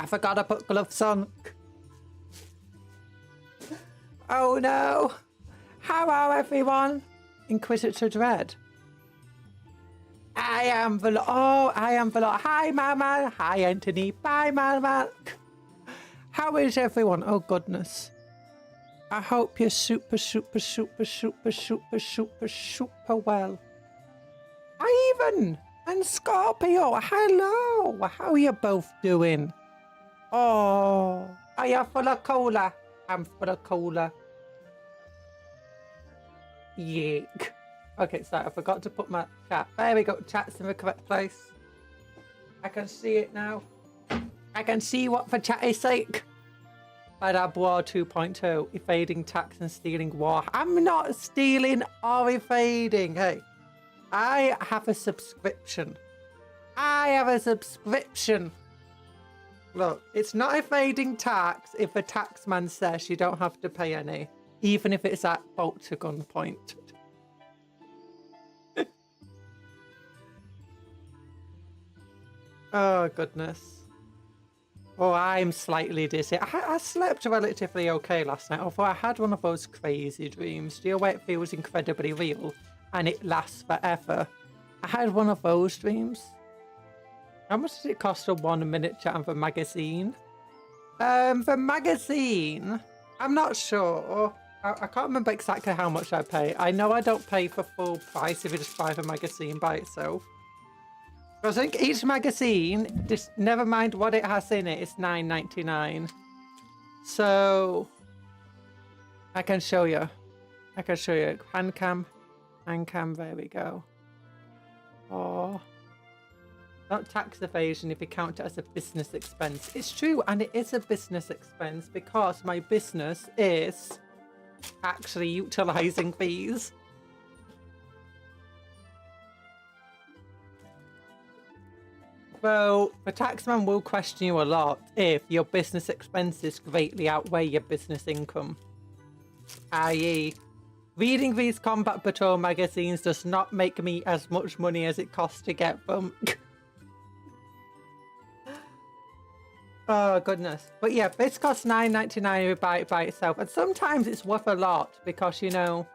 I forgot to put gloves on. Oh no. How are everyone? Inquisitor Dread. I am Vlog. Oh, I am Vlog. Hi, Mama. Hi, Anthony. Bye, Mama. How is everyone? Oh, goodness. I hope you're super well. Ivan and Scorpio, hello. How are you both doing? Oh, are you full of cola? I'm full of cola. Yuck. Okay, sorry, I forgot to put my chat. There we go. Chat's in the correct place. I can see it now. I can see what the chat is like. Bad War 2.0, evading tax and stealing war. I'm not stealing or evading. Hey, I have a subscription. I have a subscription. Look, it's not evading tax if the taxman says you don't have to pay any, even if it's at bolt to gunpoint. Oh, goodness. Oh, I'm slightly dizzy. I slept relatively okay last night, although I had one of those crazy dreams. Do you know where it feels incredibly real and it lasts forever? I had one of those dreams. How much did it cost a 1 minute chat on the magazine? The magazine, I'm not sure. I can't remember exactly how much I pay. I know I don't pay for full price if you just buy the magazine by itself. I think each magazine, just never mind what it has in it, it's $9.99. So I can show you. I can show you. Handcam. There we go. Oh. Not tax evasion if you count it as a business expense. It's true, and it is a business expense because my business is actually utilizing these. Well, the taxman will question you a lot if your business expenses greatly outweigh your business income. I.e., reading these Combat Patrol magazines does not make me as much money as it costs to get them. Oh, goodness. But yeah, this costs $9.99 to buy it by itself. And sometimes it's worth a lot because, you know,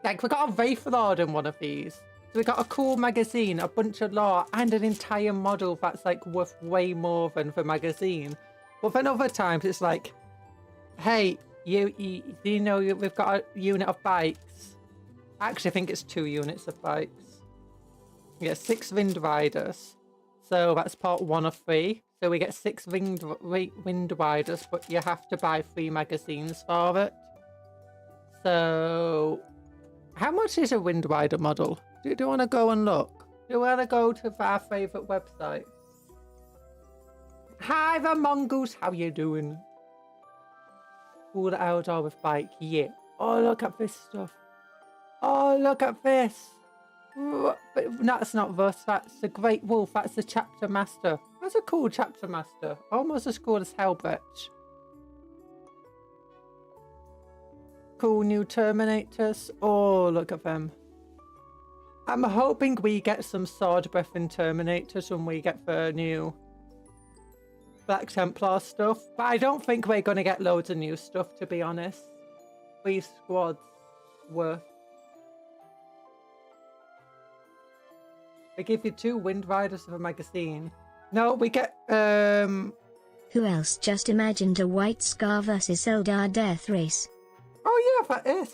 like we got a Wraith Lord in one of these. So we got a cool magazine, a bunch of lore, and an entire model that's like worth way more than the magazine. But then other times it's like, hey, you know we've got a unit of bikes. I actually think it's 2 units of bikes. Yeah, 6 Wind Riders. So that's part 1 of 3. So we get 6 Wind Riders, but you have to buy 3 magazines for it. So how much is a Wind Rider model? Do you want to go and look? Do you want to go to our favourite website? Hi, the Mongoose. How you doing? All the outdoor with bike. Yeah. Oh, look at this stuff. Oh, look at this. But that's not this. That's the Great Wolf. That's the Chapter Master. That's a cool Chapter Master. Almost as cool as Hellbretch. Cool new Terminators. Oh, look at them. I'm hoping we get some Sword Breath and Terminators when we get the new Black Templar stuff. But I don't think we're going to get loads of new stuff, to be honest. 3 squads worth. They give you 2 Wind Riders of a magazine. No, we get, Who else just imagined a White Scar versus Eldar death race? Oh yeah, that is.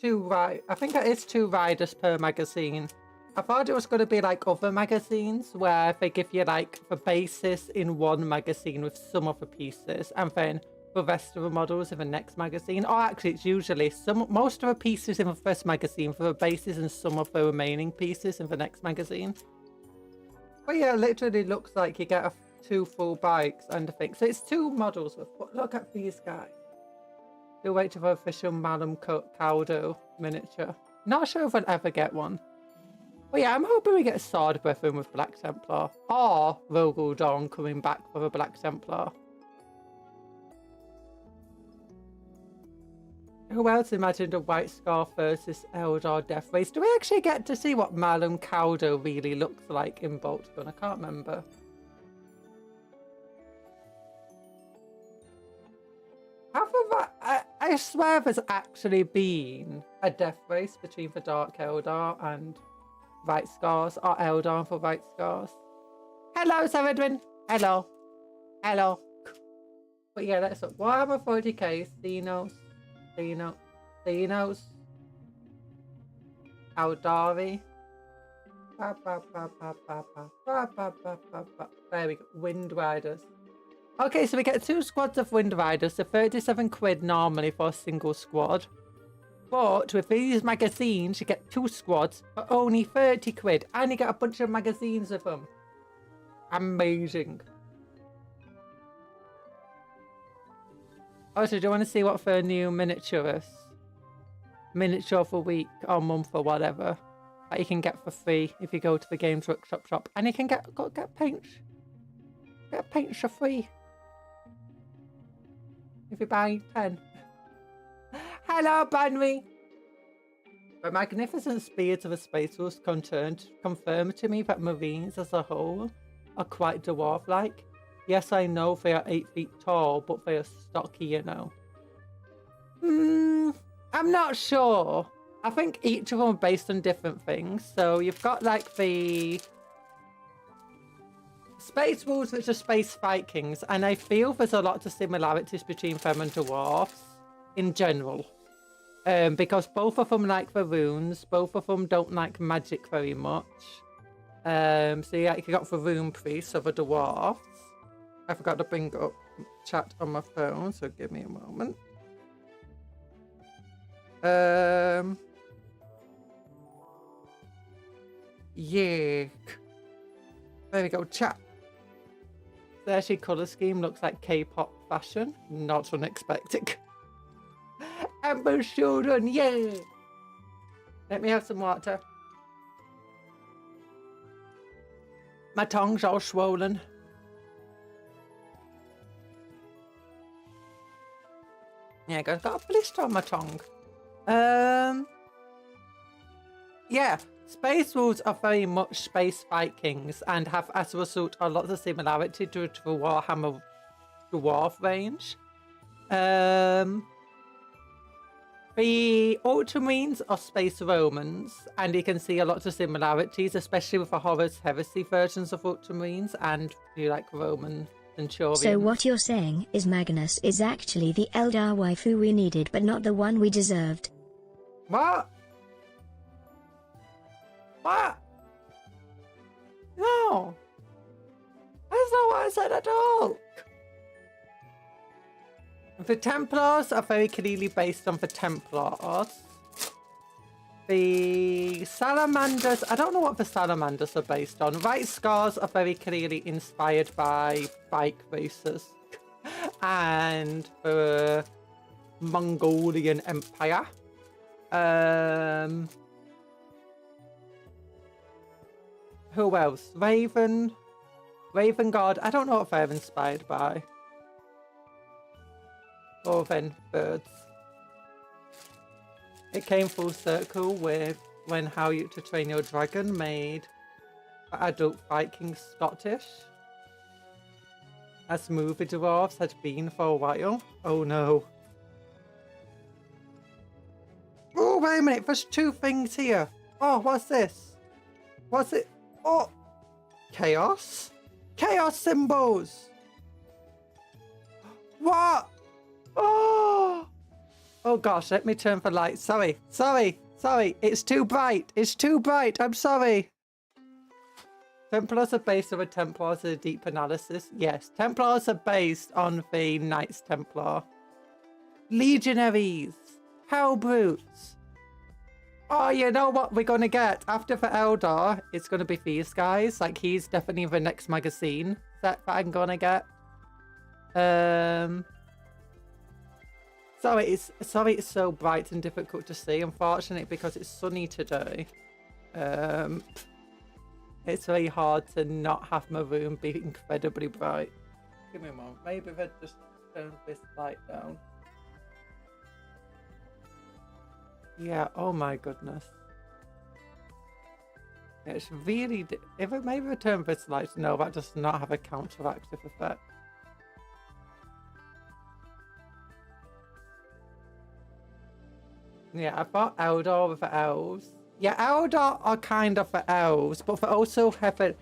2 I think that is 2 riders per magazine. I thought it was going to be like other magazines where they give you like the basis in 1 magazine with some of the pieces and then the rest of the models in the next magazine. Or actually it's usually most of the pieces in the first magazine for the basis and some of the remaining pieces in the next magazine. But yeah, it literally looks like you get 2 full bikes and a thing. So it's 2 models with, but look at these guys. We'll wait for the official Malum Cowdo miniature. Not sure if we'll ever get one. But yeah, I'm hoping we get a Sword Breath in with Black Templar. Or Rogel Dawn coming back for the Black Templar. Who else imagined a White Scarf versus Eldar Death Race? Do we actually get to see what Malum Caldo really looks like in Boltgun? I can't remember. I swear there's actually been a death race between the Dark Eldar and White Scars, or Eldar for White Scars. Hello, Sir Edwin. Hello. Hello. But yeah, let's look. Warhammer 40k, Xenos, Aldari. There we go. Wind Riders. Okay, so we get 2 squads of Wind Riders, so 37 quid normally for a single squad. But with these magazines, you get 2 squads for only 30 quid. And you get a bunch of magazines with them. Amazing. Also, do you want to see what for a new miniature is? Miniature of a week or month or whatever that you can get for free if you go to the Games Workshop shop. And you can get paints. Get paints for free. If you buy 10. Hello, Banry! The magnificent speeds of the Space Wolves confirm to me that Marines as a whole are quite dwarf-like. Yes, I know they are 8 feet tall, but they are stocky, you know. I'm not sure. I think each of them are based on different things. So you've got like the Space Wolves, which are Space Vikings, and I feel there's a lot of similarities between them and dwarves in general. Because both of them like the runes, both of them don't like magic very much. So yeah, you got the rune priests of the dwarves. I forgot to bring up chat on my phone, so give me a moment. Yeah. There we go, chat. The actually colour scheme looks like K-pop fashion. Not unexpected. Amber children, yeah. Let me have some water. My tongue's all swollen. Yeah, I've got a blister on my tongue. Yeah, Space Wolves are very much Space Vikings and have, as a result, a lot of similarity to the Warhammer Dwarf range. The Ultramarines are Space Romans, and you can see a lot of similarities, especially with the Horus Heresy versions of Ultramarines and the like Roman Centurions. So what you're saying is Magnus is actually the Eldar waifu we needed, but not the one we deserved. What? What? No. That's not what I said at all. The Templars are very clearly based on the Templars. The Salamanders, I don't know what the Salamanders are based on. White Scars are very clearly inspired by bike races and the Mongolian Empire. Who else? Raven Guard, I don't know what they're inspired by. Or then birds. It came full circle with when How You to Train Your Dragon made adult Vikings Scottish. As movie dwarves had been for a while. Oh no. Oh, wait a minute, there's 2 things here. Oh, what's this? What's it? Oh, chaos? Chaos symbols! What? Oh! Oh gosh, let me turn the light. Sorry. It's too bright. I'm sorry. Templars are based on the Templars a deep analysis. Yes, Templars are based on the Knights Templar. Legionaries. Hell Brutes. Oh, you know what we're going to get? After the Eldar, it's going to be these guys. Like, he's definitely the next magazine set that I'm going to get. Sorry, it's so bright and difficult to see. Unfortunately, because it's sunny today. It's very hard to not have my room be incredibly bright. Give me a moment. Maybe if I just turn this light down. Yeah, oh my goodness. It's really... If it may return vitalized, no, that does not have a counteractive effect. Yeah, I thought Eldar were for elves. Yeah, Eldar are kind of for elves, but for also heaven.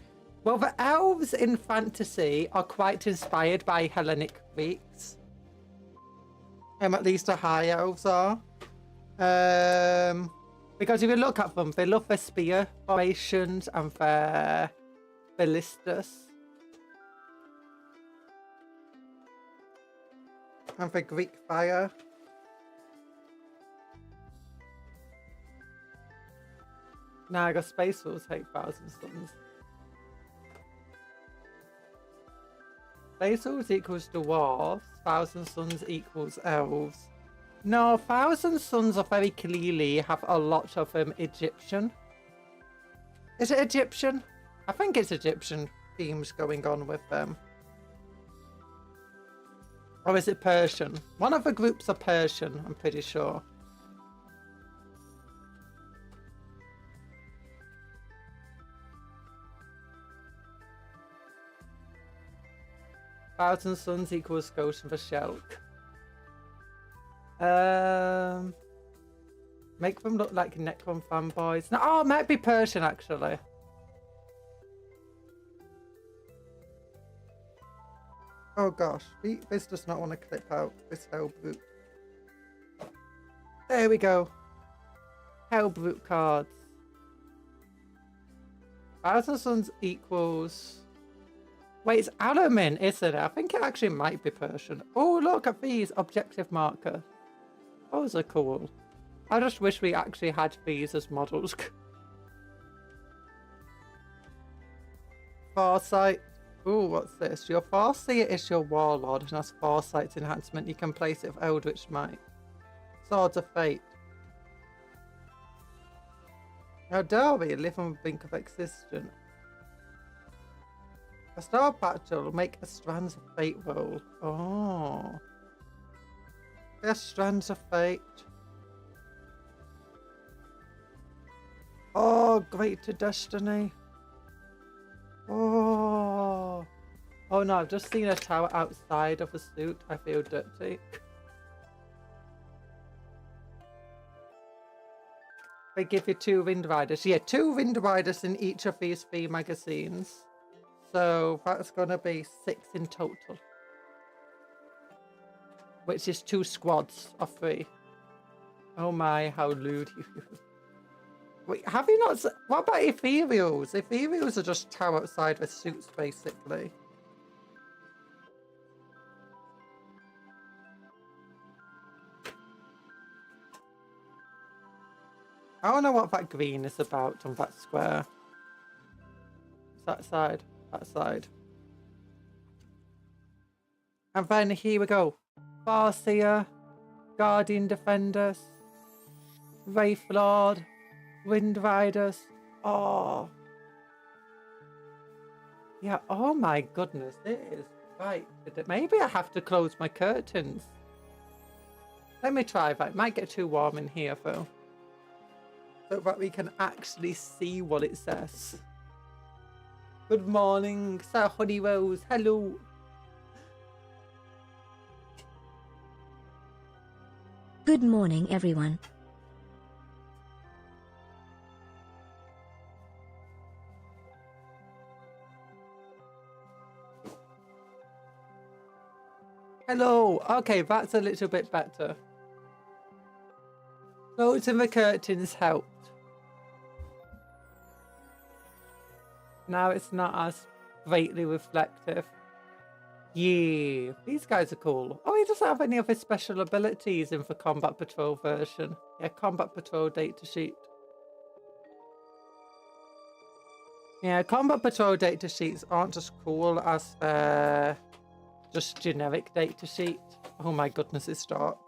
Well, the elves in fantasy are quite inspired by Hellenic Greeks. At least the high elves are. Because if you look at them, they love their spear formations and their ballistas. And the Greek fire. Now I got Space Wolves take 1,000 Suns. Space Wolves equals dwarves, 1,000 Suns equals elves. No, 1,000 Suns are very clearly have a lot of Egyptian. Is it Egyptian? I think it's Egyptian themes going on with them. Or is it Persian? One of the groups are Persian, I'm pretty sure. Thousand Suns equals Ghost of a Shelk. Make them look like Necron fanboys. No, oh, it might be Persian actually. Oh gosh, this does not want to clip out this Hellbrute. There we go. Hellbrute cards. Thousand Suns equals... Wait, it's Alamin, isn't it? I think it actually might be Persian. Oh, look at these objective markers. Those are cool. I just wish we actually had these as models. Farsight. Ooh, what's this? Your Farseer is your warlord and has Farsight's enhancement. You can place it with Eldritch Might. Swords of Fate. Now, Derby, live on the brink of existence. A star patchel will make a Strands of Fate roll. Oh. Yes, Strands of Fate. Oh, Greater Destiny. Oh. Oh no, I've just seen a tower outside of a suit. I feel dirty. They give you 2 Wind Riders. Yeah, 2 Wind Riders in each of these 3 magazines. So that's going to be 6 in total. Which is 2 squads of 3. Oh my, how lewd you. Wait, have you not... What about Ethereals? Ethereals are just tower outside with suits, basically. I don't know what that green is about on that square. It's that side. That side. And then here we go. Farseer, Guardian Defenders, Wraithlord, Wind Riders. Oh. Yeah, oh my goodness, it is right. Maybe I have to close my curtains. Let me try that. It might get too warm in here though. So that we can actually see what it says. Good morning, Sir Honey Rose. Hello. Good morning, everyone. Hello. Okay, that's a little bit better. Closing the curtains helped. Now it's not as greatly reflective. Yeah, these guys are cool. Oh, he doesn't have any of his special abilities in the Combat Patrol version. Yeah, Combat Patrol data sheet. Yeah, Combat Patrol data sheets aren't as cool as just generic data sheet. Oh my goodness, it's dark.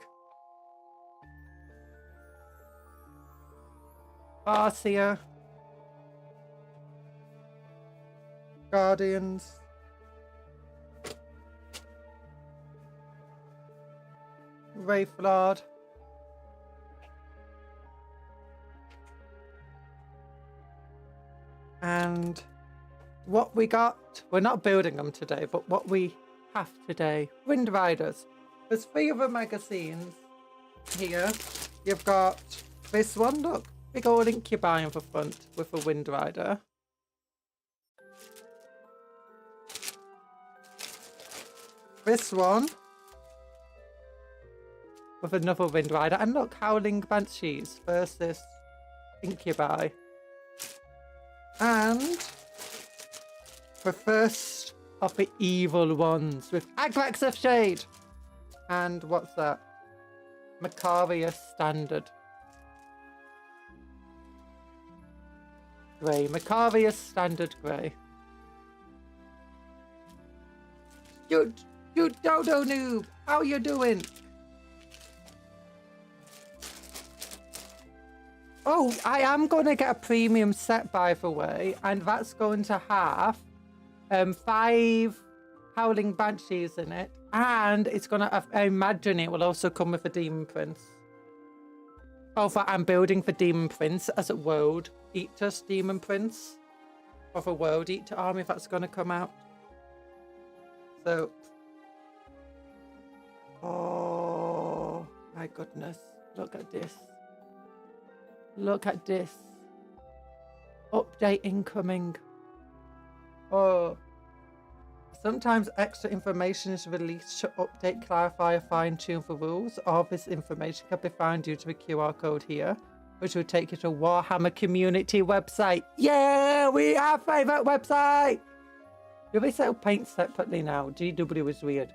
Farseer. Guardians. Wraithlord. And what we got, we're not building them today, but what we have today, Wind Riders. There's 3 other magazines here. You've got this one, look, big old incubi on the front with a Wind Rider. This one with another Wind Rider, and look, Howling Banshees versus Incubi. And the first of the evil ones with Agrax of Shade. And what's that? Macarius Standard. Grey. Macarius Standard Grey. You dodo noob! How you doing? Oh, I am going to get a premium set, by the way, and that's going to have 5 Howling Banshees in it, and it's going to, I imagine it will also come with a Demon Prince. Oh, I'm building for Demon Prince as a World Eater's Demon Prince of a World Eater army that's going to come out. So, oh my goodness, look at this. Look at this. Update incoming. Oh. Sometimes extra information is released to update, clarify, or fine-tune the rules. All this information can be found due to the QR code here, which will take you to Warhammer community website. Yeah, we have favourite website! Do we sell paints separately now? GW is weird.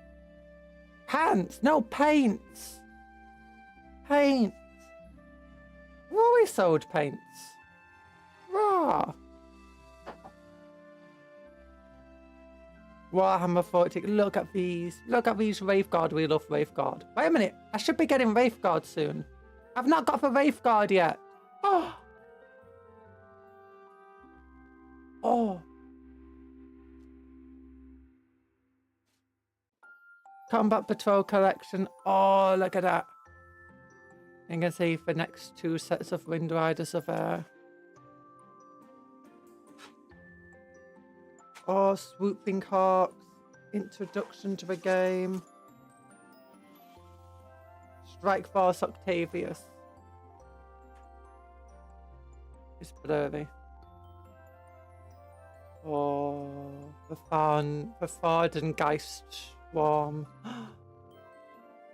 Pants! No, paints! Paints! Well, we sold paints. Raw. Warhammer 40. Look at these. Look at these Wraithguard. We love Wraithguard. Wait a minute. I should be getting Wraithguard soon. I've not got the Wraithguard yet. Oh. Oh. Combat Patrol Collection. Oh, look at that. You can see the next 2 sets of Wind Riders are there. Oh, Swooping Hawks. Introduction to the game. Strike Force Octavius. It's blurry. Oh, the Fardengeist Swarm.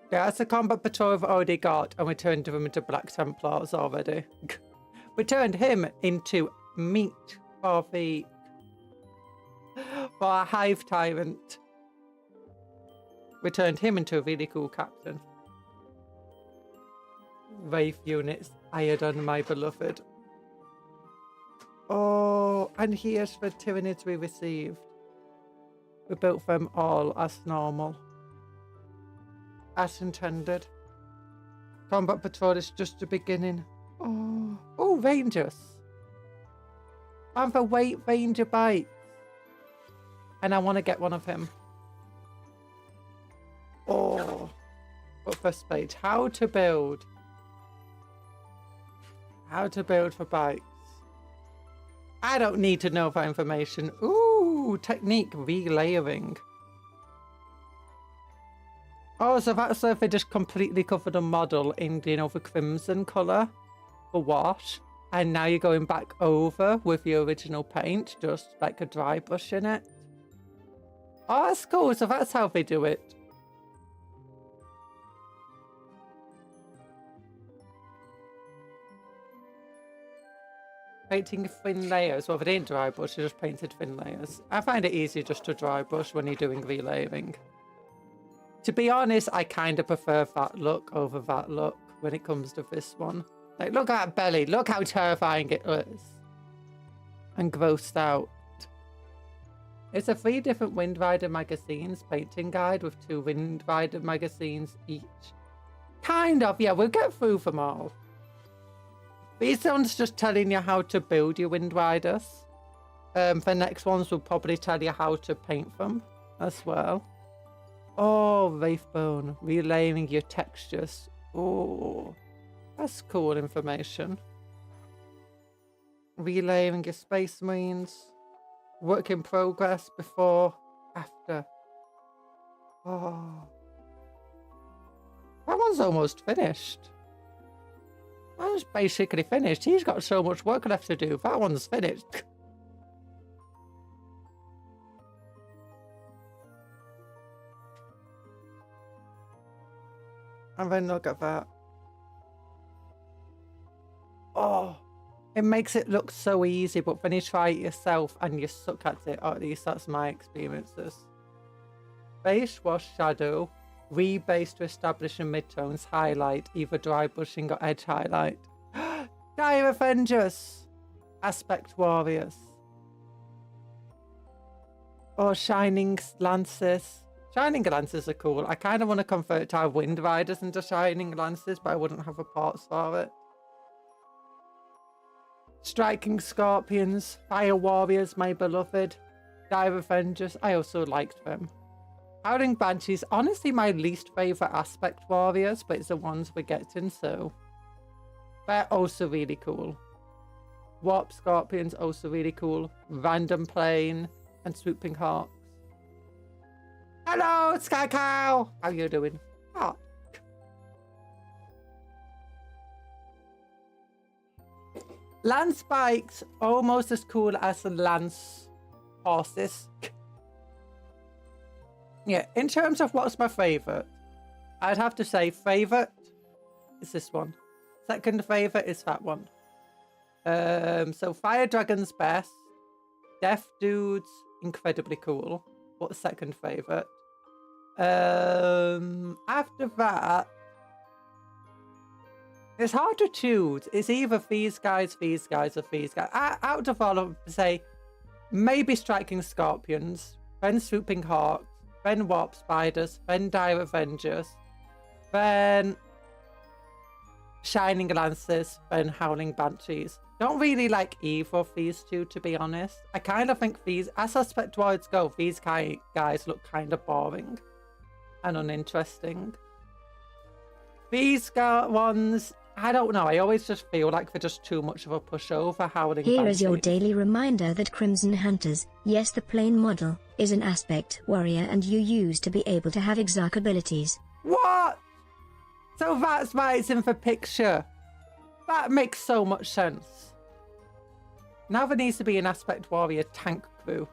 Yeah, that's a combat patrol we've already got, and we turned them into Black Templars already. We turned him into meat for a Hive Tyrant. We turned him into a really cool captain. Wraith units, Iodon, my beloved. Oh, and here's the Tyranids we received. We built them all as normal. As intended. Combat Patrol is just the beginning. Oh, oh, Rangers. I'm the Weight Ranger bike. And I want to get one of him. Oh. But first page. How to build. How to build for bikes. I don't need to know that information. Ooh, technique relayering. Oh, so that's if they just completely covered a model in, you know, the crimson colour for wash. And now you're going back over with the original paint, just like a dry brush in it. Oh, that's cool. So that's how they do it. Painting thin layers. Well, if it ain't dry brush, you just painted thin layers. I find it easier just to dry brush when you're doing relayering. To be honest, I kind of prefer that look over that look when it comes to this one. Like, look at that belly. Look how terrifying it is. And grossed out. It's a 3 different Wind Rider magazines painting guide with 2 Wind Rider magazines each. Kind of, yeah, we'll get through them all. These ones just telling you how to build your Wind Riders. The next ones will probably tell you how to paint them as well. Oh, Wraithbone, relaying your textures. Oh, that's cool information. Relaying your Space Marines. Work in progress, before, after. Oh. That one's almost finished. That one's basically finished. He's got so much work left to do. That one's finished. And then look at that. Oh, it makes it look so easy, but when you try it yourself and you suck at it, or at least that's my experiences. Base wash shadow, rebase to establish a midtones, highlight, either dry brushing or edge highlight. Dire Avengers, aspect warriors. Or shining lances. Shining lances are cool. I kind of want to convert our wind riders into shining lances, but I wouldn't have the parts for it. Striking scorpions, fire warriors, my beloved. Dire Avengers, I also liked them. Howling banshees, honestly my least favourite aspect warriors, but it's the ones we're getting, so they're also really cool. Warp scorpions, also really cool. Random plane and swooping hawks. Hello, Sky Cow! How you doing? Oh. Lance bikes, almost as cool as the lance horses. Yeah, in terms of what's my favourite, I'd have to say favourite is this one. Second favourite is that one. So Fire Dragon's best. Death Dude's incredibly cool. What's second favourite? After that, it's hard to choose. It's either these guys, or these guys. Out of all, I would say maybe Striking Scorpions, then Swooping Hawks, then Warp Spiders, then Dire Avengers, then Shining Lances, then Howling Banshees. Don't really like either of these two, to be honest. I kind of think these, as Aspect Warriors go, these guys look kind of boring and uninteresting. These ones, I don't know. I always just feel like they're just too much of a pushover. Howling Here Banshees. is your daily reminder that Crimson Hunters, yes the plane model, is an aspect warrior and you used to be able to have exarch abilities. What? So that's why it's in the picture. That makes so much sense. Now there needs to be an Aspect Warrior tank crew.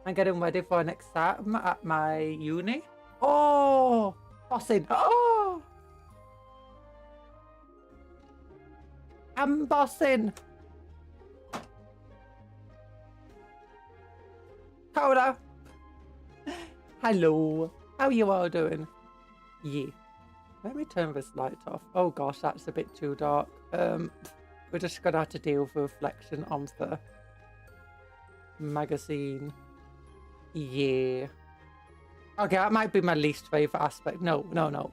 I'm getting ready for an exam at my uni. Oh! Bossing. Oh! I'm bossing. Coda. Hello. How you all doing? Yeah. Let me turn this light off. Oh gosh, that's a bit too dark. We're just gonna have to deal with the reflection on the magazine. Yeah. Okay, that might be my least favourite aspect. No.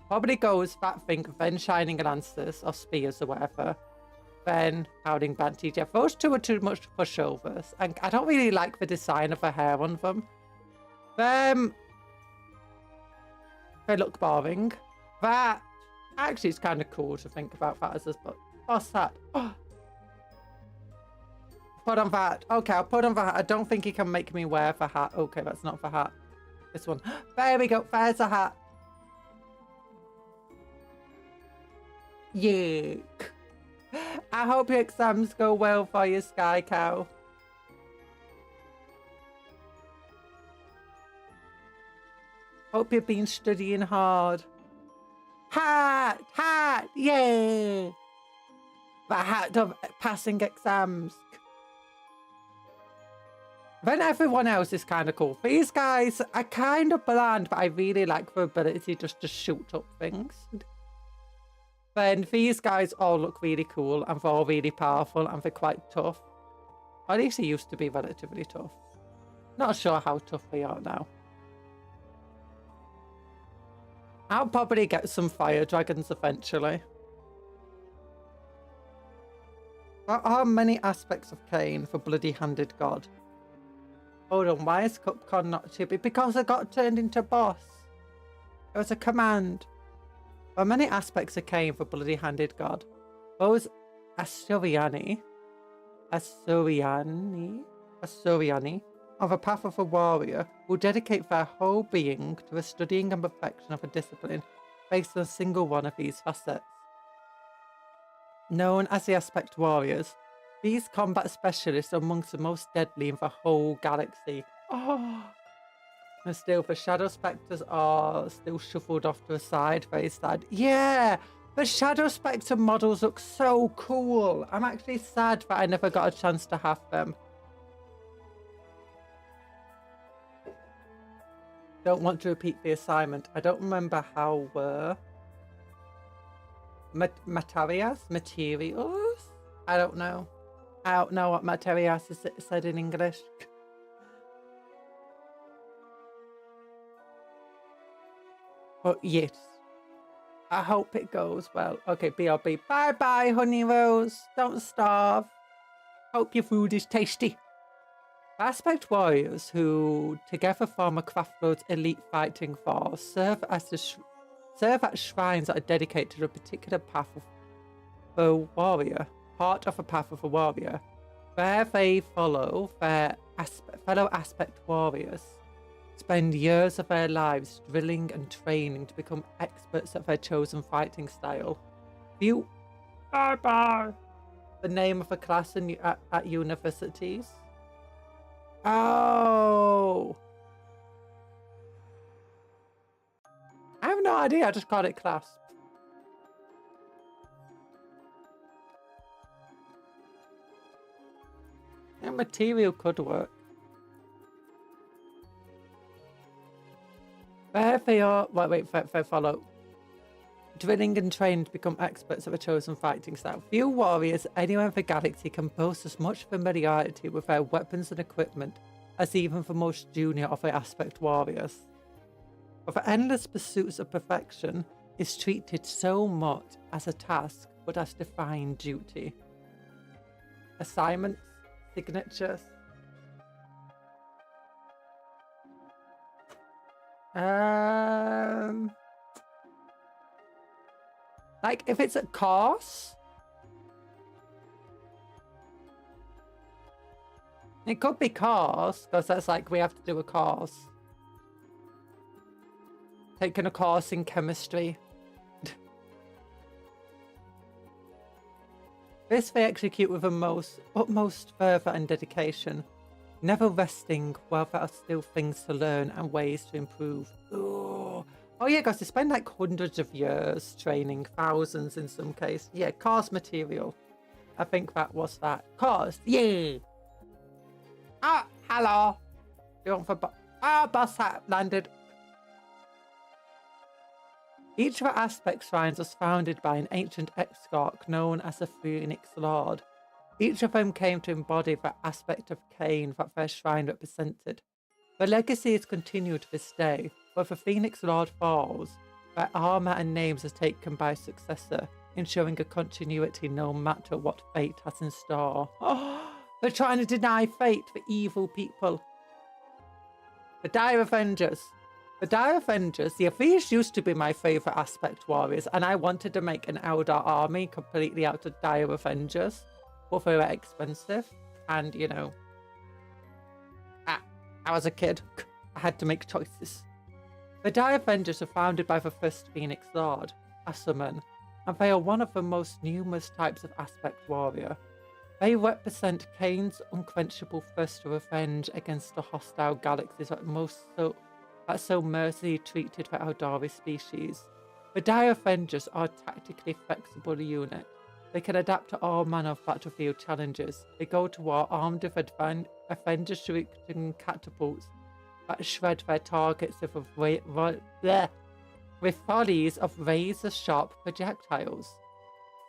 Probably goes that thing, then Shining Lances or Spears or whatever. Then Howling Banshees. Yeah, those two are too much pushovers. And I don't really like the design of the hair on them. They look boring. That actually it's kind of cool to think about that as a boss hat. Oh. Put on that. Okay, I'll put on the hat. I don't think he can make me wear the hat. Okay, that's not the hat. This one. There we go. There's a hat. Yuck. I hope your exams go well for you, Sky Cow. Hope you've been studying hard. Hat! Yeah! The hat of passing exams. Then everyone else is kind of cool. These guys are kind of bland, but I really like their ability just to shoot up things. Then these guys all look really cool and they're all really powerful and they're quite tough. Or at least they used to be relatively tough. Not sure how tough they are now. I'll probably get some fire dragons eventually. There are many aspects of Cain for bloody-handed god. Hold on, why is Cupcon not to be? Because I got turned into boss. It was a command. There are many aspects of Cain for bloody-handed god. Those Asuriani a Suryani, of a path of a warrior who dedicate their whole being to the studying and perfection of a discipline based on a single one of these facets. Known as the Aspect Warriors, these combat specialists are amongst the most deadly in the whole galaxy. Oh! And still, the Shadow Spectres are still shuffled off to the side, very sad. Yeah! The Shadow Spectre models look so cool! I'm actually sad that I never got a chance to have them. Don't want to repeat the assignment. I don't remember how were... Materials? I don't know. I don't know what materials is said in English. But yes, I hope it goes well. Okay, BRB. Bye-bye, Honey Rose. Don't starve. Hope your food is tasty. Aspect Warriors, who together form a Craftload's elite fighting force, serve at shrines that are dedicated to a particular path of a warrior, part of a path of a warrior, where they follow their fellow Aspect Warriors, spend years of their lives drilling and training to become experts at their chosen fighting style. The name of a class at universities. Oh! I have no idea, I just called it class. Yeah, material could work. Where they are, they follow. Drilling and training to become experts of a chosen fighting style. Few warriors anywhere in the galaxy can boast as much familiarity with their weapons and equipment as even the most junior of the Aspect Warriors. But the endless pursuits of perfection is treated so much as a task, but as defined duty. Assignments, signatures. Like, if it's a course, it could be course, because that's like, we have to do a course. Taking a course in chemistry. This they execute with the utmost fervour and dedication, never resting while there are still things to learn and ways to improve. Ooh. Oh yeah, guys, they spend like hundreds of years training, thousands in some case. Yeah, course material. I think that was that. Course, yay! Ah, hello! Going for bus landed. Each of the Aspect Shrines was founded by an ancient exarch known as the Phoenix Lord. Each of them came to embody the aspect of Cain that their shrine represented. The legacy is continued to this day, where the Phoenix Lord falls, their armour and names are taken by a successor, ensuring a continuity no matter what fate has in store. Oh, they're trying to deny fate for evil people. The Dire Avengers. The Dire Avengers, these used to be my favourite Aspect Warriors, and I wanted to make an Eldar army completely out of Dire Avengers, but they were expensive, and, you know, I was a kid. I had to make choices. The Dire Avengers are founded by the first Phoenix Lord, Asuman, and they are one of the most numerous types of Aspect Warrior. They represent Cain's unquenchable thirst for revenge against the hostile galaxies that so mercilessly treated the Eldari species. The Dire Avengers are a tactically flexible unit. They can adapt to all manner of battlefield challenges. They go to war armed with Avengers shooting catapults that shred their targets with volleys of razor-sharp projectiles,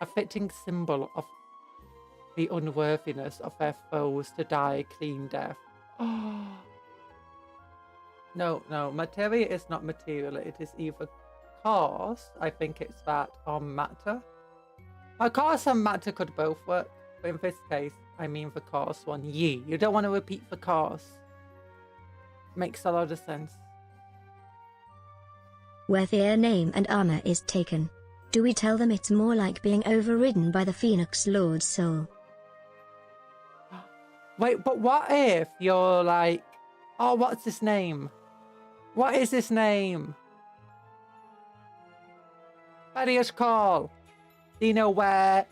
a fitting symbol of the unworthiness of their foes to die a clean death. Oh. No, materia is not material. It is either course, I think it's that, or matter. Of course and matter could both work, but in this case, I mean the course one. Yee. You don't want to repeat the course. Makes a lot of sense. Where their name and armor is taken, do we tell them it's more like being overridden by the Phoenix Lord's soul? Wait, but what if you're like, oh, what's his name? What is his name? Various Call. Do you know where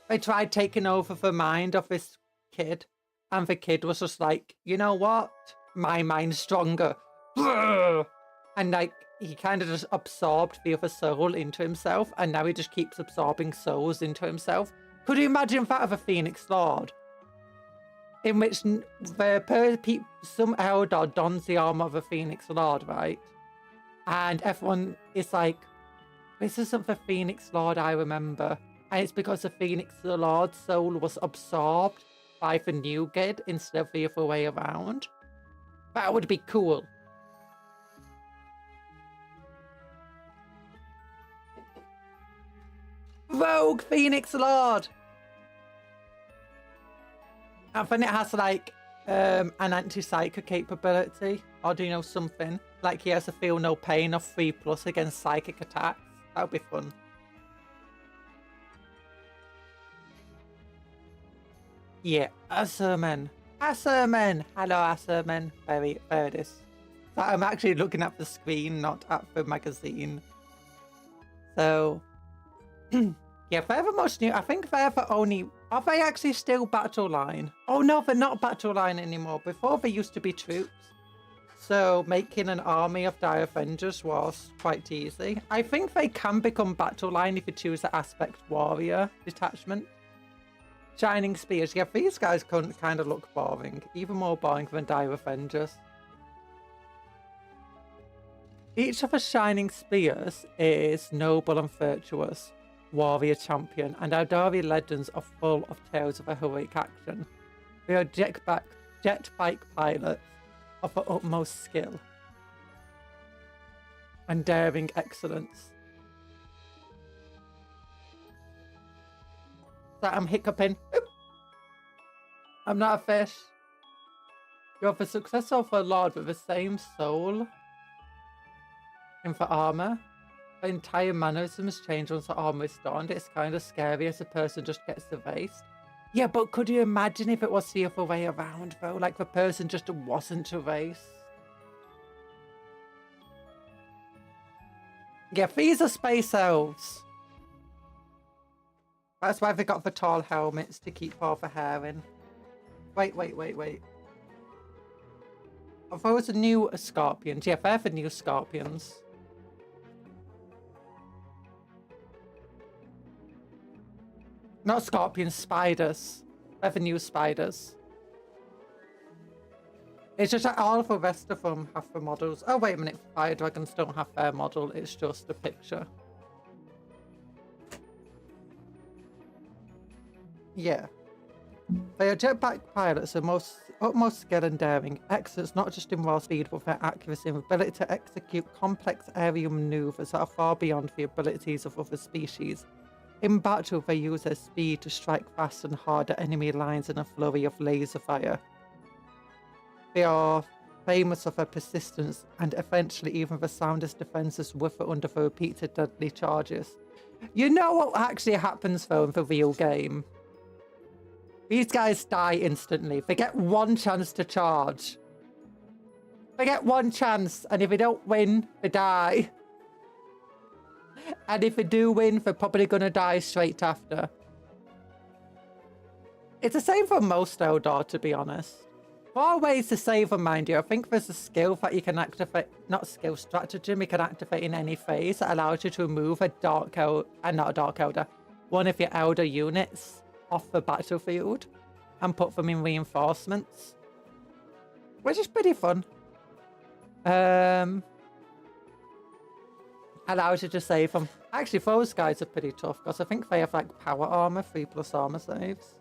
they tried taking over the mind of this kid? And the kid was just like, you know what? My mind's stronger. And like, he kind of just absorbed the other soul into himself. And now he just keeps absorbing souls into himself. Could you imagine that of a Phoenix Lord? In which some Eldar dons the armor of a Phoenix Lord, right? And everyone is like, this isn't the Phoenix Lord I remember. And it's because the Phoenix Lord's soul was absorbed by the new kid instead of the other way around. That would be cool. Rogue Phoenix Lord! I think it has like an anti-psychic capability. Or do you know something? Like he has a feel no pain of 3+ against psychic attacks. That would be fun. Yeah, Asserman. Asserman! Hello, Asserman. There it is. So I'm actually looking at the screen, not at the magazine. So, yeah, they're the most new. I think they're the only... Are they actually still battle line? Oh no, they're not battle line anymore. Before they used to be troops. So making an army of Dire Avengers was quite easy. I think they can become battle line if you choose the Aspect Warrior detachment. Shining Spears. Yeah, these guys kind of look boring. Even more boring than Dire Avengers. Each of the Shining Spears is noble and virtuous. Warrior champion, and our Dari legends are full of tales of a heroic action. They are jetbike pilots of the utmost skill and daring excellence. So I'm hiccuping. Oop. I'm not a fish. You have the successor of a lord with the same soul in the armor. The entire mannerisms change once the armor is donned. It's kind of scary as the person just gets erased. Yeah, but could you imagine if it was the other way around, though? Like the person just wasn't erased. Yeah, these are space elves. That's why they got the tall helmets, to keep all the hair in. Wait. Are those the new scorpions? Yeah, they're the new scorpions. Not scorpions, spiders. They're the new spiders. It's just that all of the rest of them have the models. Oh, wait a minute. Fire dragons don't have their model. It's just a picture. Yeah. They are jetpack pilots of utmost skill and daring. Excellence not just in raw speed, but their accuracy and ability to execute complex aerial maneuvers that are far beyond the abilities of other species. In battle, they use their speed to strike fast and hard at enemy lines in a flurry of laser fire. They are famous for their persistence and eventually even the soundest defenses wither under the repeated deadly charges. You know what actually happens though in the real game? These guys die instantly. They get one chance to charge. They get one chance, and if they don't win, they die. And if they do win, they're probably going to die straight after. It's the same for most Eldar, to be honest. There are ways to save them, mind you. I think there's a skill that you can activate, not skill, stratagem you can activate in any phase that allows you to remove a Dark Elder, not a Dark Elder, one of your Elder units off the battlefield and put them in reinforcements. Which is pretty fun. Allows you to save them. Actually, those guys are pretty tough because I think they have like power armor, 3+ armor saves.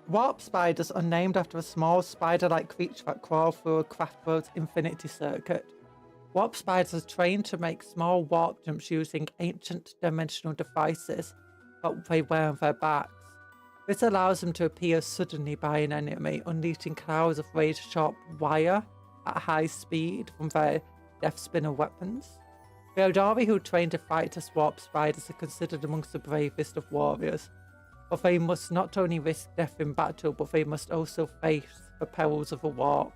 Warp spiders are named after a small spider-like creature that crawls through a craftworld's infinity circuit. Warp spiders are trained to make small warp jumps using ancient dimensional devices that they wear on their backs. This allows them to appear suddenly by an enemy, unleashing clouds of razor-sharp wire at high speed from their death spinner weapons. The Eldari who train to fight as warp spiders are considered amongst the bravest of warriors. But they must not only risk death in battle, but they must also face the perils of a warp.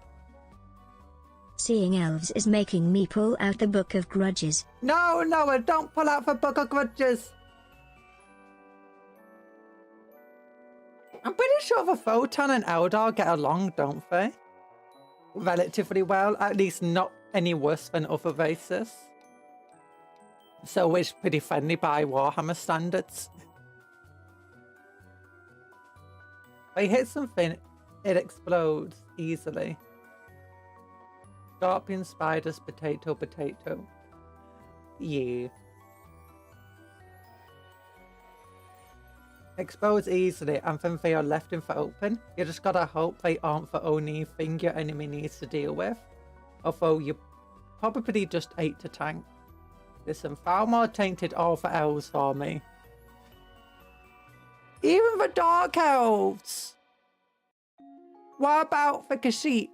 Seeing elves is making me pull out the Book of Grudges. No, Noah, don't pull out the Book of Grudges! I'm pretty sure the Photon and Eldar get along, don't they? Relatively well, at least not any worse than other races. So it's pretty friendly by Warhammer standards. They hit something, it explodes easily. Scorpion, spiders, potato, potato. Yeah. Explodes easily and then they are left in the open. You just gotta hope they aren't the only thing your enemy needs to deal with. Although you probably just ate to tank. Listen, far more tainted all the elves for me. Even the dark elves! What about the Kashyyyk?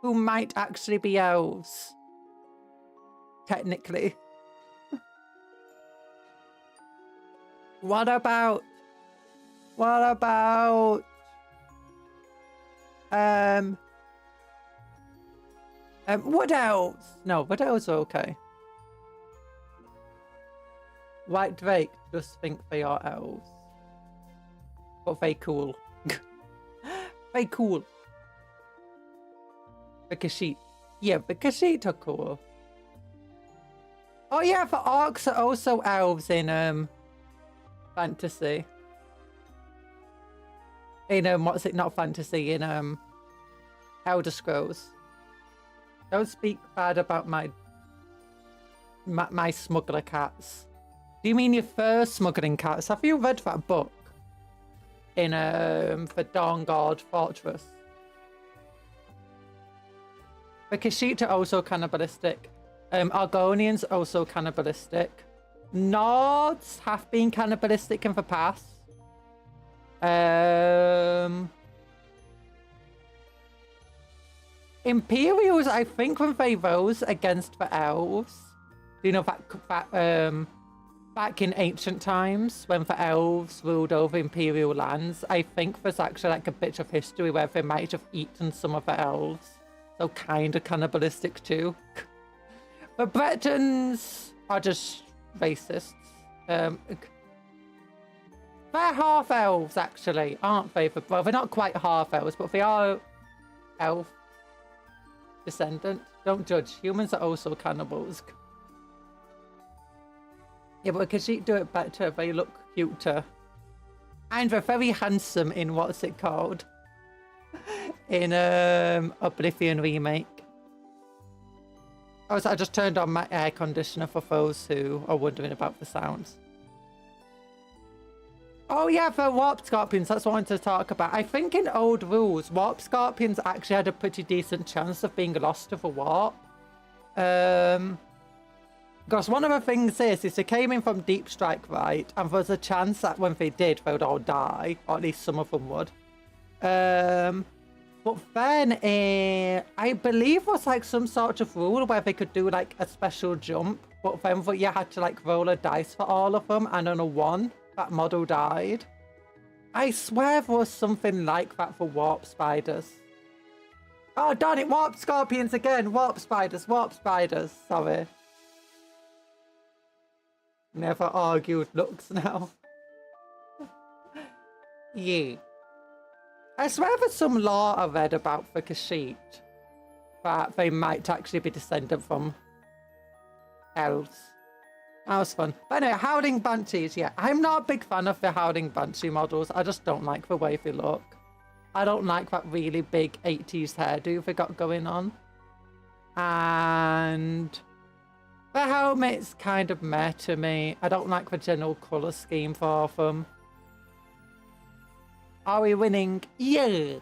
Who might actually be elves. Technically. What about wood elves? No, wood elves are okay. White Drake just think they are elves. But they cool. They cool. The Kashyyyk. Yeah, the Kashyyyk are cool. Oh yeah, the orcs are also elves in fantasy. In what's it, not fantasy, in Elder Scrolls. Don't speak bad about my smuggler cats. Do you mean your first smuggling cats? Have you read that book? In the Dawnguard Fortress. The Kashyyyk are also cannibalistic. Argonians also cannibalistic. Nords have been cannibalistic in the past. Imperials, I think, when they rose against the elves, you know, back in ancient times when the elves ruled over imperial lands, I think there's actually like a bit of history where they might have eaten some of the elves. So kind of cannibalistic too. The Bretons are just racists. They're half elves actually, aren't they? Well, they're not quite half elves, but they are elf descendant. Don't judge. Humans are also cannibals. Yeah, but Kashyyyk do it better. They look cuter. And they're very handsome in what's it called? In Oblivion Remake. I just turned on my air conditioner for those who are wondering about the sounds. Oh yeah, for warp scorpions, that's what I wanted to talk about. I think in old rules, warp scorpions actually had a pretty decent chance of being lost to the warp. Because one of the things is they came in from Deep Strike, right? And there's a chance that when they did, they would all die. Or at least some of them would. But then, I believe was like some sort of rule where they could do like a special jump. But then you had to like roll a dice for all of them. And on a 1, that model died. I swear there was something like that for warp spiders. Oh, darn it, warp scorpions again. Warp spiders, sorry. Never argue with looks now. Yeah. I swear there's some lore I read about the Kashyyyk that they might actually be descended from elves. That was fun. But anyway, Howling Banshees, yeah. I'm not a big fan of the Howling Banshee models. I just don't like the way they look. I don't like that really big 80s hairdo they got going on. And the helmet's kind of meh to me. I don't like the general colour scheme for them. Are we winning? Yeah.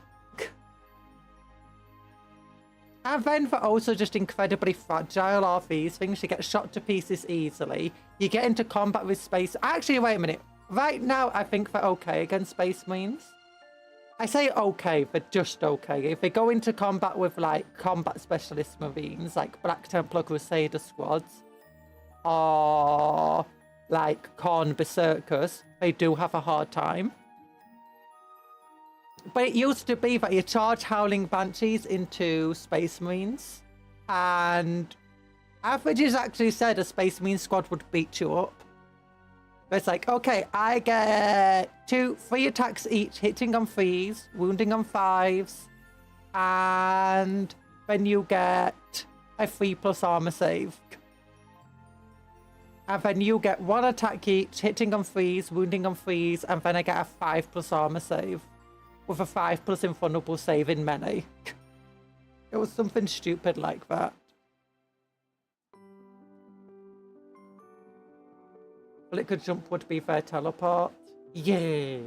And then they're also just incredibly fragile, all these things. You get shot to pieces easily. You get into combat with space. Actually, wait a minute. Right now, I think they're okay against Space Marines. I say okay, they're just okay. If they go into combat with like combat specialist Marines, like Black Templar Crusader squads, or like Khorne Berserkers, they do have a hard time. But it used to be that you charge Howling Banshees into Space Marines, and averages actually said a Space Marine squad would beat you up. But it's like, okay, I get 3 attacks each, hitting on 3s, wounding on 5s, and then you get a 3+ armor save. And then you get 1 attack each, hitting on 3s, wounding on 3s, and then I get a 5+ armor save. With a 5+ invulnerable save in melee. It was something stupid like that. Liquid jump would be their teleport. Yeah.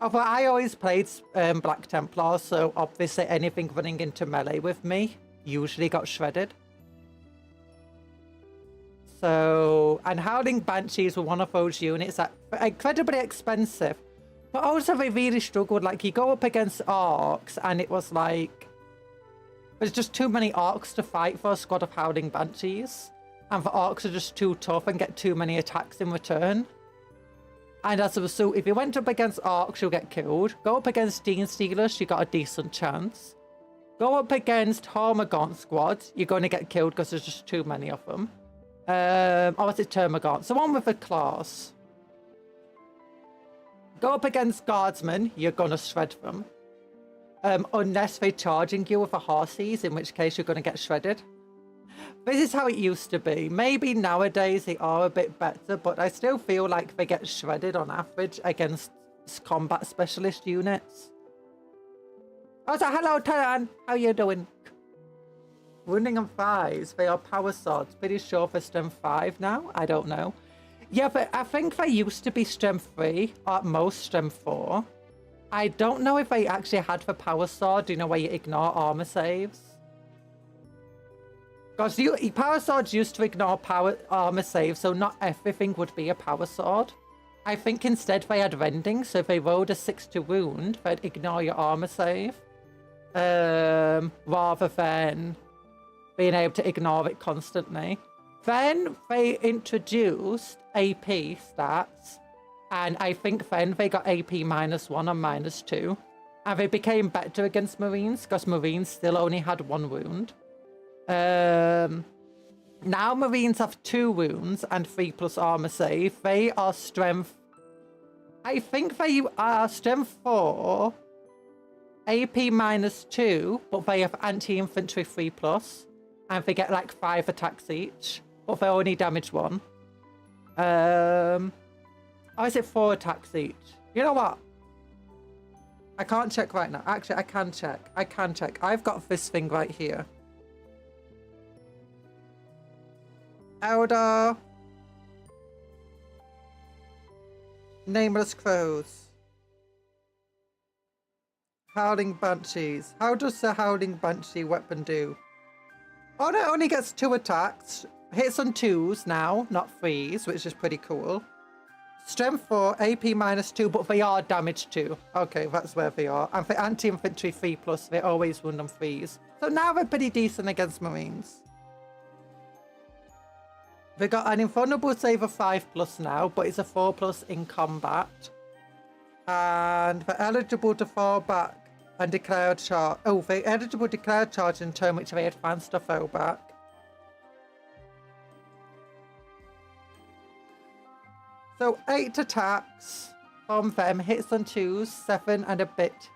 Although I always played Black Templar, so obviously anything running into melee with me usually got shredded. So, and Howling Banshees were one of those units that are incredibly expensive, but also they really struggled. Like, you go up against orcs, and it was like, there's just too many orcs to fight for a squad of Howling Banshees, and the orcs are just too tough and get too many attacks in return. And as a result, if you went up against orcs, you'll get killed. Go up against Dean Stealers, you got a decent chance. Go up against Hormagaunt squads, you're going to get killed because there's just too many of them. Or is it Termagant? So one with a class. Go up against Guardsmen, you're going to shred them. Unless they're charging you with a Horses, in which case you're going to get shredded. This is how it used to be. Maybe nowadays they are a bit better, but I still feel like they get shredded on average against combat specialist units. Oh, so hello, Taran. How you doing? Wounding on 5s, they are power swords. Pretty sure for strength 5 now. I don't know. Yeah, but I think they used to be strength 3, or at most strength 4. I don't know if they actually had the power sword, you know, where you ignore armor saves. Because power swords used to ignore armor saves, so not everything would be a power sword. I think instead they had rending, so if they rolled a 6 to wound, they'd ignore your armor save. Rather than being able to ignore it constantly. Then they introduced AP stats, and I think then they got AP -1 and -2, and they became better against Marines because Marines still only had 1 wound. Now Marines have 2 wounds and 3+ armor save. They are strength, I think they are strength 4, AP -2, but they have anti-infantry 3+. And they get like 5 attacks each, but they only damage 1. Or is it 4 attacks each? You know what? I can't check right now. Actually, I can check. I can check. I've got this thing right here. Eldar. Nameless Crows. Howling Banshees. How does the Howling Banshee weapon do? Oh no, it only gets 2 attacks. Hits on 2s now, not 3s, which is pretty cool. Strength 4, AP -2, but they are damage 2. Okay, that's where they are. And for anti-infantry 3+, they always wound on 3s. So now they're pretty decent against Marines. They got an invulnerable save of 5+ now, but it's a 4+ in combat. And they're eligible to fall back and declared charge. Oh, they eligible declared charge in turn which they advanced or fell back. So 8 attacks from them, hits on 2s, 7 and a bit.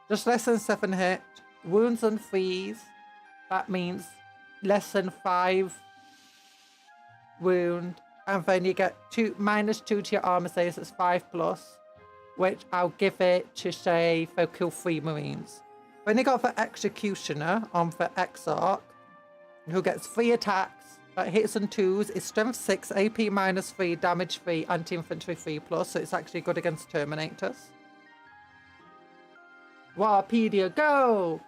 Just less than 7 hit. Wounds on 3s. That means less than 5 wound. And then you get -2 to your armor saves, it's 5+. Which I'll give it to say they'll kill 3 Marines. Then you got the Executioner on the Exarch, who gets 3 attacks, that hits on 2s, is strength 6, AP -3, damage 3, anti-infantry 3+, so it's actually good against Terminators. Warpedia, go!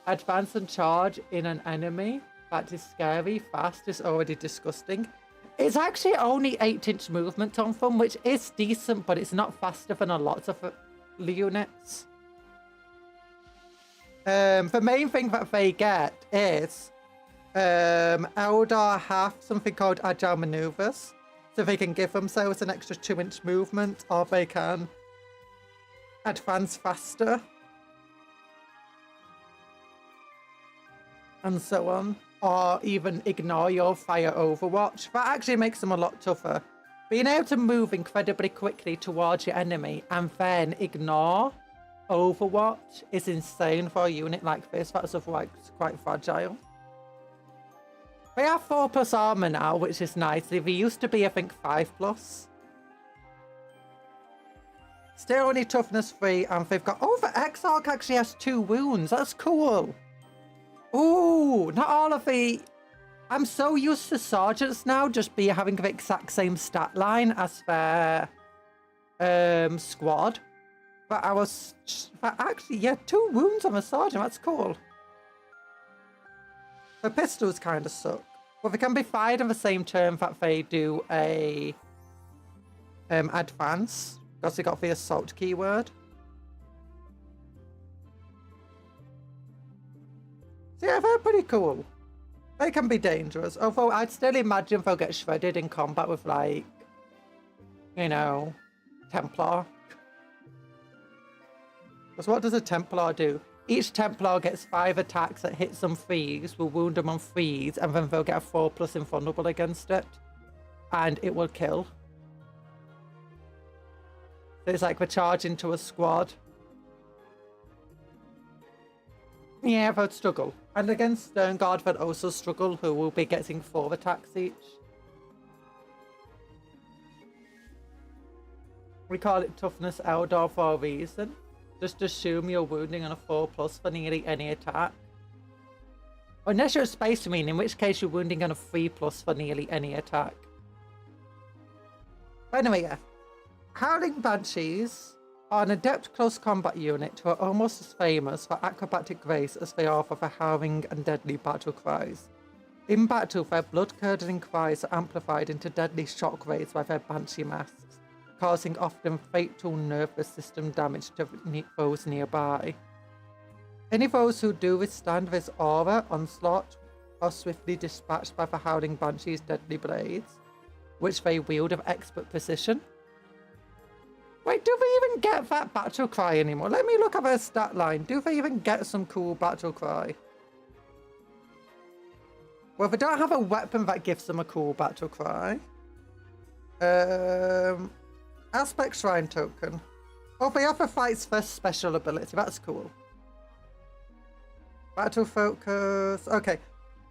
Advance and charge in an enemy. That is scary. Fast is already disgusting. It's actually only 8-inch movement on them, which is decent, but it's not faster than a lot of units. The main thing that they get is Eldar have something called agile maneuvers. So they can give themselves an extra 2-inch movement, or they can advance faster. And so on. Or even ignore your fire overwatch. That actually makes them a lot tougher. Being able to move incredibly quickly towards your enemy and then ignore overwatch is insane for a unit like this. That's otherwise quite fragile. They have 4+ armor now, which is nice. They used to be, I think, 5+. Still only toughness 3, and they've got... Oh, the Exarch actually has 2 wounds. That's cool. Ooh, not all of the... I'm so used to sergeants now just having the exact same stat line as their squad. But actually, yeah, 2 wounds on a sergeant. That's cool. The pistols kind of suck. Well, they can be fired in the same turn that they do a advance, because they got the assault keyword. So yeah, they're pretty cool. They can be dangerous, although I'd still imagine they'll get shredded in combat with, like, you know, Templar. Because what does a Templar do? Each Templar gets 5 attacks that hits on 3s, will wound them on 3s, and then they'll get a 4+ invulnerable against it. And it will kill. So it's like we're charging to a squad. Yeah, they'll struggle. And against Stern Guard, they'll also struggle, who will be getting 4 attacks each. We call it Toughness Eldar for a reason. Just assume you're wounding on a 4+ for nearly any attack. Unless you're a Space Marine, in which case you're wounding on a 3+ for nearly any attack. But anyway, yeah. Howling Banshees are an adept close combat unit who are almost as famous for acrobatic grace as they are for their howling and deadly battle cries. In battle, their blood-curdling cries are amplified into deadly shockwaves by their Banshee masks, causing often fatal nervous system damage to foes nearby. Any foes who do withstand this aura onslaught are swiftly dispatched by the Howling Banshee's deadly blades, which they wield with expert precision. Wait, do they even get that battle cry anymore? Let me look at their stat line. Do they even get some cool battle cry? Well, they don't have a weapon that gives them a cool battle cry. Aspect Shrine Token. Oh, they have a Fight's First special ability. That's cool. Battle Focus. Okay.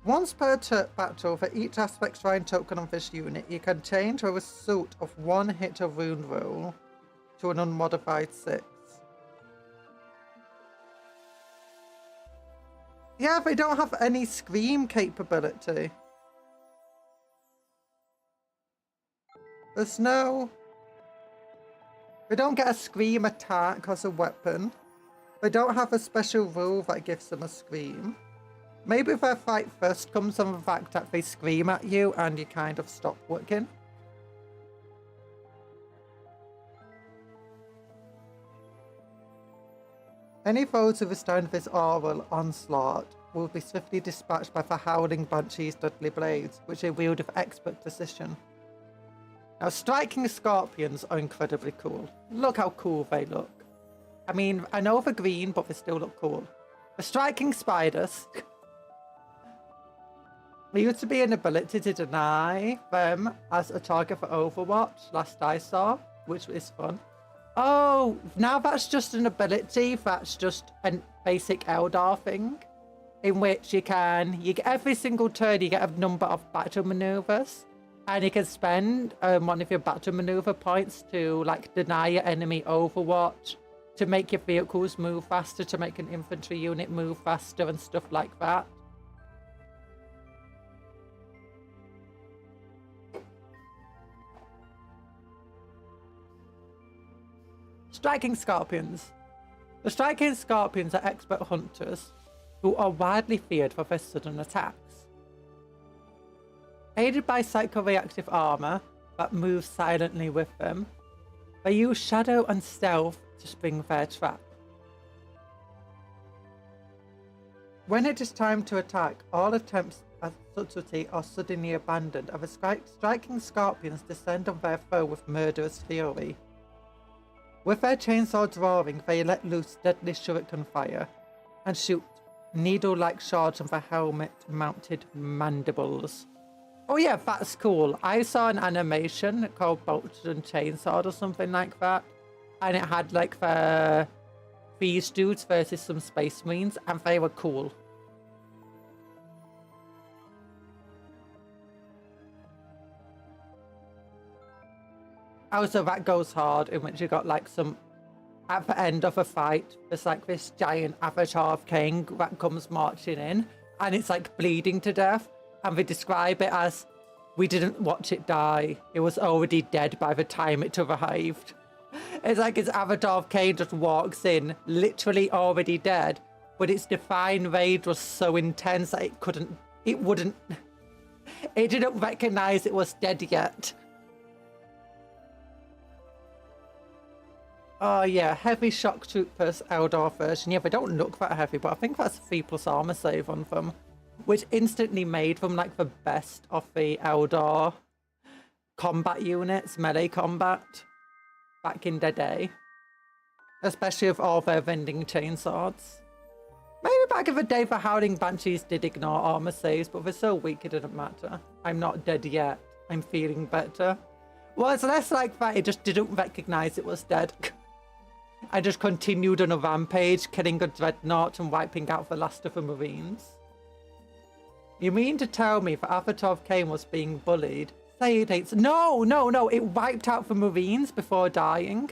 Once per battle, for each Aspect Shrine Token on this unit, you can change a result of 1 hit of wound roll to an unmodified 6. Yeah, they don't have any Scream capability. There's no... They don't get a Scream attack as a weapon. They don't have a special rule that gives them a Scream. Maybe their Fight First comes from the fact that they scream at you and you kind of stop working. Any foes who withstand this oral onslaught will be swiftly dispatched by the Howling Banshee's deadly blades, which they wield with expert precision. Now, striking scorpions are incredibly cool. Look how cool they look. I mean, I know they're green, but they still look cool. The striking spiders. There used to be an ability to deny them as a target for Overwatch, last I saw, which is fun. Oh, now that's just an ability. That's just a basic Eldar thing, in which you get every single turn, you get a number of battle maneuvers. And you can spend one of your battle maneuver points to, like, deny your enemy Overwatch, to make your vehicles move faster, to make an infantry unit move faster and stuff like that. Striking Scorpions. The Striking Scorpions are expert hunters who are widely feared for their sudden attacks. Aided by psycho-reactive armor that moves silently with them, they use shadow and stealth to spring their trap. When it is time to attack, all attempts at subtlety are suddenly abandoned, and the striking scorpions descend on their foe with murderous fury. With their chainsaws roaring, they let loose deadly shuriken fire and shoot needle-like shards on the helmet-mounted mandibles. Oh yeah, that's cool. I saw an animation called Bolted and Chainsawed or something like that, and it had like these dudes versus some space marines, and they were cool. Also, that goes hard, in which you got like some, at the end of a fight, there's like this giant avatar of King that comes marching in, and it's like bleeding to death, and they describe it as, we didn't watch it die, it was already dead by the time it arrived. It's like his avatar of Cain just walks in, literally already dead, but its divine rage was so intense that it didn't recognize it was dead yet. Oh yeah, heavy shock troopers Eldar version. Yeah, they don't look that heavy, but I think that's 3+ armor save on them, which instantly made them like the best of the Eldar combat units, melee combat, back in the day. Especially with all their vending chainswords. Maybe back in the day the Howling Banshees did ignore armor saves, but they're so weak it didn't matter. I'm not dead yet. I'm feeling better. Well, it's less like that, it just didn't recognize it was dead. I just continued on a rampage, killing a dreadnought and wiping out the last of the Marines. You mean to tell me that Avatar of Cain was being bullied? Say it ain't. No, it wiped out the Marines before dying.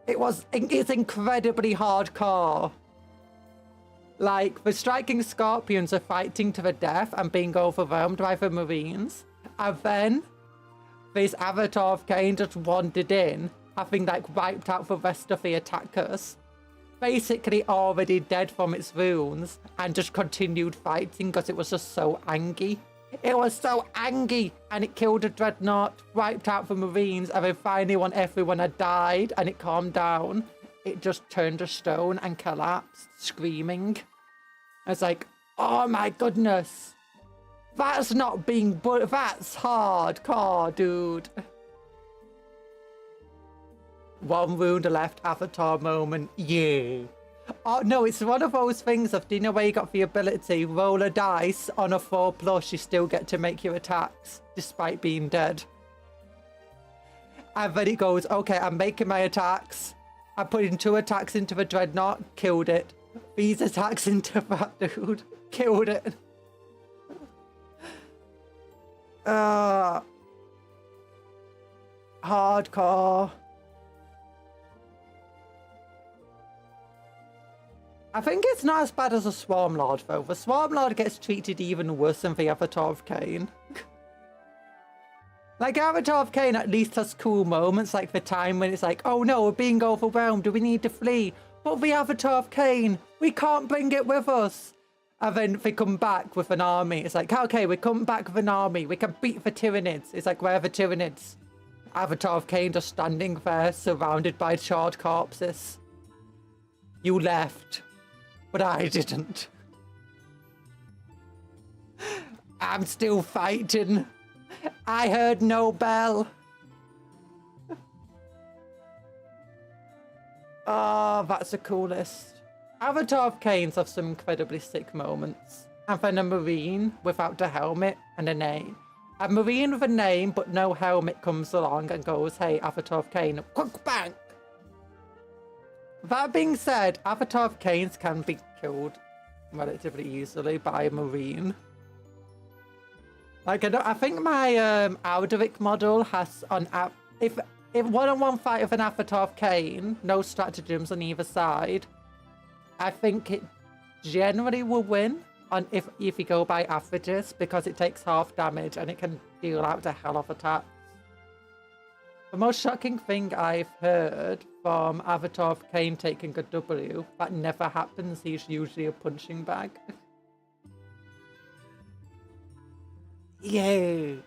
It's incredibly hardcore. Like, the striking scorpions are fighting to the death and being overwhelmed by the Marines. And then this Avatar of Cain just wandered in, having like wiped out the rest of the attackers, basically already dead from its wounds, and just continued fighting because it was just so angry. It was so angry, and it killed a dreadnought, wiped out the Marines, and then finally when everyone had died and it calmed down, it just turned to stone and collapsed, screaming. It's like, oh my goodness, that's not being that's hardcore, dude. One wound left, Avatar moment, yeah. Oh no, it's one of those things of, do you know where you got the ability, roll a dice on a 4+, you still get to make your attacks, despite being dead. And then it goes, okay, I'm making my attacks. I'm putting 2 attacks into the dreadnought, killed it. These attacks into that dude, killed it. Hardcore. I think it's not as bad as a Swarm Lord, though. The Swarm Lord gets treated even worse than the Avatar of Cain. Like, Avatar of Cain at least has cool moments, like the time when it's like, oh no, we're being overwhelmed, do we need to flee? But the Avatar of Cain, we can't bring it with us. And then they come back with an army. It's like, okay, we come back with an army, we can beat the Tyranids. It's like, where are the Tyranids? Avatar of Cain just standing there, surrounded by charred corpses. You left. But I didn't. I'm still fighting. I heard no bell. Oh, that's the coolest. Avatar of Cain's have some incredibly sick moments. And then a Marine without a helmet and a name. A Marine with a name but no helmet comes along and goes, hey, Avatar of Cain, quick bang! That being said, Avatar of Cain's can be killed relatively easily by a Marine. Like, I think my Alderic model has on if one-on-one fight with an Avatar of Cain, no stratagems on either side, I think it generally will win on if you go by averages, because it takes half damage and it can deal out a hell of attacks. The most shocking thing I've heard from Avatar of Cain taking a W, that never happens, he's usually a punching bag. Yay.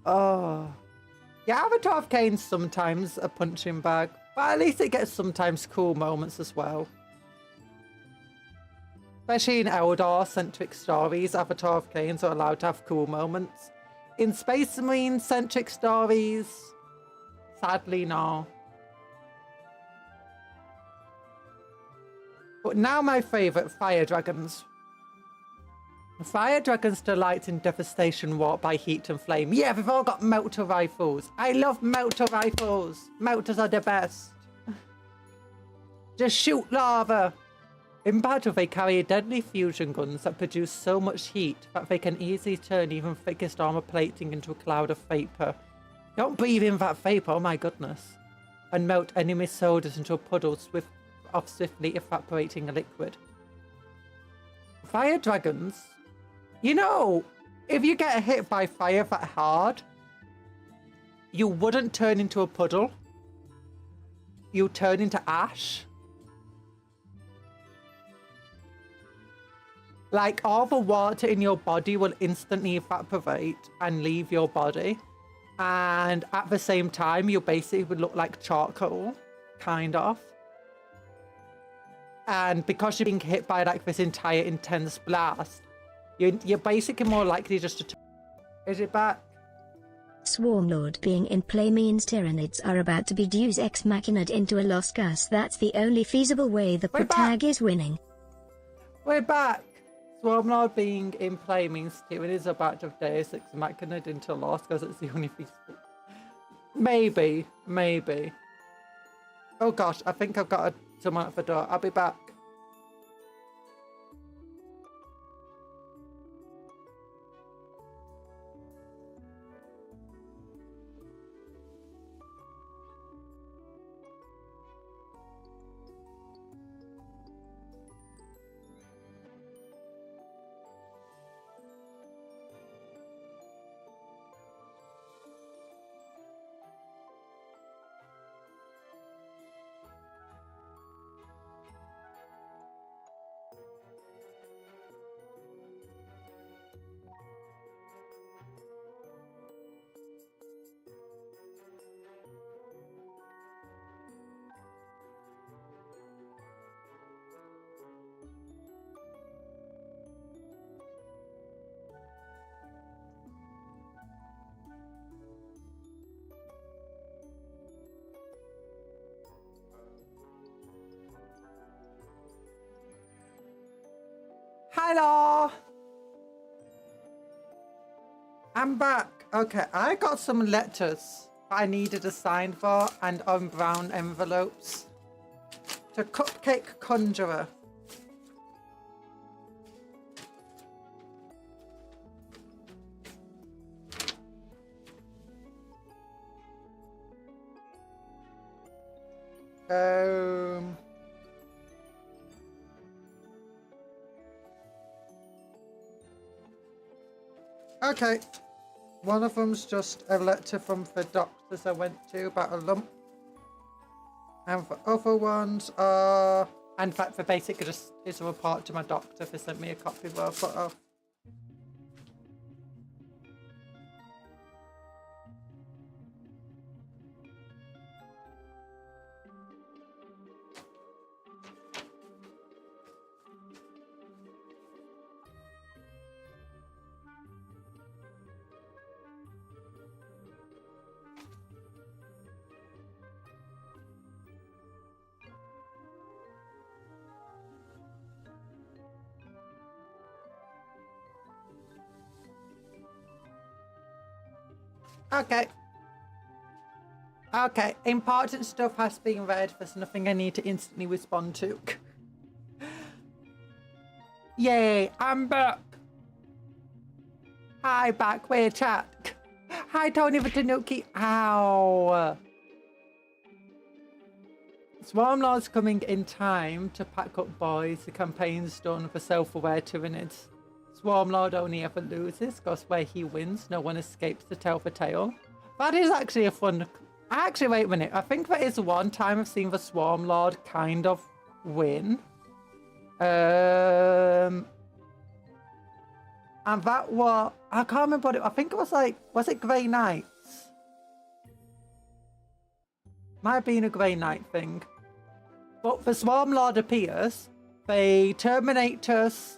Oh. Yeah, Avatar of Cain's sometimes a punching bag, but at least it gets sometimes cool moments as well. Especially in Eldar-centric stories, Avatar of Kains are allowed to have cool moments. In Space Marine-centric stories, sadly no. But now my favourite, fire dragons. Fire dragons delight in devastation wrought by heat and flame. Yeah, we've all got melter rifles. I love melter rifles. Melters are the best. Just shoot lava. In battle, they carry deadly fusion guns that produce so much heat that they can easily turn even thickest armor plating into a cloud of vapor. Don't breathe in that vapor, oh my goodness. And melt enemy soldiers into a puddle of swiftly evaporating liquid. Fire dragons, you know, if you get hit by fire that hard, you wouldn't turn into a puddle. You turn into ash. Like, all the water in your body will instantly evaporate and leave your body. And at the same time, you basically would look like charcoal, kind of. And because you're being hit by, like, this entire intense blast, you're basically more likely just to... Is it back? Swarmlord being in play means Tyranids are about to be deus ex machina'd into a lost gus. That's the only feasible way the protag is winning. We're back! Swarmlord being in play means Tyranids are about to have deus ex machina'd into lost because it's the only feasible. Maybe. Maybe. Oh gosh, I think I've got someone at the door. I'll be back. Hello! I'm back. Okay, I got some letters I needed a sign for and on brown envelopes to Cupcake Conjuror. Okay, one of them's just a letter from the doctors I went to about a lump. And the other ones are... In fact, the basically just is a report to my doctor. They sent me a copy of a photo. Okay. Okay, important stuff has been read. There's nothing I need to instantly respond to. Yay, I'm back. Hi, back with chat. Hi, Tony the Tanuki. Ow. Swarmlord's coming in time to pack up boys. The campaign's done for self-aware Tyranids. Swarmlord only ever loses, because where he wins, no one escapes to tell the tale. That is actually a fun... Actually, wait a minute. I think that is one time I've seen the Swarmlord kind of win. And that was... I can't remember what it... I think it was like... Was it Grey Knights? Might have been a Grey Knight thing. But the Swarmlord appears, the Terminators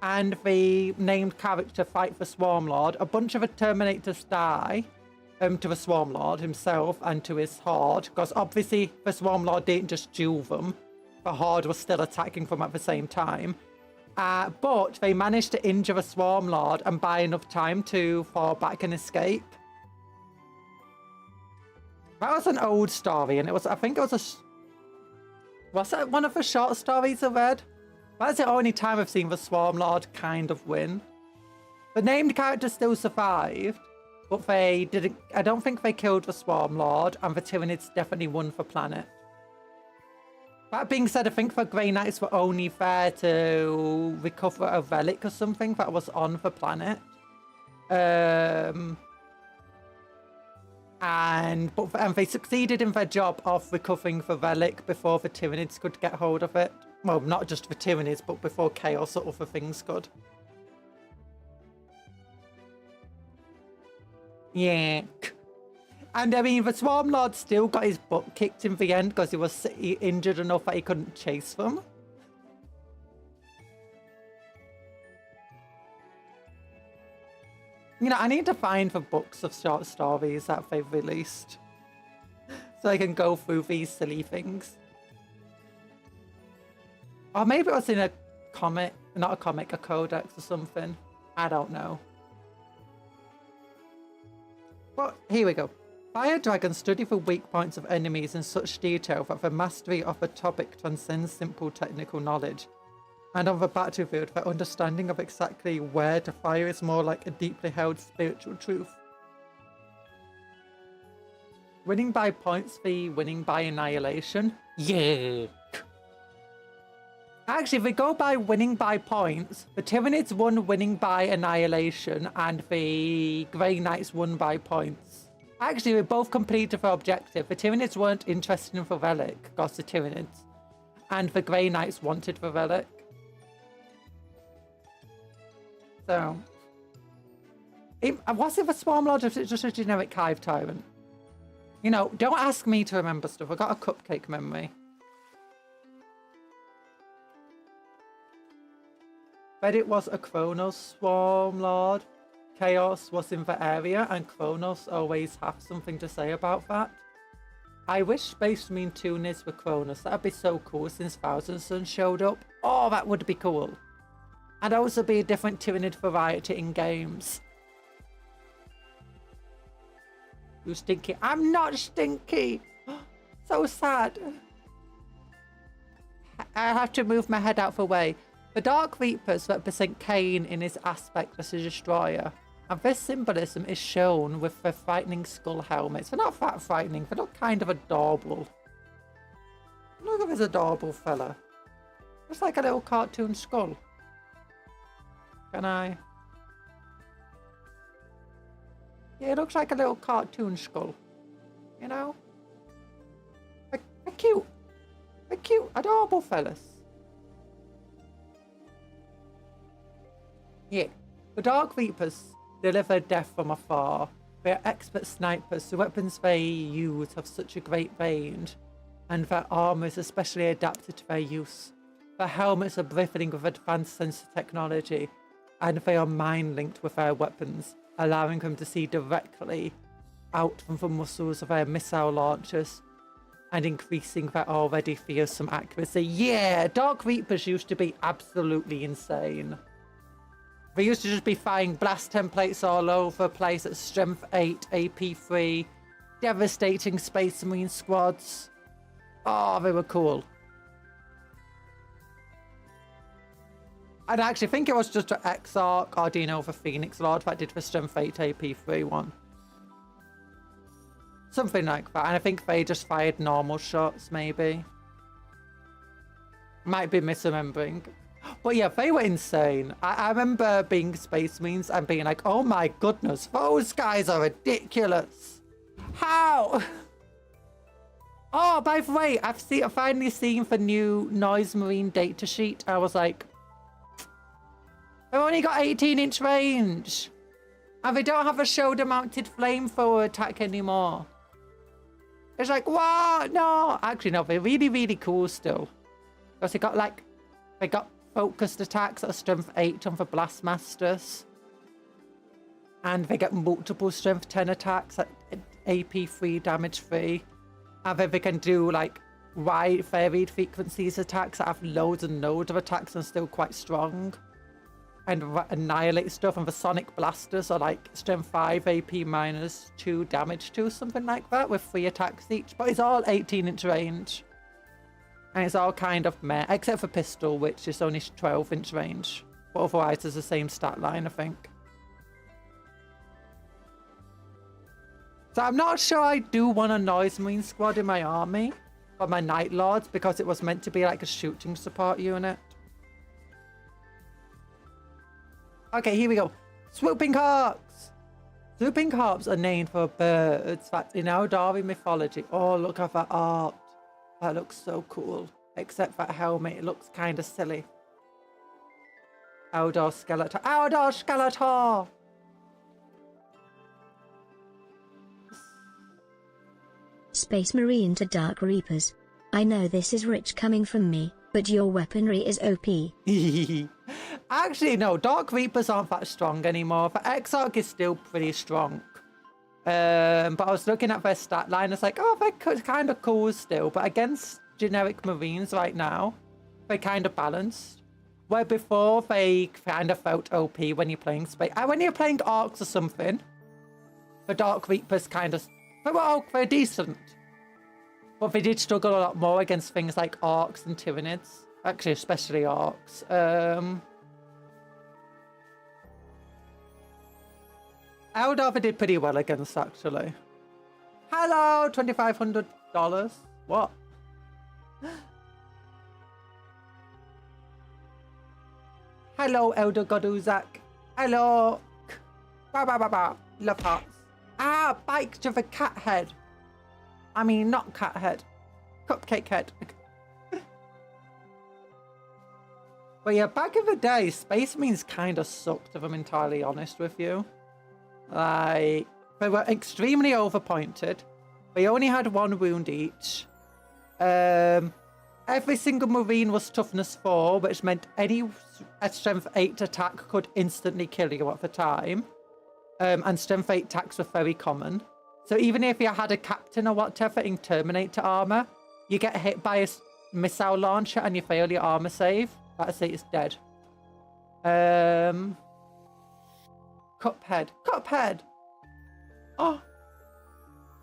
and the named character fight for Swarmlord. A bunch of the Terminators die to the Swarmlord himself and to his Horde, because obviously the Swarmlord didn't just duel them. The Horde was still attacking them at the same time. But they managed to injure the Swarmlord and buy enough time to fall back and escape. That was an old story, and it was, I think it was was that one of the short stories I read? That's the only time I've seen the Swarmlord kind of win. The named character still survived, but they didn't, I don't think they killed the Swarmlord, and the Tyranids definitely won the planet. That being said, I think the Grey Knights were only there to recover a relic or something that was on the planet. And they succeeded in their job of recovering the relic before the Tyranids could get hold of it. Well, not just the Tyranids, but before Chaos or other things could. Yeah. And I mean, the Swarmlord still got his butt kicked in the end because he was injured enough that he couldn't chase them. You know, I need to find the books of short stories that they've released so I can go through these silly things. Or maybe it was in a comic, not a comic, a codex or something. I don't know. But here we go. Fire dragons study the weak points of enemies in such detail that the mastery of a topic transcends simple technical knowledge. And on the battlefield, their understanding of exactly where to fire is more like a deeply held spiritual truth. Winning by points v winning by annihilation? Yeah. Actually, if we go by winning by points, the Tyranids won winning by annihilation and the Grey Knights won by points. Actually, we both completed the objective. The Tyranids weren't interested in the relic, because the Tyranids, and the Grey Knights wanted the relic. So, was it the Swarmlord or was it just a generic Hive Tyrant? You know, don't ask me to remember stuff. I've got a cupcake memory. But it was a Kronos Swarmlord. Chaos was in the area, and Kronos always have something to say about that. I wish Space Marine Tunids were Kronos. That'd be so cool since Thousand Sun showed up. Oh, that would be cool. And also be a different Tyranid variety in games. You stinky. I'm not stinky. So sad. I have to move my head out the way. The Dark Reapers represent Cain in his aspect as a destroyer. And this symbolism is shown with the frightening skull helmets. They're not that frightening, they look kind of adorable. Look at this adorable fella. Looks like a little cartoon skull. Can I? Yeah, it looks like a little cartoon skull. You know? They're cute. They're cute, adorable fellas. Yeah. The Dark Reapers deliver death from afar. They are expert snipers. The weapons they use have such a great range, and their armor is especially adapted to their use. Their helmets are bristling with advanced sensor technology, and they are mind-linked with their weapons, allowing them to see directly out from the muscles of their missile launchers, and increasing their already fearsome accuracy. Yeah, Dark Reapers used to be absolutely insane. They used to just be firing blast templates all over the place at strength 8, AP 3, devastating Space Marine squads. Oh, they were cool. And I actually think it was just an Exarch or Dino for Phoenix Lord that did the strength 8 AP 3 one. Something like that. And I think they just fired normal shots, maybe. Might be misremembering. But yeah, they were insane. I remember being Space Marines and being like, oh my goodness, those guys are ridiculous. How? Oh, by the way, I've finally seen the new Noise Marine datasheet. I was like, they've only got 18-inch range. And they don't have a shoulder-mounted flamethrower attack anymore. It's like, what? No. Actually, no, they're really, really cool still. Because they got like They got focused attacks at strength 8 on the Blast Masters. And they get multiple strength 10 attacks at AP 3, damage 3. And then they can do like wide varied frequencies attacks that have loads and loads of attacks and still quite strong. And annihilate stuff. And the Sonic Blasters are like strength 5, AP minus 2, damage 2, something like that, with 3 attacks each. But it's all 18-inch range. And it's all kind of meh, except for Pistol, which is only 12-inch range. But otherwise, it's the same stat line, I think. So I'm not sure I do want a Noise Marine squad in my army. Or my Night Lords, because it was meant to be like a shooting support unit. Okay, here we go. Swooping Hawks! Swooping Hawks are named for birds that in Eldari mythology. Oh, look at that art. That looks so cool. Except that helmet, it looks kind of silly. Eldar Skeletor. Eldar Skeletor! Space Marine to Dark Reapers. I know this is rich coming from me, but your weaponry is OP. Actually, no, Dark Reapers aren't that strong anymore. The Exarch is still pretty strong. But I was looking at their stat line, it's like, oh, they're kind of cool still. But against generic Marines right now, they're kind of balanced. Where before, they kind of felt OP when you're playing Space. When you're playing Orcs or something, the Dark Reapers kind of... They're decent. But they did struggle a lot more against things like Orcs and Tyranids. Actually, especially Orcs. Eldar they did pretty well against, actually. Hello, $2,500. What? Hello, Elder Goduzak. Hello. Ba ba ba ba. Love hearts. Ah, bike to the cat head. I mean, not cat head. Cupcake head. But yeah, back in the day, Space Marines kind of sucked, if I'm entirely honest with you. Like, they were extremely overpointed. They only had 1 wound each. Every single Marine was toughness 4, which meant any strength 8 attack could instantly kill you at the time. And strength 8 attacks were very common. So even if you had a captain or whatever in Terminator armor, you get hit by a missile launcher and you fail your armor save. That's it, it's dead. Cuphead. Cuphead! Oh!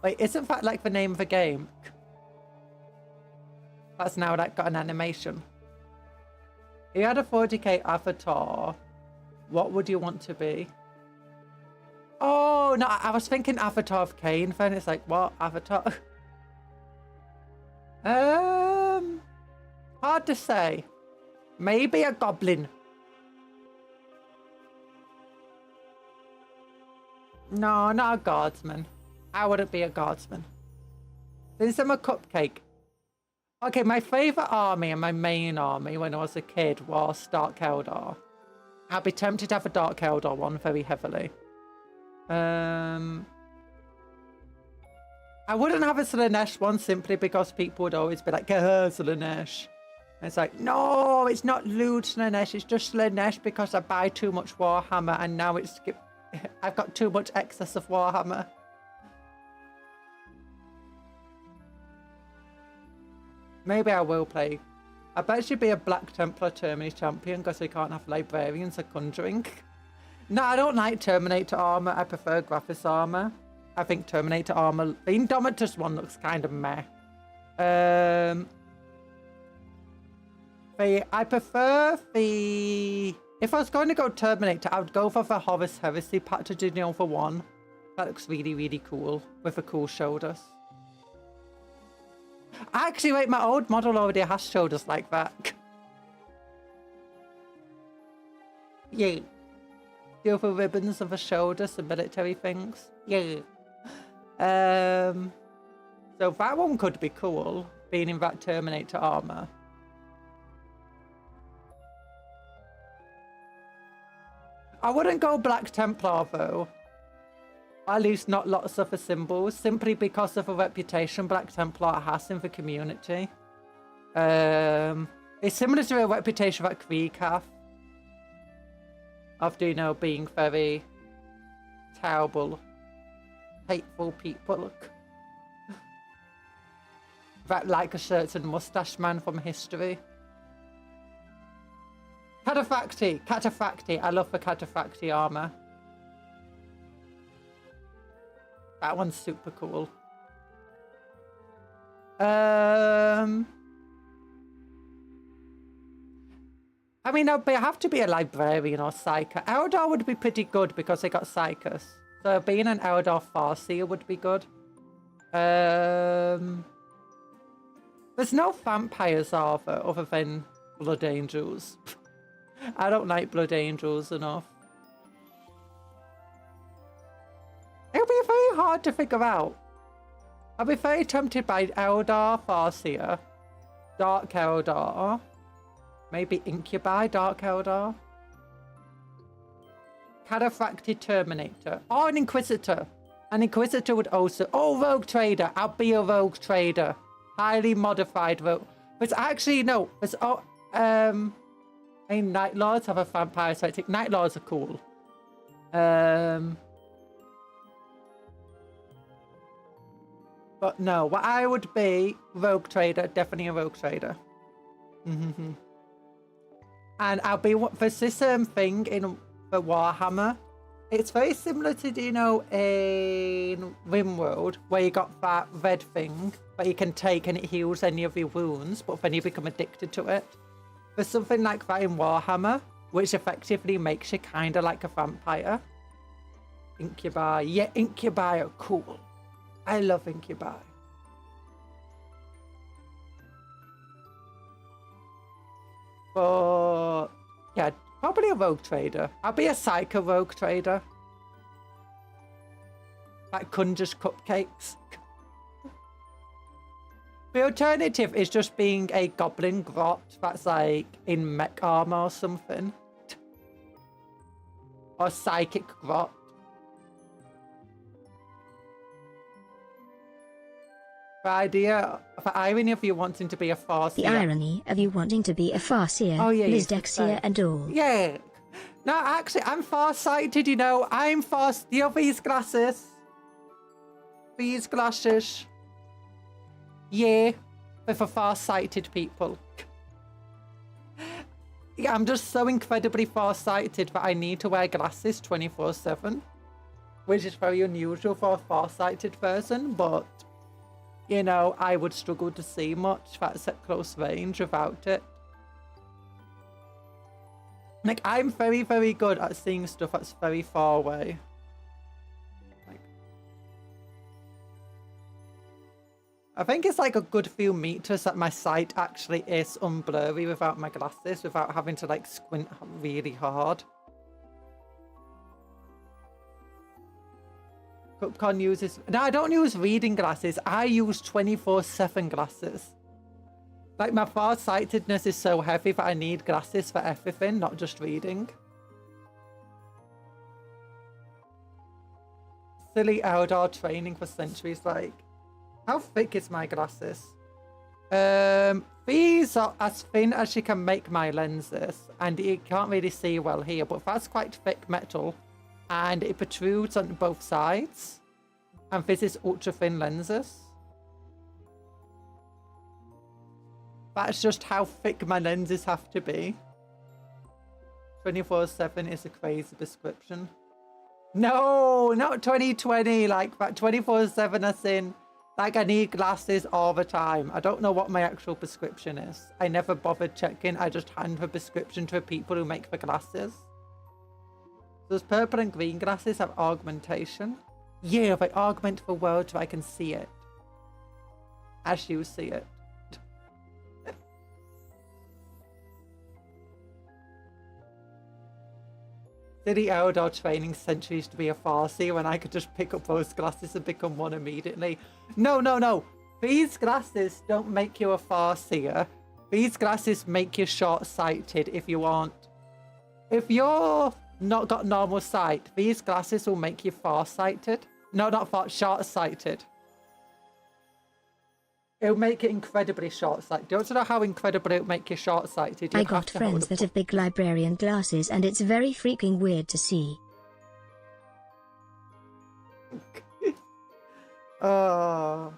Wait, isn't that like the name of the game? That's now like got an animation. If you had a 40k avatar, what would you want to be? Oh, no, I was thinking Avatar of Cain, then it's like, what? Avatar? Hard to say. Maybe a goblin. No, not a guardsman. I wouldn't be a guardsman. Since I'm a cupcake. Okay, my favourite army and my main army when I was a kid was Dark Eldar. I'd be tempted to have a Dark Eldar one very heavily. I wouldn't have a Slanesh one simply because people would always be like, Slanesh. And it's like, no, it's not lewd Slanesh, it's just Slanesh because I buy too much Warhammer and now it's... I've got too much excess of Warhammer. Maybe I will play. I bet she'd be a Black Templar Terminator champion because we can't have librarians or conjuring. No, I don't like Terminator armor. I prefer Graphis armor. I think Terminator armor... The Indomitus one looks kind of meh. I prefer the... If I was going to go Terminator, I would go for the Horus Heresy Pathogen over 1. That looks really, really cool. With the cool shoulders. Actually, wait, my old model already has shoulders like that. Yay. Silver ribbons of the shoulders and military things. Yeah. So that one could be cool, being in that Terminator armor. I wouldn't go Black Templar though. At least not lots of the symbols, simply because of the reputation Black Templar has in the community. It's similar to a reputation that Krieg have. Of, you know, being very terrible, hateful people. That like a certain mustache man from history. Cataphracti. I love the Cataphracti armor. That one's super cool. I mean, I have to be a librarian or psyker. Eldar would be pretty good because they got psychers. So being an Eldar Farseer would be good. There's no vampires, are there, other than Blood Angels. I don't like Blood Angels enough. It'll be very hard to figure out. I'll be very tempted by Eldar Farseer, Dark Eldar, maybe Incubi, Dark Eldar, Cataphracti Terminator, or an Inquisitor. An Inquisitor would also... Oh, Rogue Trader. I'll be a Rogue Trader. Highly modified rogue. But actually, no. There's... Oh, Night Lords have a vampire, so I think Night Lords are cool. But no, what I would be, Rogue Trader, definitely a Rogue Trader. And I'll be, there's this thing in the Warhammer. It's very similar to, you know, in RimWorld, where you got that red thing that you can take and it heals any of your wounds, but then you become addicted to it. There's something like that in Warhammer, which effectively makes you kind of like a vampire. Incubi. Yeah, Incubi are cool. I love Incubi. But yeah, probably a Rogue Trader. I'll be a Psycho Rogue Trader. That conjures cupcakes. The alternative is just being a Goblin Grot that's like in mech armor or something. Or Psychic Grot. The irony of you wanting to be a Farseer. The irony of you wanting to be a Farseer, Lysdexia and all. Yeah. No, actually, I'm far-sighted, you know. I'm far... You know, these glasses. These glasses. Yeah. They're for far-sighted people. Yeah, I'm just so incredibly far-sighted that I need to wear glasses 24/7. Which is very unusual for a far-sighted person, but... You know, I would struggle to see much that's at close range without it. Like, I'm very, very good at seeing stuff that's very far away. Like, I think it's like a good few meters that my sight actually is unblurry without my glasses, without having to like squint really hard. Cupcon uses... No, I don't use reading glasses. I use 24/7 glasses. Like, my far-sightedness is so heavy that I need glasses for everything, not just reading. Silly Eldar training for centuries, like... How thick is my glasses? These are as thin as you can make my lenses, and you can't really see well here, but that's quite thick metal. And it protrudes on both sides. And this is ultra-thin lenses. That's just how thick my lenses have to be. 24/7 is a crazy prescription. No, not 2020. Like, that 24/7 as in, like, I need glasses all the time. I don't know what my actual prescription is. I never bothered checking. I just hand the prescription to people who make the glasses. Does purple and green glasses have augmentation? Yeah, if I augment the world so I can see it. As you see it. Silly Eldar training centuries to be a Farseer when I could just pick up those glasses and become one immediately. No, no, no. These glasses don't make you a Farseer. These glasses make you short-sighted if you aren't. If you're not got normal sight, these glasses will make you far-sighted. No, not far, short-sighted. It'll make it incredibly short-sighted. Don't you know how incredibly it'll make you short-sighted? I got friends that have big librarian glasses and it's very freaking weird to see. Oh.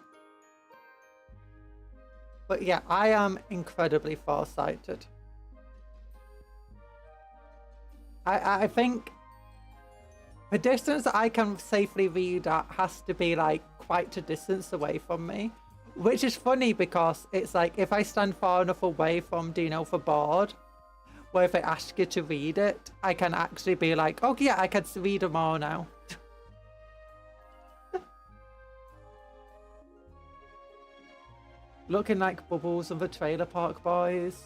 But yeah, I am incredibly far-sighted. I think the distance that I can safely read at has to be like quite a distance away from me. Which is funny because it's like if I stand far enough away from the board, where if they ask you to read it, I can actually be like, oh yeah, I can read them all now. Looking like Bubbles of the Trailer Park Boys.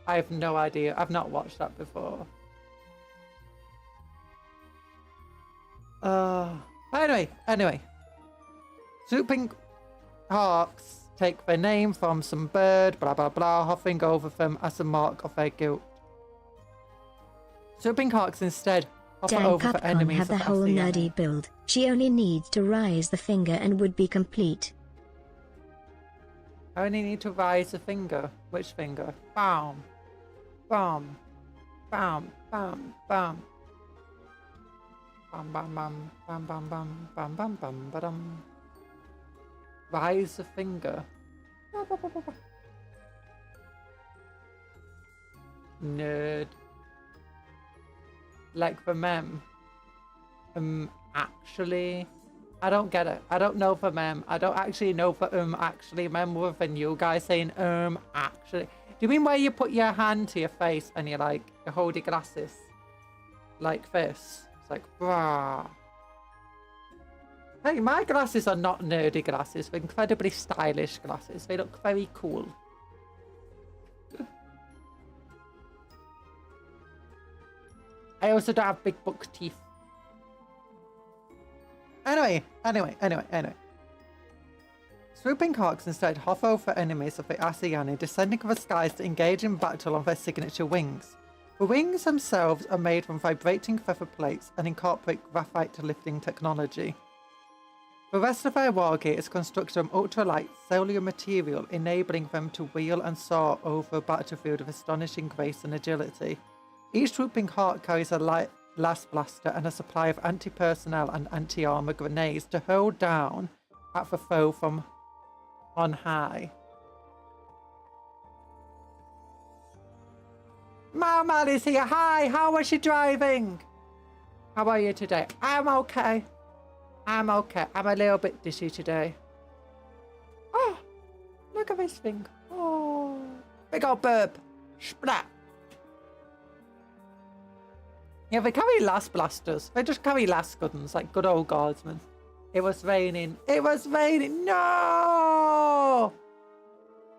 I have no idea. I've not watched that before. Anyway. Swooping hawks take their name from some bird, blah blah blah, hovering over them as a mark of their guilt. Swooping hawks instead hover over the enemies have the whole nerdy build. She only needs to rise the finger and would be complete. I only need to rise the finger. Which finger? Bam. Bam. Bam. Bam. Bam. Bam bam bam bam bam bam bam bam bam bam. Rise the finger. Nerd. Like the mem. Actually, I don't get it. I don't know the mem. I don't actually know the actually mem with the new guy saying actually. Do you mean where you put your hand to your face and you hold your glasses like this? It's like, brah. Hey, my glasses are not nerdy glasses. They're incredibly stylish glasses. They look very cool. I also don't have big buck teeth. Anyway. Swooping hawks instead hover over enemies of the Asiani, descending from the skies to engage in battle on their signature wings. The wings themselves are made from vibrating feather plates and incorporate graphite lifting technology. The rest of their war gear is constructed from ultralight cellular material, enabling them to wheel and soar over a battlefield with astonishing grace and agility. Each swooping hawk carries a light blast blaster and a supply of anti-personnel and anti-armor grenades to hurl down at the foe from on high. Mal is here. Hi, how was she driving? How are you today? I'm okay. I'm okay. I'm a little bit dizzy today. Oh, look at this thing. Oh, big old burp. Splat. Yeah, they carry last blasters. They just carry last guns, like good old guardsmen. It was raining. It was raining. No!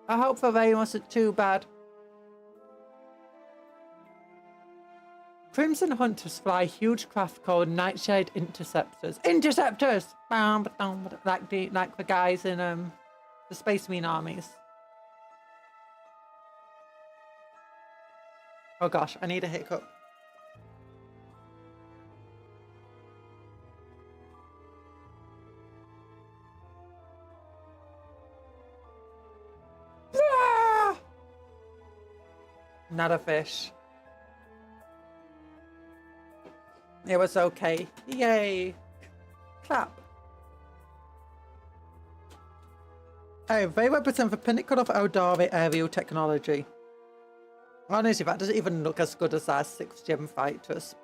I hope the rain wasn't too bad. Crimson Hunters fly huge craft called Nightshade Interceptors. Interceptors! Like the guys in the Space Marine armies. Oh gosh, I need a hiccup. Not a fish. It was okay. Yay. Clap. Oh, they represent the pinnacle of Eldari aerial technology. Honestly, that doesn't even look as good as our 6th gen fighters.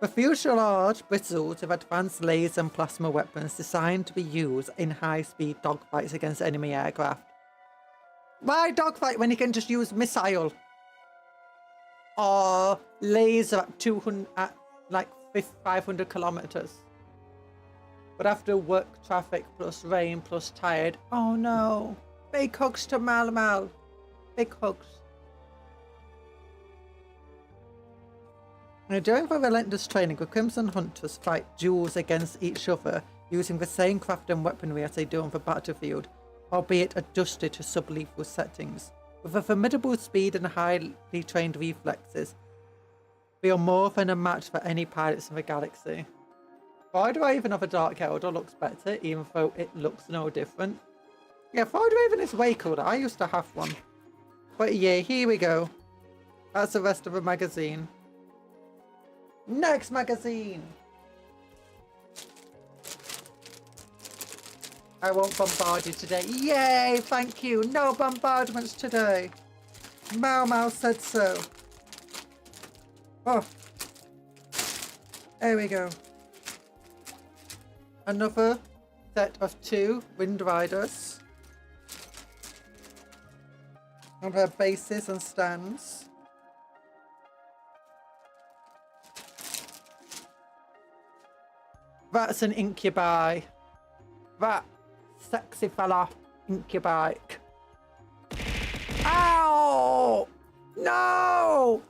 The fuselage bristles with advanced laser and plasma weapons designed to be used in high-speed dogfights against enemy aircraft. Why dogfight when you can just use missile? Or laser at 200, at like 500 kilometers. But after work traffic plus rain plus tired, oh no. Big hugs to Mal. Big hugs. Now, during the relentless training, the Crimson Hunters fight duels against each other using the same craft and weaponry as they do on the battlefield, albeit adjusted to sublethal settings. With a formidable speed and highly trained reflexes, they are more than a match for any pilots in the galaxy. Why do I even have a Dark Elder looks better, even though it looks no different? Yeah, Ford Raven is way cooler. I used to have one. But yeah, here we go. That's the rest of the magazine. Next magazine! I won't bombard you today. Yay! Thank you. No bombardments today. Mau Mau said so. Oh. There we go. Another set of 2 Wind Riders. And their bases and stands. That's an incubi. That sexy fella incubi. Ow! No!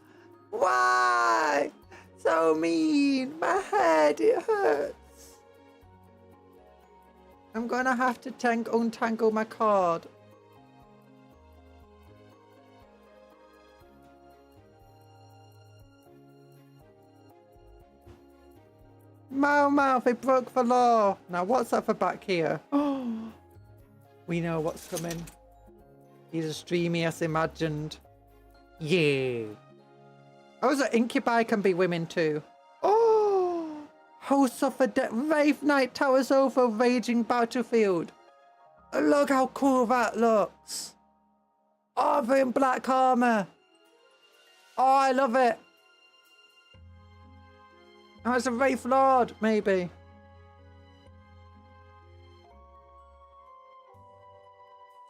Why? So mean. My head, it hurts. I'm gonna have to untangle my cord. Mau Mau, they broke the law. Now what's up for back here? Oh, we know what's coming. He's as dreamy as imagined. Yeah. Oh, so incubi can be women too. Oh, hosts of the dead. Wraith Knight towers over raging battlefield. Look how cool that looks. Oh, they're in black armor. Oh, I love it. Oh, it's a Wraith Lord, maybe.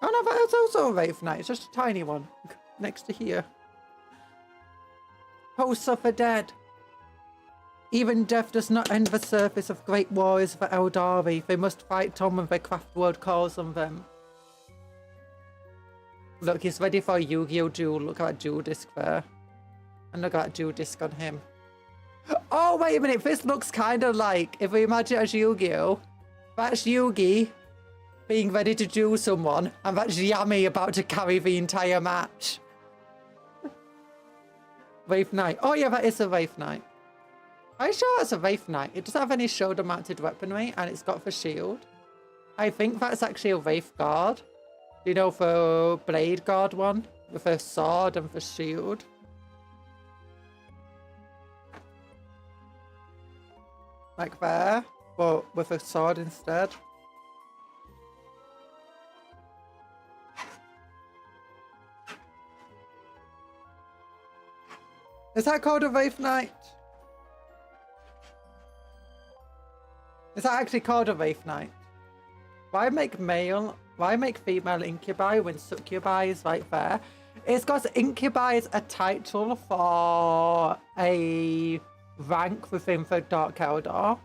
Oh no, that is also a Wraith Knight. It's just a tiny one next to here. Hosts of the dead. Even death does not end the surface of great warriors for Eldari. They must fight on when their craft world calls on them. Look, he's ready for a Yu-Gi-Oh! Duel. Look at that duel disc there. And look at that duel disc on him. Oh, wait a minute. This looks kind of like, if we imagine it as Yu-Gi-Oh! That's Yugi being ready to duel someone, and that's Yami about to carry the entire match. Wraith Knight. Oh, yeah, that is a Wraith Knight. Are you sure that's a Wraith Knight? It doesn't have any shoulder-mounted weaponry, and it's got the shield. I think that's actually a Wraith Guard. You know, the Blade Guard one? With a sword and the shield. Like there, but with a sword instead. Is that called a Wraith Knight? Is that actually called a Wraith Knight? Why make female incubi when succubi is right there? It's because incubi is a title for a rank within the Dark Eldar.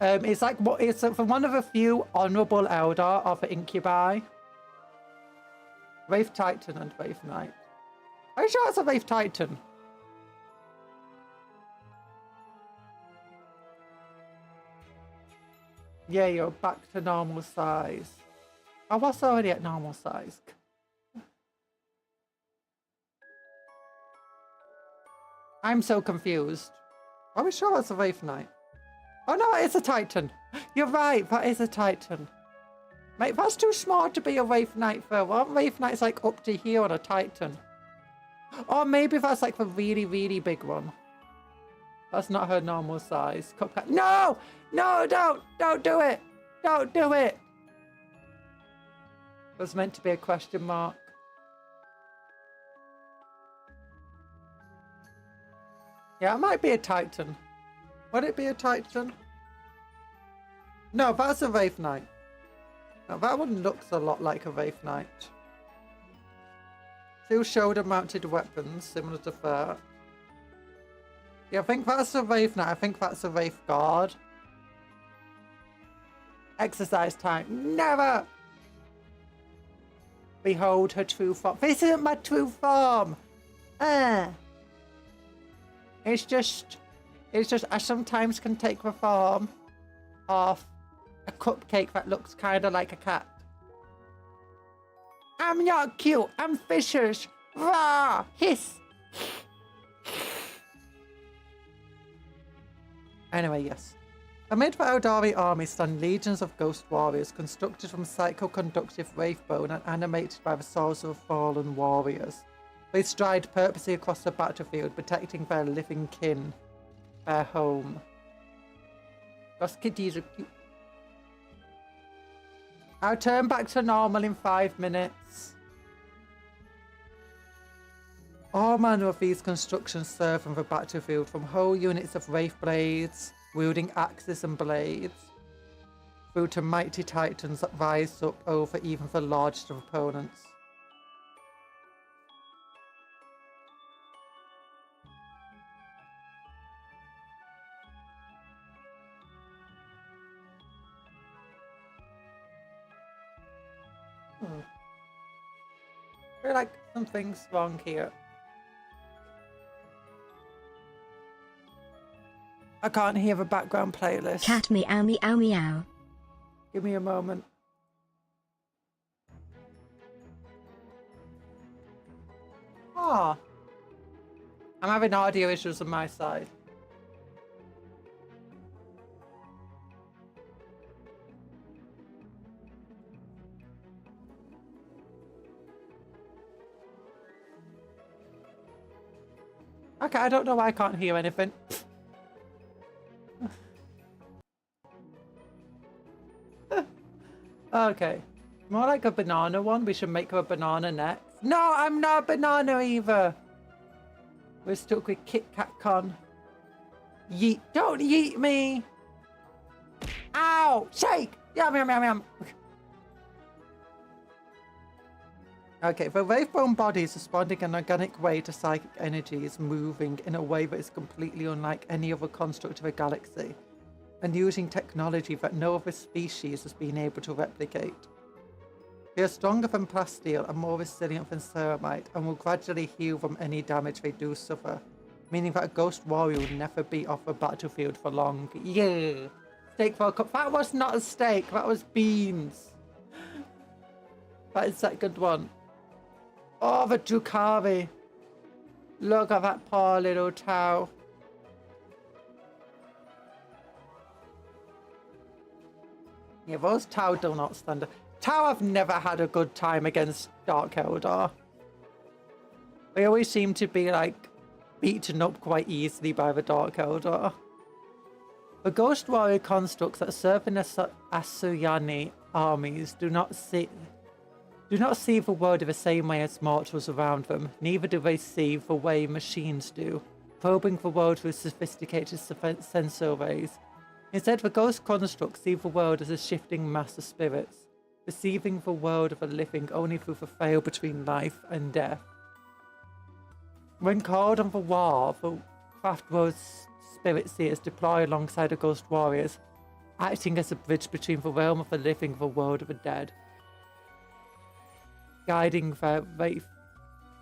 It's like what it's for one of a few honorable Eldar of the incubi. Wraith Titan and Wraith Knight. Are you sure it's a Wraith Titan? Yeah, you're back to normal size. I was already at normal size. I'm so confused. Are we sure that's a Wraith Knight? Oh no, it's a Titan. You're right, that is a Titan. Mate, that's too small to be a Wraith Knight though. One Wraith Knight's like up to here on a Titan. Or maybe that's like the really, really big one. That's not her normal size. Cupcake. No! No, don't! Don't do it! Don't do it! It was meant to be a question mark. Yeah, it might be a Titan. Would it be a Titan? No, that's a Wraith Knight. Now that one looks a lot like a Wraith Knight. 2 shoulder-mounted weapons, similar to that. Yeah, I think that's a Wraith Knight. I think that's a Wraith Guard. Exercise time. Never! Behold her true form. This isn't my true form! It's just I sometimes can take the form of a cupcake that looks kind of like a cat. I'm not cute. I'm vicious. Rah! Hiss! Anyway, yes. Amid the Eldari army stand legions of ghost warriors constructed from psychoconductive wraithbone and animated by the souls of fallen warriors. They stride purposely across the battlefield, protecting their living kin, their home. Those kitties are cute. I'll turn back to normal in 5 minutes. All manner of these constructions serve on the battlefield, from whole units of wraith blades, wielding axes and blades, through to mighty titans that rise up over even the largest of opponents. I feel like something's wrong here. I can't hear the background playlist. Cat meow meow meow. Give me a moment. Ah. I'm having audio issues on my side. Okay, I don't know why I can't hear anything. Okay. More like a banana one. We should make her a banana next. No, I'm not a banana either. We're stuck with Kit Kat Con. Yeet. Don't yeet me. Ow. Shake. Yum, yum, yum, yum. Okay, the wraithbone body is responding in an organic way to psychic energies, moving in a way that is completely unlike any other construct of a galaxy, and using technology that no other species has been able to replicate. They are stronger than plasteel and more resilient than ceramite, and will gradually heal from any damage they do suffer, meaning that a ghost warrior will never be off the battlefield for long. Yeah! Steak for a cup. That was not a steak, that was beans. That is that good one. Oh, the Drukhari. Look at that poor little Tau. Yeah, those Tau do not stand up. Tau have never had a good time against Dark Eldar. They always seem to be, like, beaten up quite easily by the Dark Eldar. The Ghost Warrior constructs that serve in the Asuryani armies do not see the world in the same way as mortals around them. Neither do they see the way machines do, probing the world with sophisticated sensor rays. Instead, the ghost constructs see the world as a shifting mass of spirits, perceiving the world of the living only through the veil between life and death. When called on the war, the craft world's spirit seers deploy alongside the ghost warriors, acting as a bridge between the realm of the living and the world of the dead, guiding their wraith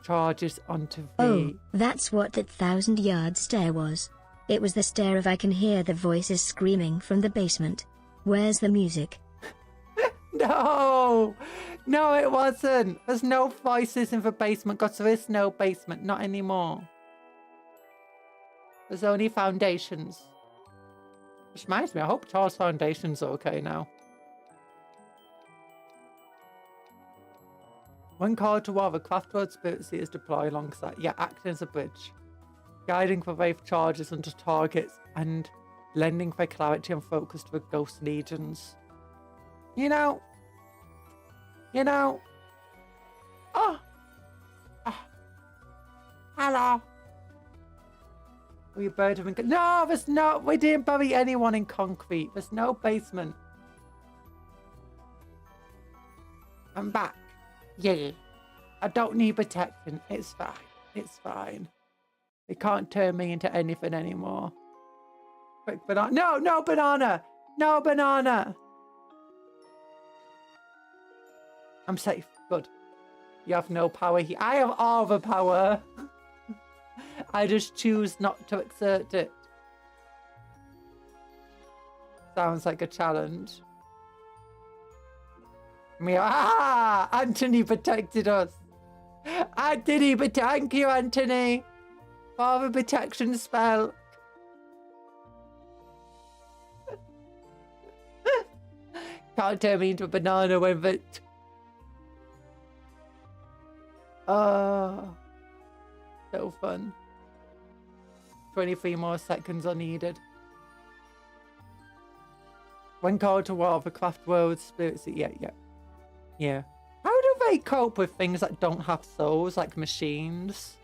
charges onto the... Oh, that's what that 1,000-yard stare was. It was the stare of I can hear the voices screaming from the basement. Where's the music? No! No, it wasn't. There's no voices in the basement because there is no basement. Not anymore. There's only foundations. Which reminds me, I hope Charles Foundation's okay now. When called to war, the craftworld spirit seers deploy alongside, acting as a bridge, guiding the wraith charges onto targets and lending their clarity and focus to the ghost legions. You know. Oh. Hello. We buried him in... No, there's no... We didn't bury anyone in concrete. There's no basement. I'm back. Yeah. I don't need protection. It's fine. It's fine. They can't turn me into anything anymore. Quick banana. No, no banana. No banana. I'm safe. Good. You have no power here. I have all the power. I just choose not to exert it. Sounds like a challenge. Anthony protected us. Anthony, but thank you, Anthony, for the protection spell. Can't turn me into a banana when it. Oh, so fun. 23 more seconds are needed. When called to war, the craft world spirits. Yeah. How do they cope with things that don't have souls, like machines?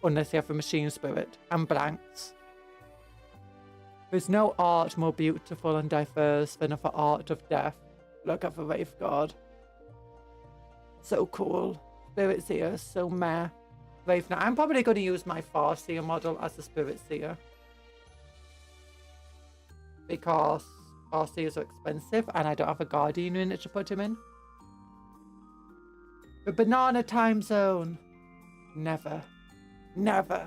Unless they have a machine spirit and blanks. There's no art more beautiful and diverse than the art of death. Look at the Wraith God. So cool. Spirit Seer, so meh. Wraith Knight. I'm probably going to use my Farseer model as the Spirit Seer. Because Farseers are expensive and I don't have a Guardian unit to put him in. The banana time zone. Never. Never.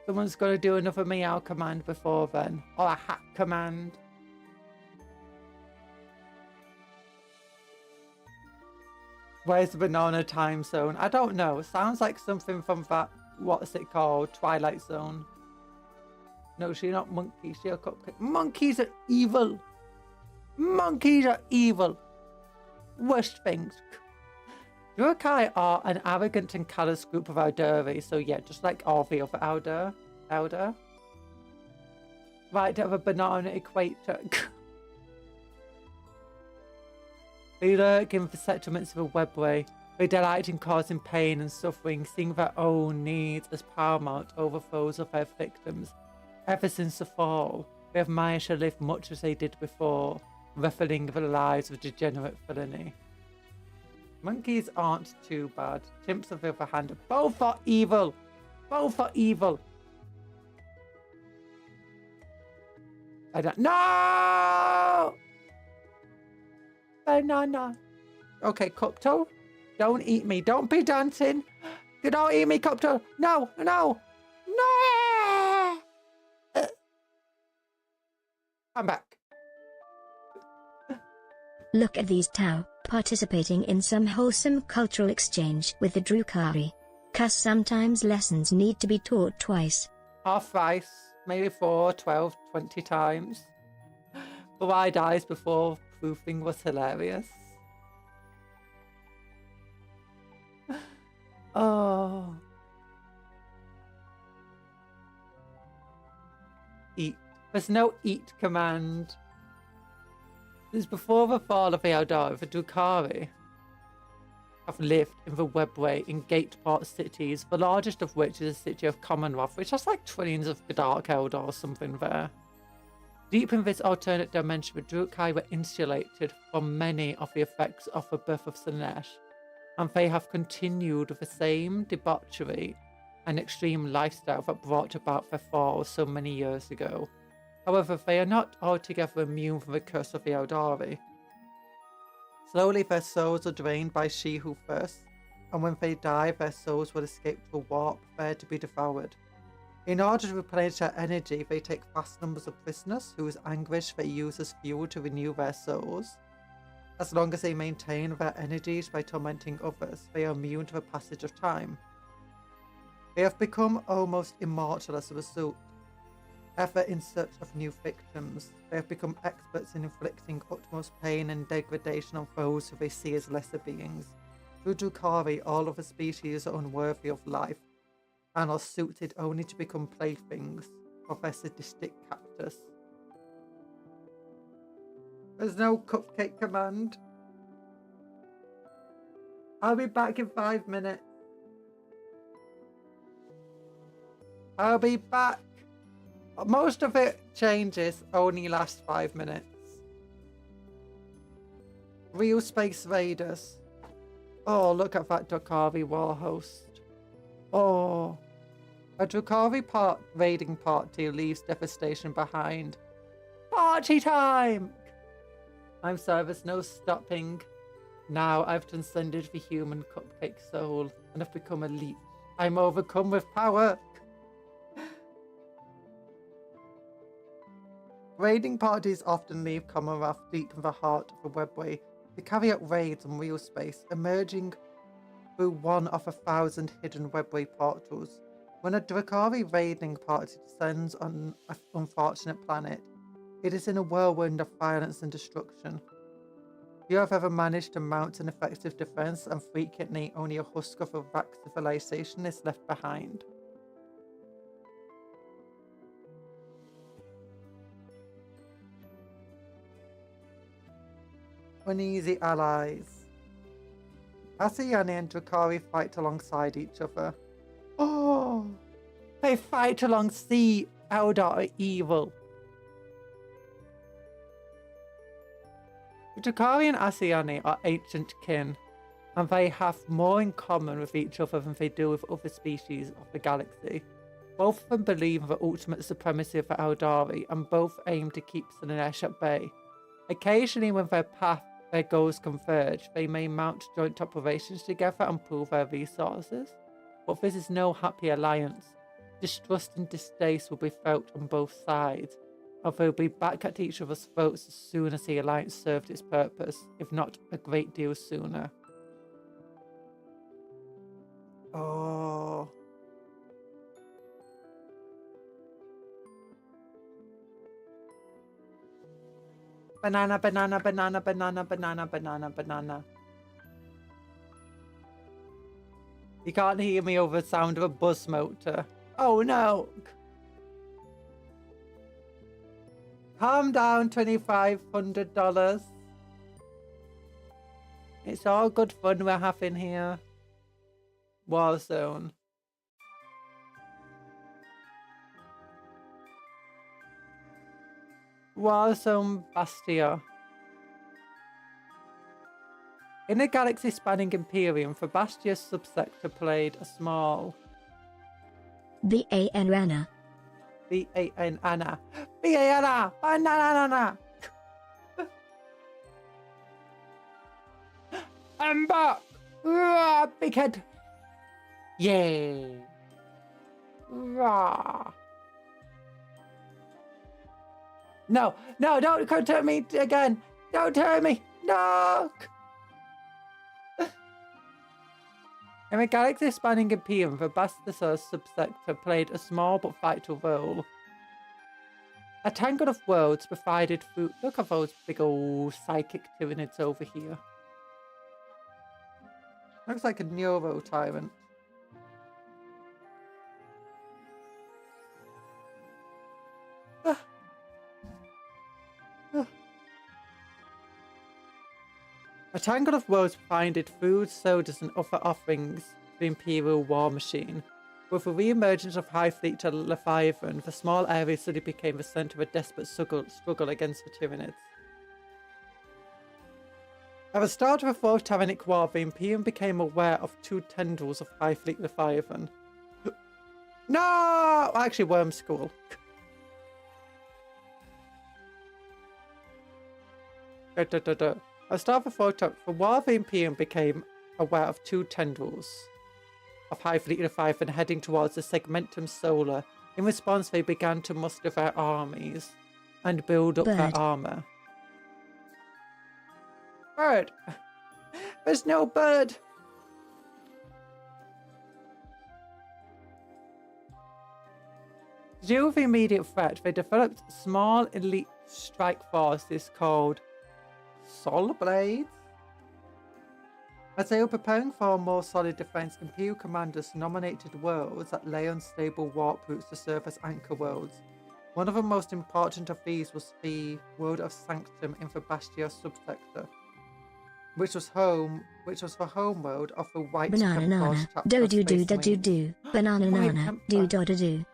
Someone's got to do another meow command before then. Or a hat command. Where's the banana time zone? I don't know. Sounds like something from that, what's it called? Twilight Zone. No, she's not monkey. She's a cupcake. Monkeys are evil. Monkeys are evil. Worst things. Druakai are an arrogant and callous group of Eldari, so yeah, just like all the other Elder. Right, to have a banana equator. They lurk in the settlements of a webway. They delight in causing pain and suffering, seeing their own needs as paramount over those of their victims. Ever since the fall, they have managed to live much as they did before, reveling the lives of degenerate villainy. Monkeys aren't too bad. Chimps, on the other hand, both are evil. Both are evil. I don't. No! Banana. Okay, Cuptle, don't eat me. Don't be dancing. Don't eat me, Cuptle. No, no, no. I'm back. Look at these Tau, participating in some wholesome cultural exchange with the Drukhari. 'Cause sometimes lessons need to be taught twice. Half thrice, maybe 4, 12, 20 times. The wide eyes before proofing was hilarious. Oh. Eat. There's no eat command. Since before the fall of the Eldar, the Drukhari have lived in the webway in gateport cities, the largest of which is the city of Commonwealth, which has like trillions of Dark Eldar or something there. Deep in this alternate dimension, the Drukhari were insulated from many of the effects of the birth of Slanesh, and they have continued with the same debauchery and extreme lifestyle that brought about their fall so many years ago. However, they are not altogether immune from the curse of the Eldari. Slowly, their souls are drained by she who thirsts, and when they die, their souls will escape to a warp, there to be devoured. In order to replenish their energy, they take vast numbers of prisoners, whose anguish they use as fuel to renew their souls. As long as they maintain their energies by tormenting others, they are immune to the passage of time. They have become almost immortal as a result. Ever in search of new victims, they have become experts in inflicting utmost pain and degradation on those who they see as lesser beings. Through Drukhari, all other species are unworthy of life, and are suited only to become playthings of their sadistic captors. There's no cupcake command. I'll be back in 5 minutes. I'll be back. Most of it changes only last 5 minutes. Real Space Raiders. Oh, look at that Drukhari war host. Oh. A Drukhari raiding party leaves devastation behind. Party time! I'm sorry, there's no stopping. Now I've transcended the human cupcake soul and have become a leech. I'm overcome with power. Raiding parties often leave Commonwealth deep in the heart of the webway to carry out raids on real space, emerging through one of 1,000 hidden webway portals. When a Drakari raiding party descends on an unfortunate planet, it is in a whirlwind of violence and destruction. If you have ever managed to mount an effective defense and frequently only a husk of a wrecked civilization is left behind. Uneasy allies. Asayani and Drakari fight alongside each other. Oh! They fight alongside Eldar evil. Drakari and Asayani are ancient kin, and they have more in common with each other than they do with other species of the galaxy. Both of them believe in the ultimate supremacy of the Eldari, and both aim to keep Slaanesh at bay. Occasionally, when their goals converge, they may mount joint operations together and pool their resources. But this is no happy alliance. Distrust and distaste will be felt on both sides, and they'll be back at each other's throats as soon as the alliance served its purpose, if not a great deal sooner. Oh. Banana, banana, banana, banana, banana, banana, banana. You can't hear me over the sound of a bus motor. Oh no! Calm down, $2,500. It's all good fun we're having here. Warzone. Warzone Bastia. In a galaxy-spanning Imperium, the Bastia subsector played a small... B.A.N. Rana. B.A.N. Anna. B.A.N. Anna! Banana! I'm back! Big head! Yay! Rah! No, don't come to me again! Don't hurt me! No! In a galaxy-spanning Imperium, the Bastisar subsector played a small but vital role. A tangle of worlds provided food. Look at those big old psychic tyranids over here. Looks like a neuro tyrant. A tangle of worlds provided food, sodas, and other offerings to the Imperial war machine. With the re-emergence of High Fleet to Leviathan, the small area suddenly became the centre of a desperate struggle against the Tyranids. At the start of the Fourth Tyrannic War, the Imperium became aware of two tendrils of High Fleet Leviathan. No! Actually, Worm School. At the start of the War, the Imperium became aware of two tendrils of High Fleet Leviathan heading towards the Segmentum Solar. In response, they began to muster their armies and build up their armor. Bird! There's no bird! To deal with the immediate threat, they developed small elite strike forces called Sol Blades. As they were preparing for a more solid defense, Imperial commanders nominated worlds that lay on stable warp routes to serve as anchor worlds. One of the most important of these was the World of Sanctum in the Bastia subsector, which was the home world of the White Banana nana, do do do da do do. Banana nana, do da da do.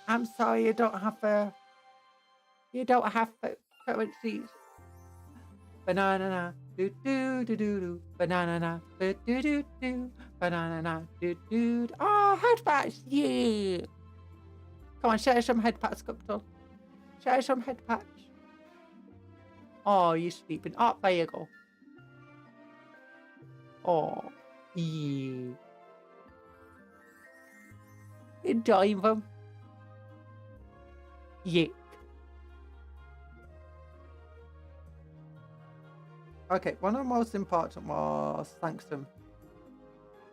I'm sorry, you don't have currencies. Banana do do do do do. Banana do do do do. Banana do do. Oh, head patch! Yeah. Come on, share some head patch, Cuptle. Share some head patch. Oh, you're sleeping. Oh, there you go. Oh, yeah. Enjoying them. Yeah. Okay, one of the most important was Sanctum.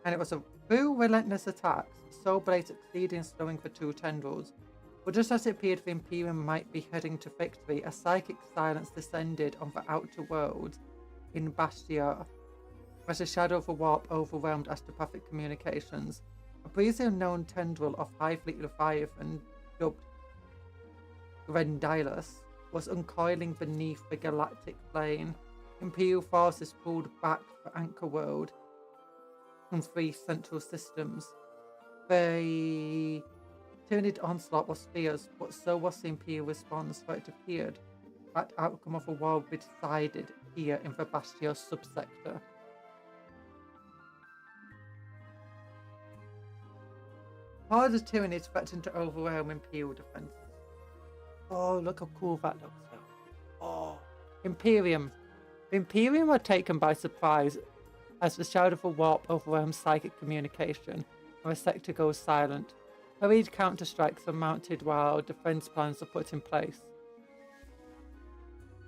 And it was through relentless attacks, Soul Blade succeeded in slowing the two tendrils. But just as it appeared the Imperium might be heading to victory, a psychic silence descended on the outer world in Bastia, as the shadow of a warp overwhelmed astropathic communications. A previously unknown tendril of High Fleet Leviathan, dubbed Grendilus, was uncoiling beneath the galactic plane. Imperial forces pulled back the anchor world from 3 central systems. The Tyranid onslaught was fierce, but so was the Imperial response, for it appeared that outcome of the war would be decided here in the Bastia subsector. Hordes of Tyranids threatened to overwhelm Imperial defenses. Oh, look how cool that looks though. Oh, Imperium. The Imperium were taken by surprise as the shadow of a warp overwhelms psychic communication and the sector goes silent. Hurried counter-strikes are mounted while defense plans are put in place.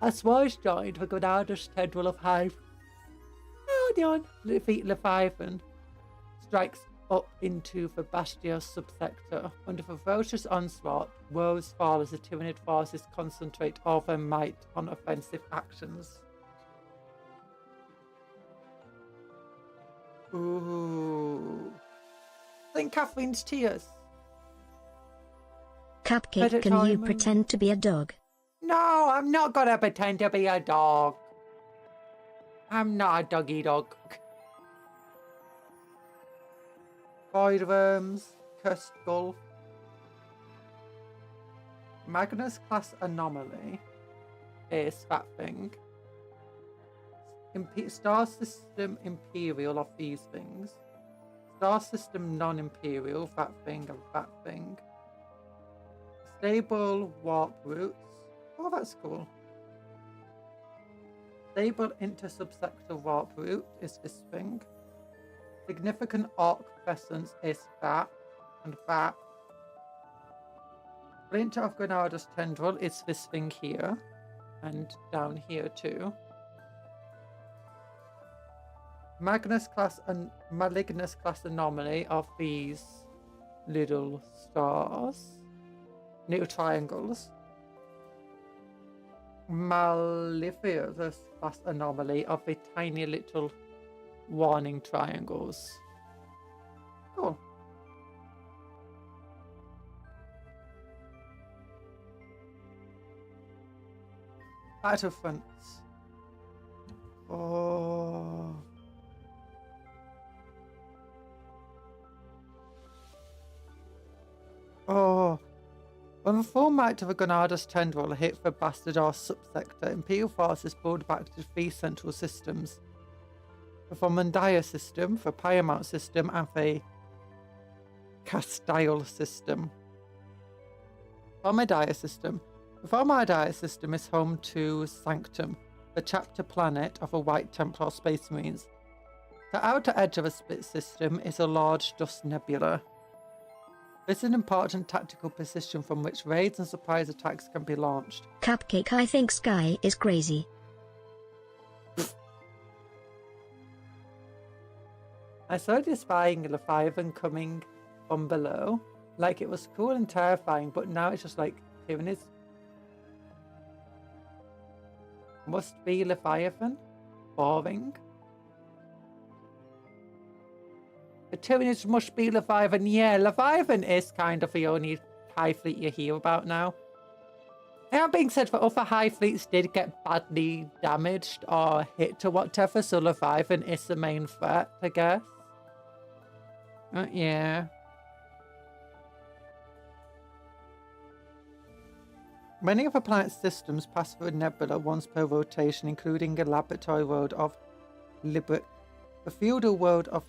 As Swarge joined the Granada's tendril of Hive, Leviathan strikes up into the Bastia subsector. Under the ferocious onslaught, worlds fall as the Tyranid forces concentrate all their might on offensive actions. Ooh. St. Catherine's Tears. Cupcake, can you pretend to be a dog? No, I'm not gonna pretend to be a dog. I'm not a doggy dog. Void Worms, Cursed Gulf, Magnus class anomaly is that thing. Star System Imperial of these things. Star System Non-Imperial, that thing and that thing. Stable Warp Routes. Oh, that's cool. Stable Inter-Subsector Warp Route is this thing. Significant Arc Crescents is that and that. Splinter of Granada's Tendril is this thing here and down here too. Magnus class and Malignus class anomaly of these little stars, little triangles. Malefius class anomaly of the tiny little warning triangles. Cool. Battlefronts. Oh. Oh. When the full might of a Granada's tendril hit the Bastardar subsector, Imperial forces pulled back to 3 central systems. The Formundia system, the Paramount system, and the Castile system. Formundia system. The Formundia system is home to Sanctum, the chapter planet of the White Templar Space Marines. The outer edge of the split system is a large dust nebula. This is an important tactical position from which raids and surprise attacks can be launched. Cupcake, I think Sky is crazy. I saw the spying Leviathan coming from below. Like, it was cool and terrifying, but now it's just like, Tyranids must be Leviathan? Boring. The Tyranids must be Leviathan. Yeah, Leviathan is kind of the only high fleet you hear about now. That being said, the other high fleets did get badly damaged or hit or whatever, so Leviathan is the main threat, I guess. Yeah. Many of the planet's systems pass through a nebula once per rotation, including a laboratory world of Libric, the feudal world of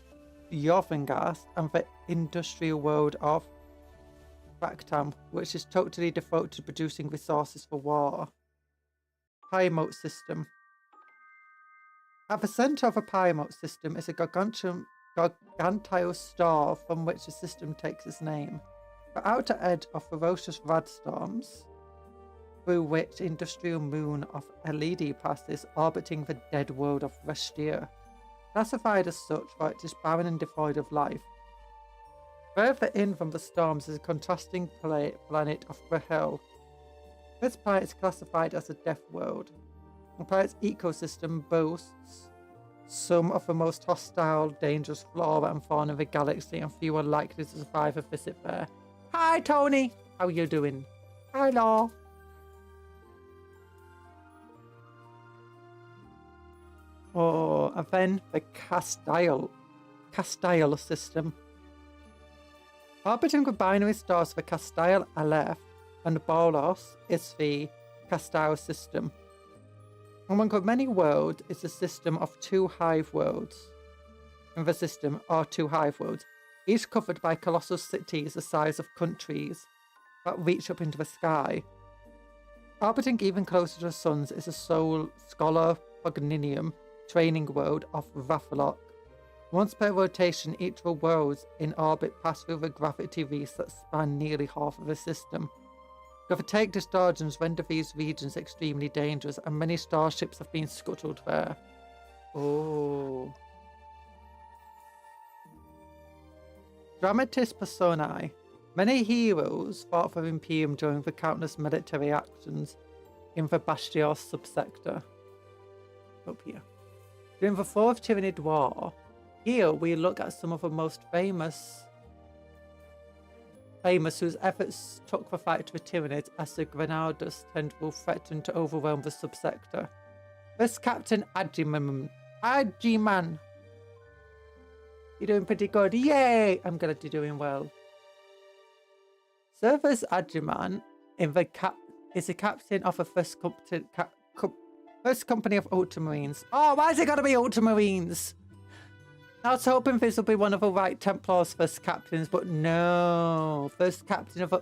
Jorvingast, and the industrial world of Raktam, which is totally devoted to producing resources for war. Pyremote system. At the center of a Pyremote system is a gargantuan star from which the system takes its name. The outer edge of ferocious radstorms, through which the industrial moon of LED passes, orbiting the dead world of Restia. Classified as such, for it is barren and devoid of life. Further in from the storms is a contrasting planet of Rahel. This planet is classified as a death world. The planet's ecosystem boasts some of the most hostile, dangerous flora and fauna in the galaxy, and few are likely to survive a visit there. Hi, Tony! How you doing? Hello! Oh, and then the Castile system. Orbiting the binary stars of the Castile Aleph and Bolos is the Castile system. Among the many worlds is a system of 2 hive worlds. In the system are 2 hive worlds, each covered by colossal cities the size of countries that reach up into the sky. Orbiting even closer to the suns is a Scholar Cogninium training world of Rathalok. Once per rotation, each of the worlds in orbit pass through the gravity reefs that span nearly half of the system. Gravitic distortions render these regions extremely dangerous, and many starships have been scuttled there. Oh. Dramatis Personae. Many heroes fought for Imperium during the countless military actions in the Bastion subsector. Up here. During the Fourth Tyranid War, here we look at some of the most famous whose efforts took the fight to the Tyranids as the Grenadiers tendril threatened to overwhelm the subsector. First Captain Agiman. You're doing pretty good. Yay! I'm glad you're doing well. Servus Agiman is the captain of the first company of Ultramarines. Oh, why is it got to be Ultramarines? I was hoping this would be one of the White Templars' first captains, but no. First captain of a...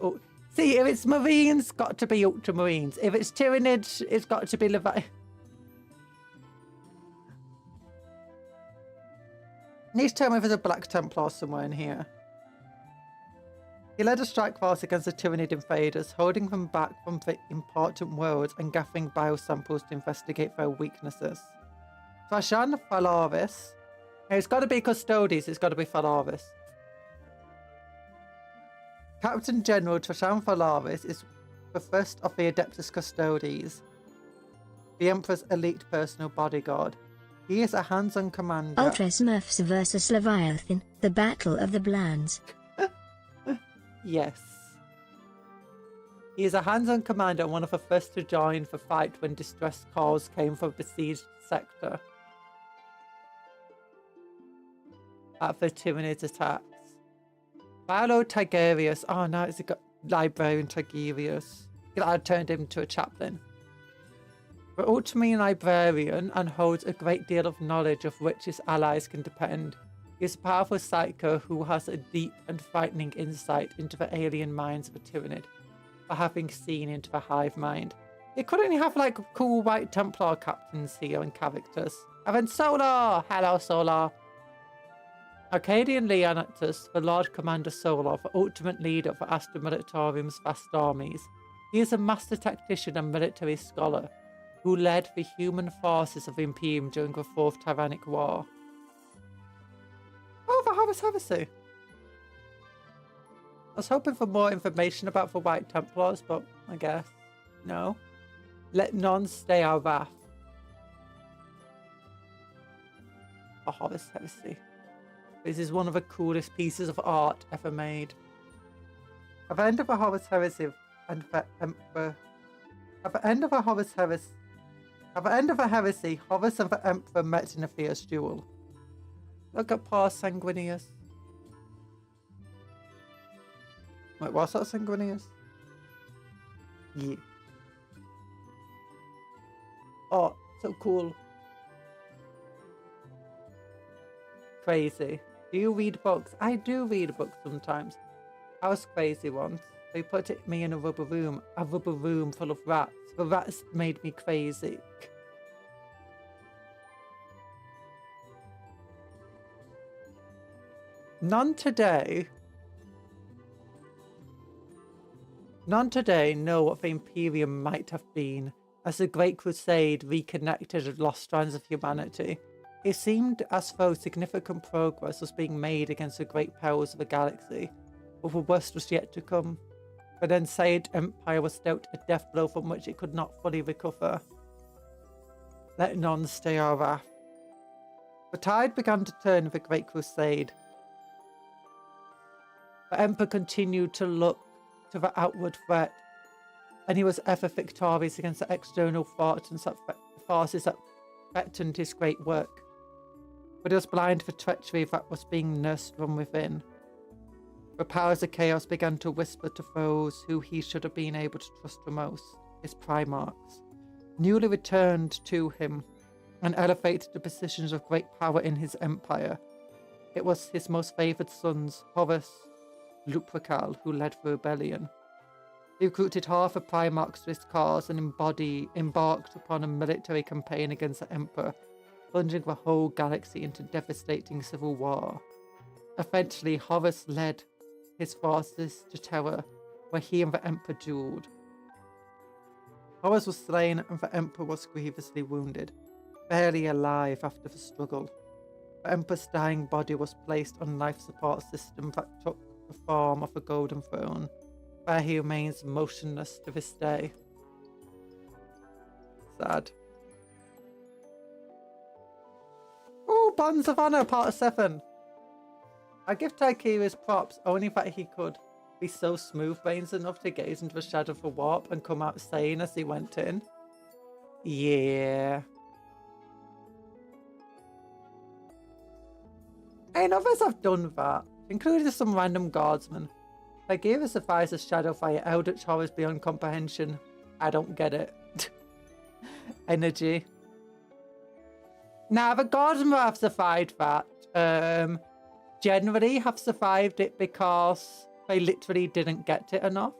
See, if it's Marines, got to be Ultramarines. If it's Tyranids, it's got to be Levi. Please tell me if there's a Black Templar somewhere in here. He led a strike force against the Tyranid invaders, holding them back from the important worlds and gathering biosamples to investigate their weaknesses. Trashan Falaris. It's got to be Custodes, it's got to be Falaris. Captain General Trashan Falaris is the first of the Adeptus Custodes, the Emperor's elite personal bodyguard. He is a hands-on commander. Ultra Smurfs vs Leviathan, the Battle of the Blands. Yes. He is a hands-on commander and one of the first to join the fight when distress calls came from the besieged sector at the Tyranids attacks. Paolo Tigerius. Oh no, it's a librarian Tigerius. I turned him into a chaplain. The Ultramarine librarian and holds a great deal of knowledge of which his allies can depend. He is a powerful psycho who has a deep and frightening insight into the alien minds of a Tyranid, for having seen into the hive mind. It couldn't have like cool White Templar captains here and characters. And then Solar! Hello, Solar! Arcadian Leonatus, the Lord Commander Solar, the ultimate leader of the Astra Militarism's vast armies. He is a master tactician and military scholar who led the human forces of the Imperium during the Fourth Tyrannic War. Oh, the Horus Heresy! I was hoping for more information about the White Templars, but I guess no. Let none stay our wrath. The Horus Heresy. This is one of the coolest pieces of art ever made. At the end of the Horus Heresy and the Emperor... At the end of the heresy, Horus and the Emperor met in a fierce duel. Look at poor Sanguinius. Wait, what's that Sanguinius? Yeah. Oh, so cool. Crazy. Do you read books? I do read books sometimes. I was crazy once. They put me in a rubber room full of rats. The rats made me crazy. None today know what the Imperium might have been, as the Great Crusade reconnected lost strands of humanity. It seemed as though significant progress was being made against the great powers of the galaxy, but the worst was yet to come. The then Saiyid Empire was dealt a death blow from which it could not fully recover. Let none stay our wrath. The tide began to turn with the Great Crusade. The Emperor continued to look to the outward threat, and he was ever victorious against the external forces that threatened his great work. But he was blind to the treachery that was being nursed from within. The powers of chaos began to whisper to those who he should have been able to trust the most, his Primarchs, newly returned to him and elevated to positions of great power in his empire. It was his most favoured sons, Horus, Lupercal, who led the rebellion. He recruited half the Primarchs to his cause and embarked upon a military campaign against the Emperor, plunging the whole galaxy into devastating civil war. Eventually, Horus led his forces to Terra, where he and the Emperor duelled. Horus was slain and the Emperor was grievously wounded, barely alive after the struggle. The Emperor's dying body was placed on a life support system that took the form of a golden throne, where he remains motionless to this day. Sad. Ooh, Bonds of Honor, part 7. I give Taikira's props only that he could be so smooth-brained enough to gaze into the shadow of the warp and come out sane as he went in. Yeah. And others have done that, including some random guardsmen. Taikira survives a shadow via eldritch horrors beyond comprehension. I don't get it. Energy. Now, the guardsmen have survived that. Generally have survived it because they literally didn't get it enough.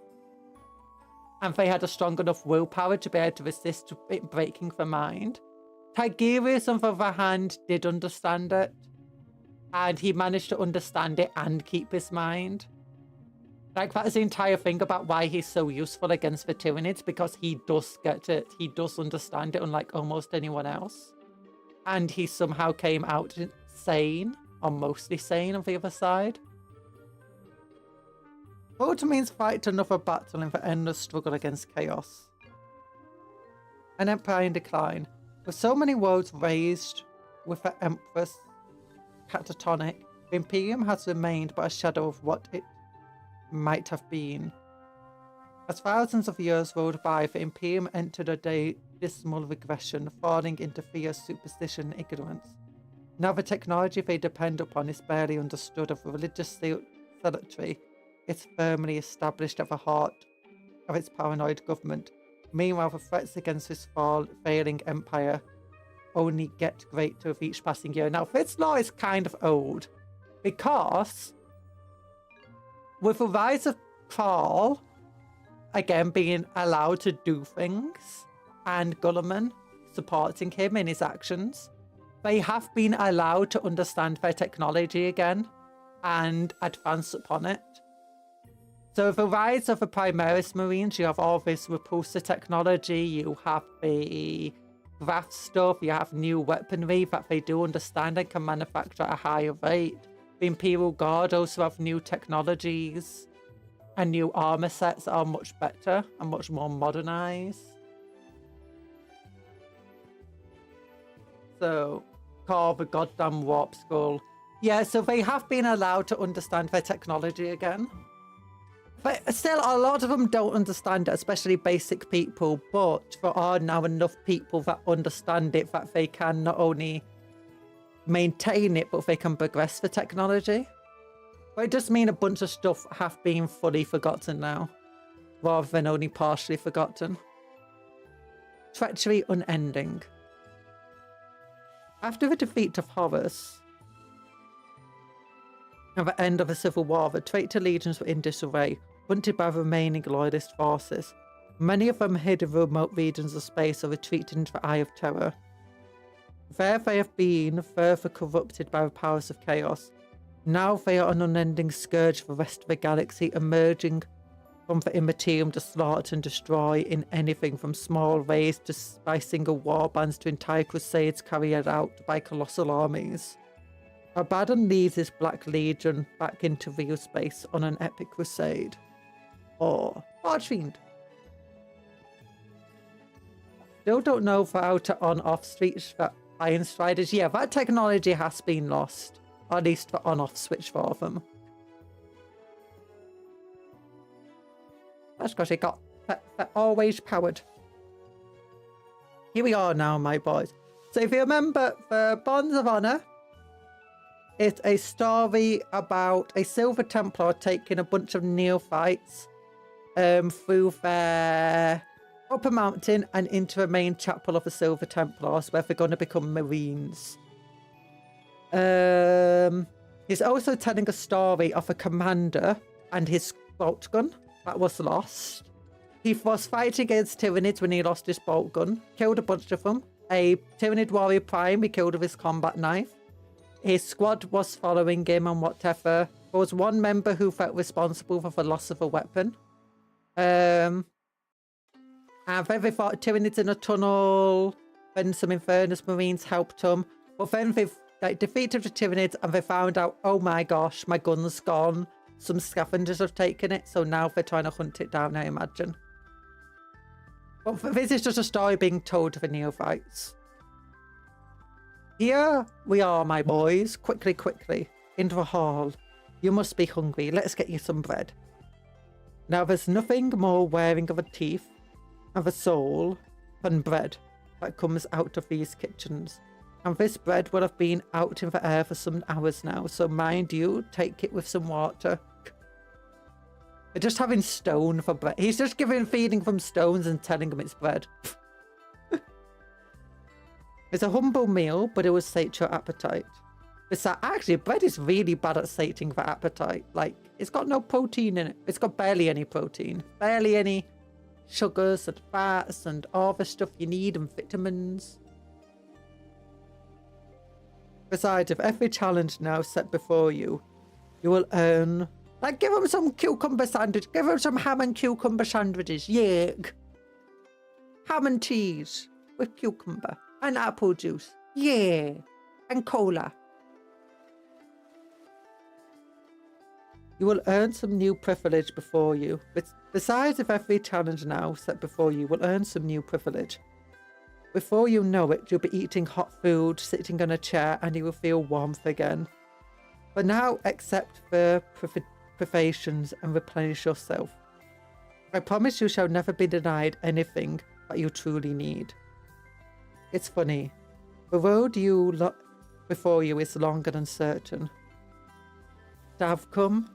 And they had a strong enough willpower to be able to resist it breaking their mind. Tigerius, on the other hand, did understand it. And he managed to understand it and keep his mind. Like, that is the entire thing about why he's so useful against the Tyranids, because he does get it. He does understand it, unlike almost anyone else. And he somehow came out sane, or mostly sane, on the other side. Vote means fight another battle in the endless struggle against chaos. An empire in decline. With so many worlds raised with the Empress catatonic, the Imperium has remained but a shadow of what it might have been. As thousands of years rolled by, the Imperium entered a dismal regression, falling into fear, superstition, and ignorance. Now the technology they depend upon is barely understood of the religious zealotry. It's firmly established at the heart of its paranoid government. Meanwhile, the threats against this failing empire only get greater with each passing year. Now, this law is kind of old, because with the rise of Carl, again, being allowed to do things, and Gulliman supporting him in his actions, they have been allowed to understand their technology again and advance upon it. So with the rise of the Primaris Marines, you have all this repulsor technology, you have the graph stuff, you have new weaponry that they do understand and can manufacture at a higher rate. The Imperial Guard also have new technologies and new armor sets that are much better and much more modernized. So, call the goddamn warp skull. Yeah, so they have been allowed to understand their technology again. But still, a lot of them don't understand it, especially basic people. But there are now enough people that understand it that they can not only maintain it, but they can progress the technology. But it does mean a bunch of stuff have been fully forgotten now, rather than only partially forgotten. Treachery unending. After the defeat of Horus, at the end of the Civil War, the traitor legions were in disarray, hunted by the remaining loyalist forces. Many of them hid in remote regions of space or retreated into the Eye of Terror. There they have been further corrupted by the powers of chaos. Now they are an unending scourge for the rest of the galaxy, emerging come for immaterium to slaughter and destroy in anything from small raids by single warbands to entire crusades carried out by colossal armies. Abaddon leads his Black Legion back into real space on an epic crusade. Or Archfiend. Still don't know for how to on-off switch for Iron Striders. Yeah, that technology has been lost. Or at least for on-off switch for them. That's because it got always powered. Here we are now, my boys. So if you remember, the Bonds of Honor, it's a story about a Silver Templar taking a bunch of neophytes through their upper mountain and into the main chapel of the Silver Templars, where they're going to become Marines. He's also telling a story of a commander and his bolt gun that was lost. He was fighting against Tyranids when he lost his bolt gun, killed a bunch of them. A Tyranid warrior prime he killed with his combat knife. His squad was following him and whatever. There was one member who felt responsible for the loss of a weapon. And then they fought Tyranids in a tunnel. Then some Infernus Marines helped them. But then they defeated the Tyranids and they found out, oh my gosh, my gun's gone. Some scavengers have taken it, so now they're trying to hunt it down, I imagine. But this is just a story being told to the neophytes. Here we are, my boys. Quickly, quickly. Into the hall. You must be hungry. Let's get you some bread. Now, there's nothing more wearing of a teeth of a soul than bread that comes out of these kitchens. And this bread would have been out in the air for some hours now. So mind you, take it with some water. They're just having stone for bread. He's just feeding them stones and telling them it's bread. It's a humble meal, but it will sate your appetite. Actually, bread is really bad at sating the appetite. Like, it's got no protein in it. It's got barely any protein. Barely any sugars and fats and all the stuff you need and vitamins. Besides, if every challenge now set before you, you will earn... Like, give them some cucumber sandwich. Give them some ham and cucumber sandwiches. Yeah. Ham and cheese with cucumber and apple juice. Yeah. And cola. You will earn some new privilege before you. Besides, if every challenge now set before you will earn some new privilege. Before you know it, you'll be eating hot food, sitting on a chair, and you will feel warmth again. But now accept the privations and replenish yourself. I promise you shall never be denied anything that you truly need. It's funny. The road before you is long and uncertain. Davcum.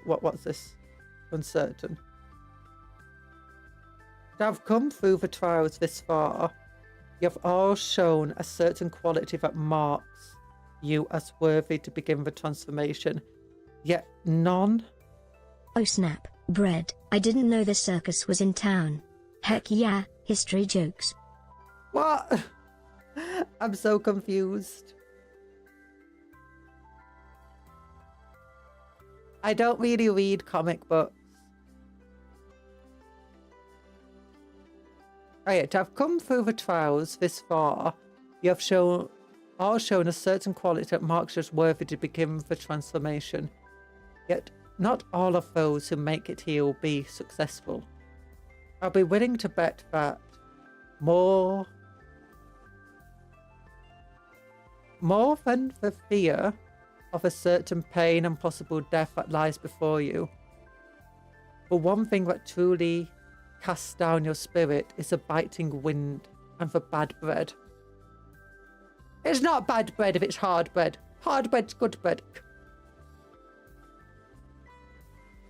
What's this? Uncertain. To have come through the trials this far, you have all shown a certain quality that marks you as worthy to begin the transformation, yet none... Oh snap, bread, I didn't know the circus was in town. Heck yeah, history jokes. What? I'm so confused. I don't really read comic books. Oh yeah, to have come through the trials this far, you have all shown a certain quality that marks you as worthy to begin the transformation. Yet, not all of those who make it here will be successful. I'll be willing to bet that more than the fear of a certain pain and possible death that lies before you, the one thing that truly casts down your spirit is a biting wind and the bad bread. It's not bad bread if it's hard bread. Hard bread's good bread.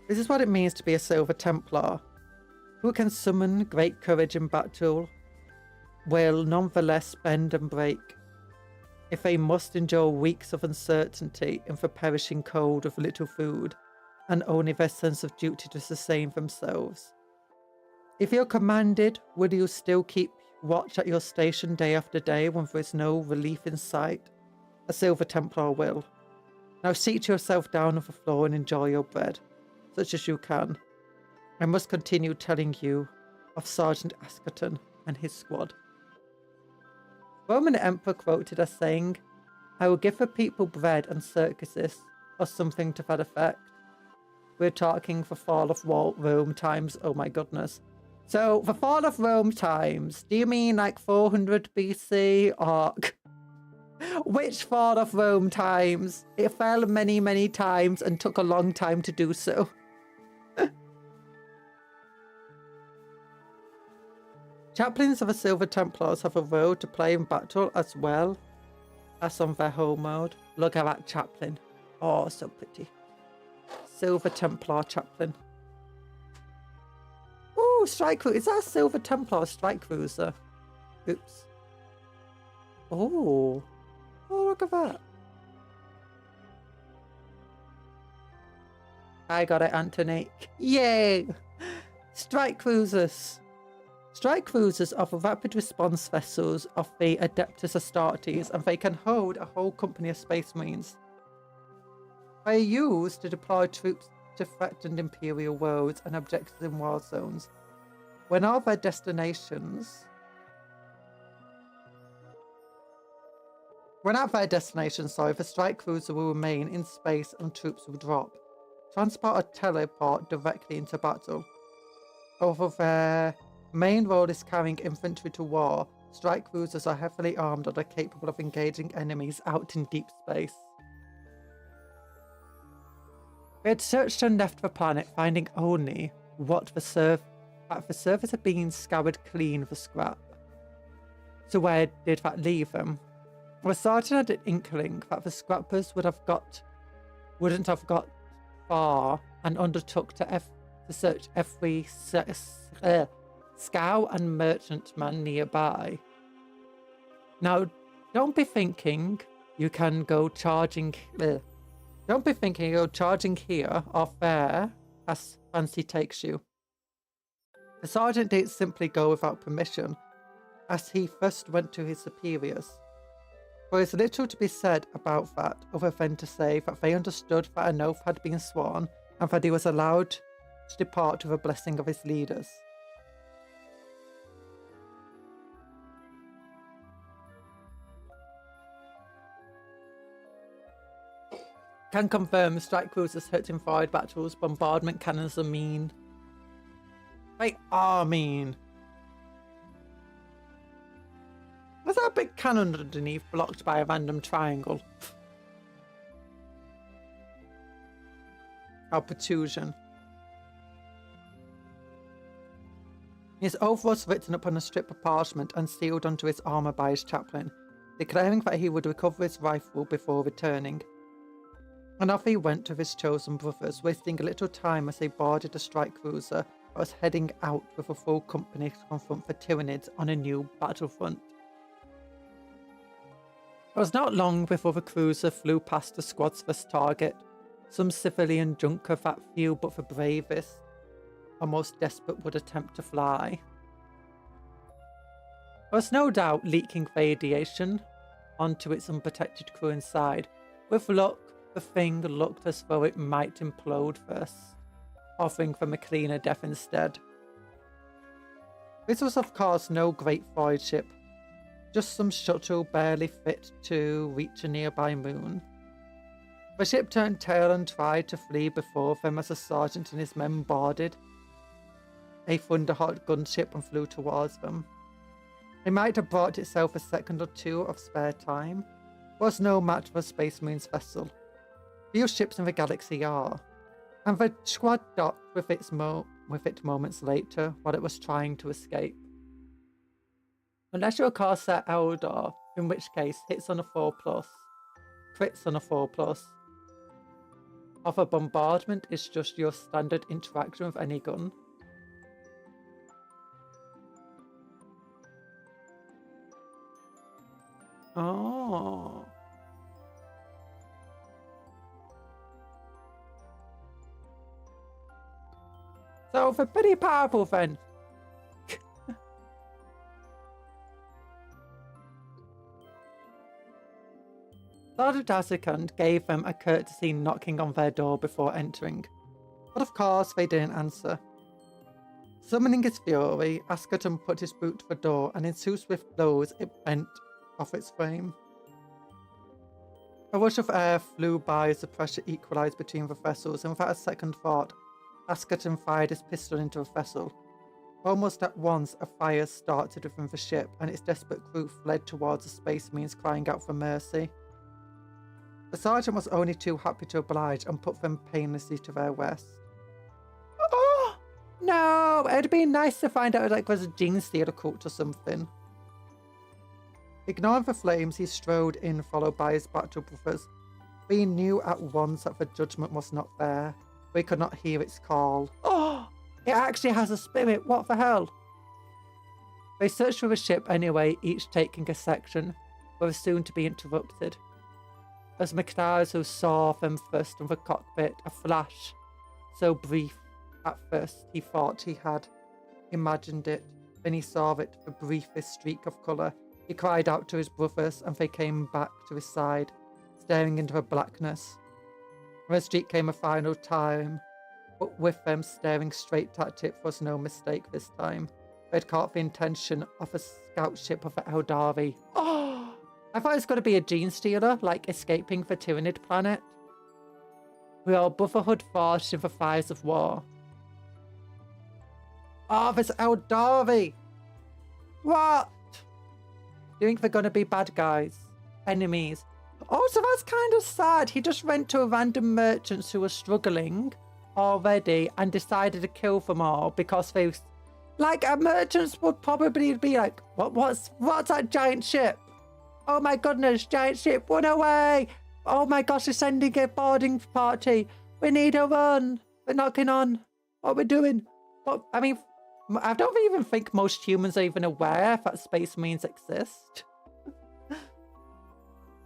This is what it means to be a Silver Templar, who can summon great courage in battle, will nonetheless bend and break, if they must endure weeks of uncertainty in the perishing cold of little food, and only their sense of duty to sustain themselves. If you're commanded, will you still keep watch at your station day after day when there is no relief in sight? A Silver Templar will. Now seat yourself down on the floor and enjoy your bread. such as you can. I must continue telling you of Sergeant Askerton and his squad. Roman Emperor quoted as saying, I will give the people bread and circuses, or something to that effect. We're talking the fall of Rome times, oh my goodness. So, the fall of Rome times, do you mean like 400 BC, or... Which fall of Rome times? It fell many, many times and took a long time to do so. Chaplains of the Silver Templars have a role to play in battle as well as on their home mode. Look at that chaplain. Oh, so pretty. Silver Templar chaplain. Oh, strike cruiser. Is that a Silver Templar strike cruiser? Oops. Oh. Oh, look at that. I got it, Anthony. Yay! Strike cruisers. Strike cruisers are the rapid response vessels of the Adeptus Astartes, and they can hold a whole company of Space Marines. They are used to deploy troops to threatened Imperial worlds and objectives in war zones. When at their destinations, the strike cruiser will remain in space and troops will drop. Transport or teleport directly into battle. Although their main role is carrying infantry to war, strike cruisers are heavily armed and are capable of engaging enemies out in deep space. We had searched and left the planet, finding only that the surface had been scoured clean for scrap. So where did that leave them? The sergeant had an inkling that the scrappers wouldn't have got far and undertook to search every scow and merchantman nearby. Now, don't be thinking you can go charging. Don't be thinking you're charging here or there as fancy takes you. The sergeant didn't simply go without permission, as he first went to his superiors. There is little to be said about that, other than to say that they understood that an oath had been sworn and that he was allowed to depart with the blessing of his leaders. Can confirm strike cruisers hurt in fired battles. Bombardment cannons are mean. They are mean. Was that a big cannon underneath blocked by a random triangle? Or protrusion. His oath was written upon a strip of parchment and sealed onto his armour by his chaplain, declaring that he would recover his rifle before returning. And off he went with his chosen brothers, wasting a little time as they boarded a strike cruiser that was heading out with a full company to confront the Tyranids on a new battlefront. It was not long before the cruiser flew past the squad's first target, some civilian junker that few but the bravest or most desperate would attempt to fly. There was no doubt leaking radiation onto its unprotected crew inside. With luck, the thing looked as though it might implode first, offering them a cleaner death instead. This was of course no great void ship, just some shuttle barely fit to reach a nearby moon. The ship turned tail and tried to flee before them as the sergeant and his men boarded a thunderhot gunship and flew towards them. It might have brought itself a second or two of spare time. It was no match for a Space Marine's vessel. Few ships in the galaxy are, and the squad docked with it moments later while it was trying to escape. Unless you're a Corsair Eldor, in which case hits on a 4+, crits on a 4+. Of a bombardment is just your standard interaction with any gun. Oh. So they're pretty powerful then. Sergeant Asicant gave them a courtesy knocking on their door before entering. But of course, they didn't answer. Summoning his fury, Askerton put his boot to the door, and in 2 swift blows, it bent off its frame. A rush of air flew by as the pressure equalized between the vessels, and without a second thought, Askerton fired his pistol into the vessel. Almost at once, a fire started within the ship, and its desperate crew fled towards the Space Marines, crying out for mercy. The sergeant was only too happy to oblige and put them painlessly to their rest. Oh, no! It'd be nice to find out like there's a gene stealer cult or something. Ignoring the flames, he strode in, followed by his battle brothers. He knew at once that the judgment was not there, but he could not hear its call. Oh! It actually has a spirit, what the hell? They searched for the ship anyway, each taking a section, but were soon to be interrupted. As McNair saw them first in the cockpit, a flash, so brief at first he thought he had imagined it, then he saw it, the briefest streak of colour. He cried out to his brothers, and they came back to his side, staring into the blackness. When the streak came a final time, but with them staring straight at it was no mistake this time. They had caught the intention of a scout ship of the Eldari. Oh! I thought it was going to be a gene stealer, like escaping the Tyranid planet. We are brotherhood forged in the fires of war. Oh, this Eldari! What? You think they're going to be bad guys? Enemies? Oh, so that's kind of sad. He just went to random merchants who were struggling already and decided to kill them all because they... Like, merchants would probably be like, what's that giant ship? Oh my goodness, giant ship, run away! Oh my gosh, they're sending a boarding party. We need a run. They're knocking on. What are we doing? What, I mean, I don't even think most humans are even aware that Space Marines exist.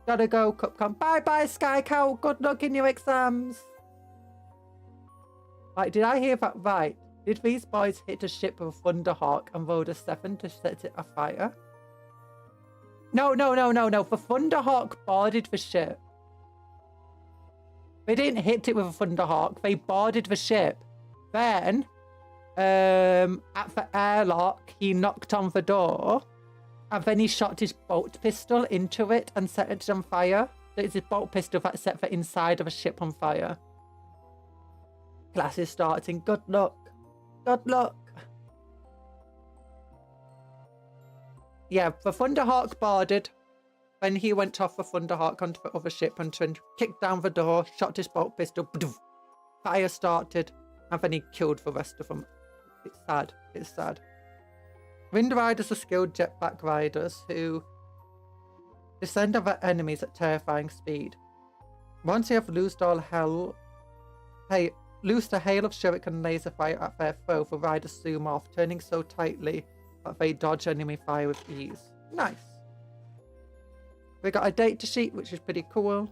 Gotta go, Cupcake. Bye-bye, Sky Cow. Good luck in your exams. Right, did I hear that right? Did these boys hit a ship with a Thunderhawk and rolled a 7 to set it afire? No. The Thunderhawk boarded the ship. They didn't hit it with a Thunderhawk. They boarded the ship. Then, at the airlock, he knocked on the door. And then he shot his bolt pistol into it and set it on fire. It's his bolt pistol that set the inside of a ship on fire. Class is starting. Good luck. Good luck. Yeah, the Thunderhawk boarded. Then he went off the Thunderhawk onto the other ship and kicked down the door, shot his bolt pistol. Fire started. And then he killed the rest of them. It's sad. It's sad. Wind Riders are skilled jetpack riders who descend on their enemies at terrifying speed. Once you have loosed a hail of shuriken laser fire at their foe, the riders zoom off, turning so tightly that they dodge enemy fire with ease. Nice. We got a data sheet, which is pretty cool.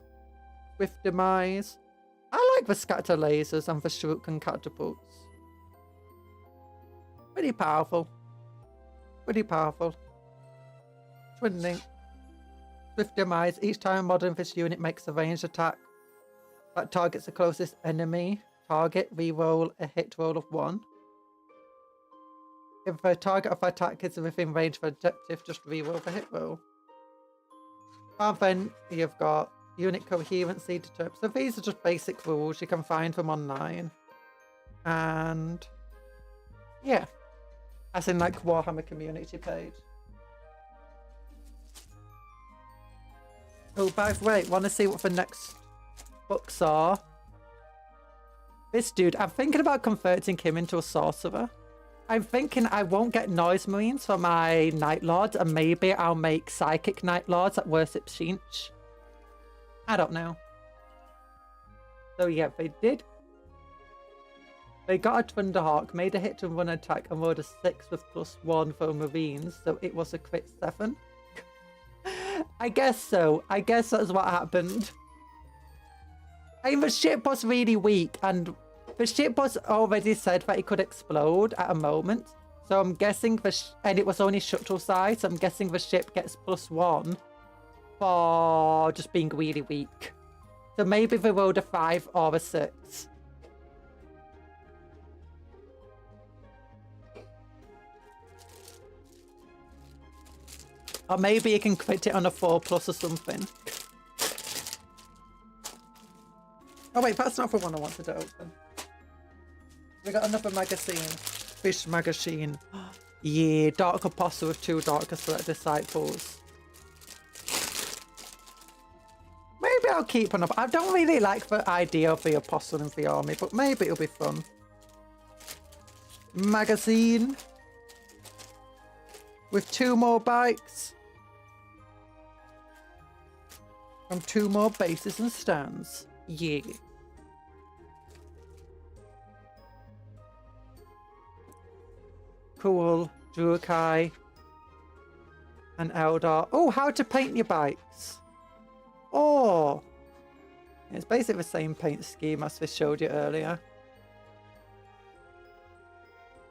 Swift demise. I like the scatter lasers and the shuriken catapults. Pretty powerful. Pretty powerful. Twinning. Swift demise. Each time a model in this unit makes a ranged attack that targets the closest enemy target, reroll a hit roll of 1. If the target of the attack is within range of the objective, just reroll the hit roll. And then you've got unit coherency determined. So these are just basic rules. You can find them online. And yeah. As in like Warhammer community page. Oh, by the way, want to see what the next books are? This dude, I'm thinking about converting him into a sorcerer. I'm thinking I won't get Noise Marines for my Night Lords, and maybe I'll make Psychic Night Lords that worship Shinch. I don't know. So yeah, they did. They got a Thunderhawk, made a hit and run attack, and rolled a 6 with +1 for Marines, so it was a crit 7. I guess so. I guess that's what happened. I mean, the ship was really weak, and the ship was already said that it could explode at a moment. So I'm guessing and it was only shuttle size, so I'm guessing the ship gets +1 for just being really weak. So maybe they rolled a 5 or a 6. Or maybe you can crit it on a 4+ or something. Oh wait, that's not the one I wanted to open. We got another magazine. Fish magazine. Yeah, Dark Apostle with 2 Darker Select Disciples. Maybe I'll keep one up. I don't really like the idea of the Apostle in the army, but maybe it'll be fun. Magazine. With 2 more bikes. And 2 more bases and stands. Yeah. Cool. Druakai. And Eldar. Oh, how to paint your bikes. Oh. It's basically the same paint scheme as we showed you earlier.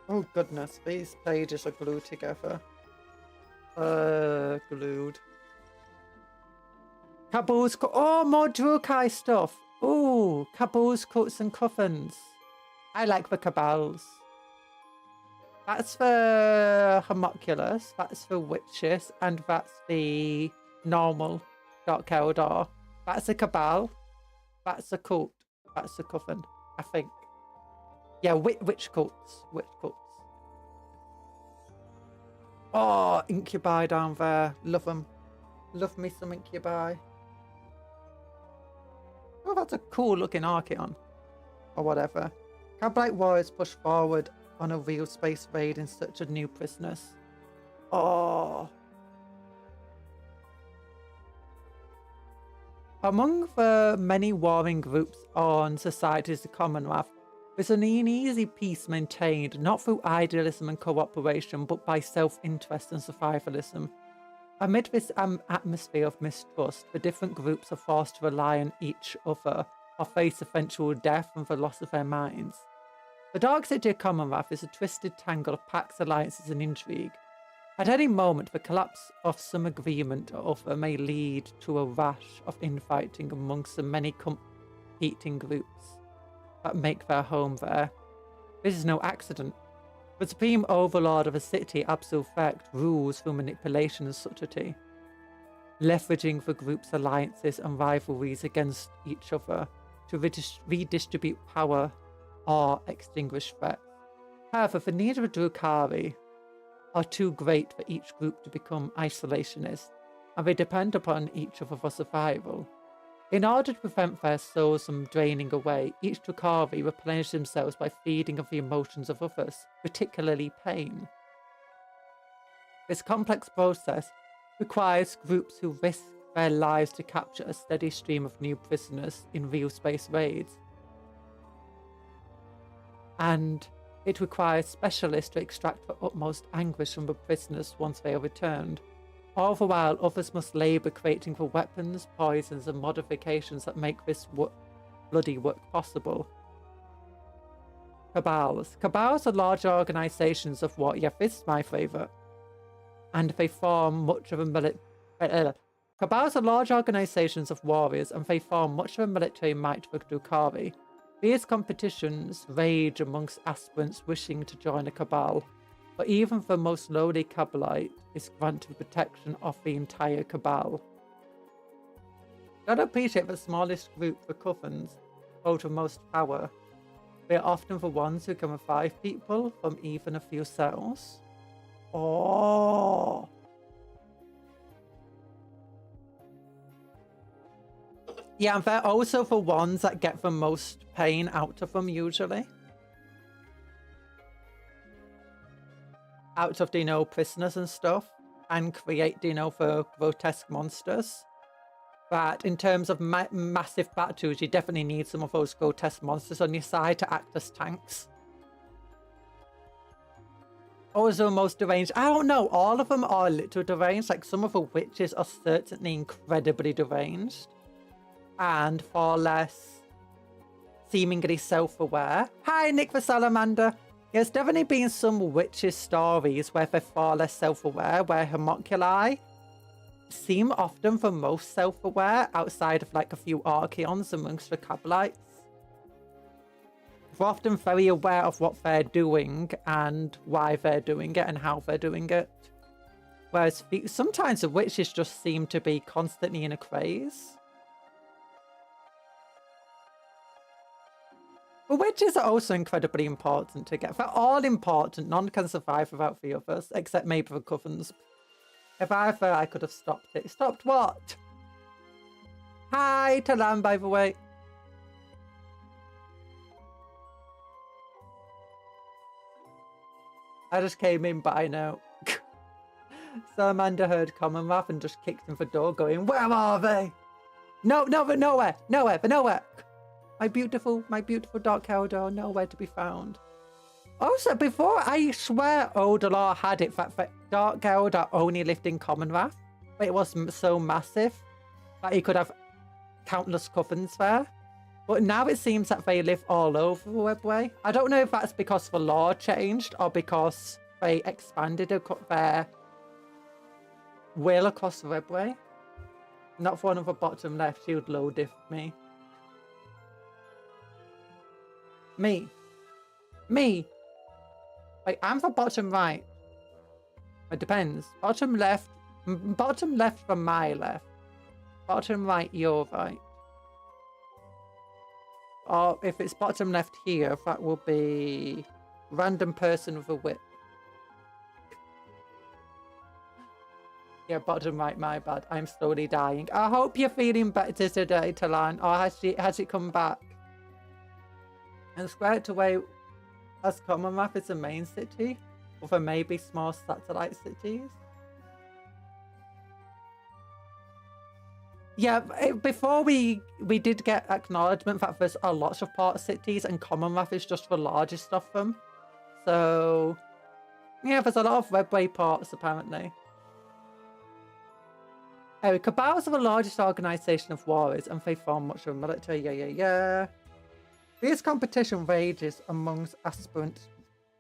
Oh goodness, these pages are glued together. Glued. Cabals. Oh, more Druakai stuff. Oh, Cabals, Cuts and Coffins. I like the Cabals. That's the Homunculus, that's the Witches, and that's the normal Dark Eldar. That's a Cabal, that's a Cult, that's a Coven, I think. Yeah, witch cults. Oh, Incubi down there. Love them. Love me some Incubi. Oh, that's a cool looking Archeon. Or whatever. Cablite Warriors push forward on a real space raid in search of new prisoners. Oh. Among the many warring groups on Societies of Commonwealth, there's an uneasy peace maintained not through idealism and cooperation, but by self-interest and survivalism. Amid this atmosphere of mistrust, the different groups are forced to rely on each other or face eventual death and the loss of their minds. The Dark City of Commonwealth is a twisted tangle of pacts, alliances and intrigue. At any moment, the collapse of some agreement or other may lead to a rash of infighting amongst the many competing groups that make their home there. This is no accident. The supreme overlord of a city, Absolfect, rules through manipulation and subtlety, leveraging the group's alliances and rivalries against each other to redistribute power or extinguish threats. However, the needs of the Drukhari are too great for each group to become isolationist, and they depend upon each other for survival. In order to prevent their souls from draining away, each Drukhari replenish themselves by feeding on the emotions of others, particularly pain. This complex process requires groups who risk their lives to capture a steady stream of new prisoners in real space raids. And it requires specialists to extract the utmost anguish from the prisoners once they are returned. All the while, others must labour creating the weapons, poisons and modifications that make this bloody work possible. Cabals. Cabals are large organisations of war. Yeah, this is my favourite. And they form much of a Cabals are large organisations of warriors, and they form much of a military might for Drukhari. These competitions rage amongst aspirants wishing to join a cabal, but even the most lowly cabalite is granted protection of the entire cabal. Gotta appreciate the smallest group, the covens, hold the most power. They are often the ones who can revive people from even a few cells. Oh. Yeah, and they're also the ones that get the most pain out of them, usually. Out of, prisoners and stuff. And create, the grotesque monsters. But in terms of massive battles, you definitely need some of those grotesque monsters on your side to act as tanks. Also, most deranged. I don't know, all of them are a little deranged. Like, some of the witches are certainly incredibly deranged. And far less seemingly self-aware. Hi, Nick the Salamander. There's definitely been some witches' stories where they're far less self-aware, where homunculi seem often the most self-aware outside of like a few Archeons amongst the Cabalites. They're often very aware of what they're doing and why they're doing it and how they're doing it. Whereas sometimes the witches just seem to be constantly in a craze. But witches are also incredibly important to get. They're all important. None can survive without the others, except maybe the covens. If I thought I could have stopped it. Stopped what? Hi, Talan, by the way. I just came in, but I know. So Amanda heard Commonwealth and just kicked in the door going, where are they? No, but nowhere. My beautiful Dark Eldar, nowhere to be found. Also, before, I swear Odalor had it that Dark Eldar only lived in Commonwealth. But it was so massive that he could have countless covens there. But now it seems that they live all over the Webway. I don't know if that's because the law changed or because they expanded their will across the Webway. Not for one of the bottom left, she would load if me. Me. Wait, I'm for bottom right. It depends. Bottom left from my left. Bottom right, your right. Or if it's bottom left here, that will be random person with a whip. Yeah, bottom right, my bad. I'm slowly dying. I hope you're feeling better today, Talan. Or has it come back? And squared away as Commonwealth is the main city, or there may be small satellite cities. Yeah, before we did get acknowledgement that there's a lot of port cities and Commonwealth is just the largest of them. So, yeah, there's a lot of Webway ports apparently. Anyway, Cabals are the largest organisation of warriors and they form much of the military. Yeah. Fierce competition rages amongst aspirants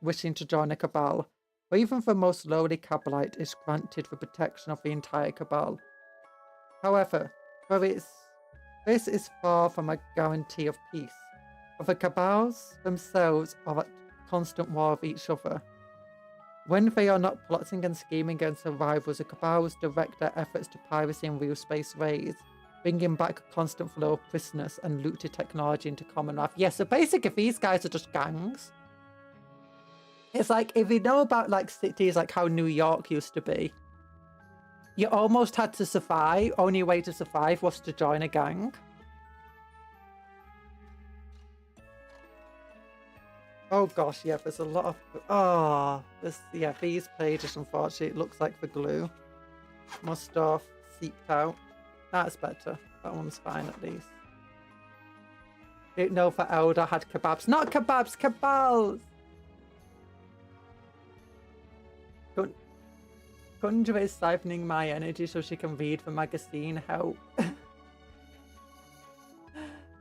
wishing to join a Cabal, where even the most lowly Cabalite is granted the protection of the entire Cabal. However, this is far from a guarantee of peace, for the Cabals themselves are at constant war with each other. When they are not plotting and scheming against their rivals, the Cabals direct their efforts to piracy and real space raids, bringing back a constant flow of prisoners and looted technology into Commonwealth. Yeah, so basically these guys are just gangs. It's like, if you know about like cities like how New York used to be, you almost had to survive. Only way to survive was to join a gang. Oh gosh, yeah, there's a lot of... these pages, unfortunately, it looks like the glue must have seeped out. That's better. That one's fine, at least. Didn't know if Elder had kebabs. Not kebabs, Cabals! Conjuror is siphoning my energy so she can read the magazine. Help.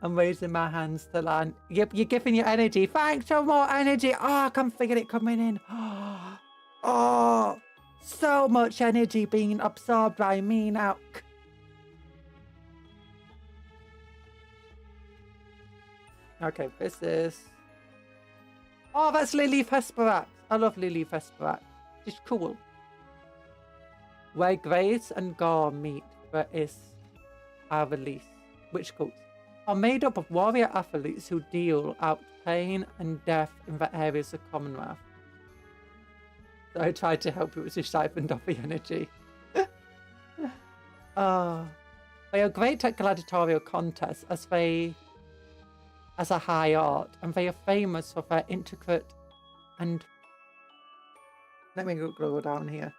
I'm raising my hands to land. You're giving your energy. Thanks for more energy. Oh, I can feel it coming in. Oh, so much energy being absorbed by me now. Okay, this is... Oh, that's Lily Hesperax. I love Lily Hesperax. She's cool. Where grace and gore meet, there is a release. Witch cults are made up of warrior athletes who deal out pain and death in the areas of Commonwealth. So I tried to help you with the siphoned off the energy. They are great at gladiatorial contests as a high art, and they are famous for their intricate and... Let me go down here.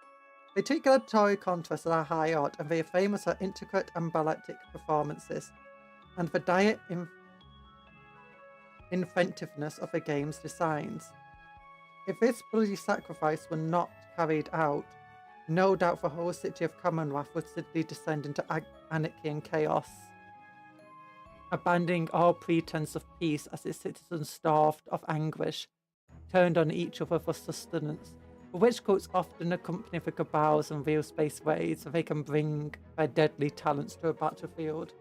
They take gladiatorial contests as a high art, and they are famous for intricate and balletic performances, and the dire inventiveness of the game's designs. If this bloody sacrifice were not carried out, no doubt the whole city of Commonwealth would suddenly descend into anarchy and chaos, abandoning all pretense of peace as its citizens, starved of anguish, turned on each other for sustenance. The witch cults often accompany the Cabals and real space raids so they can bring their deadly talents to a battlefield.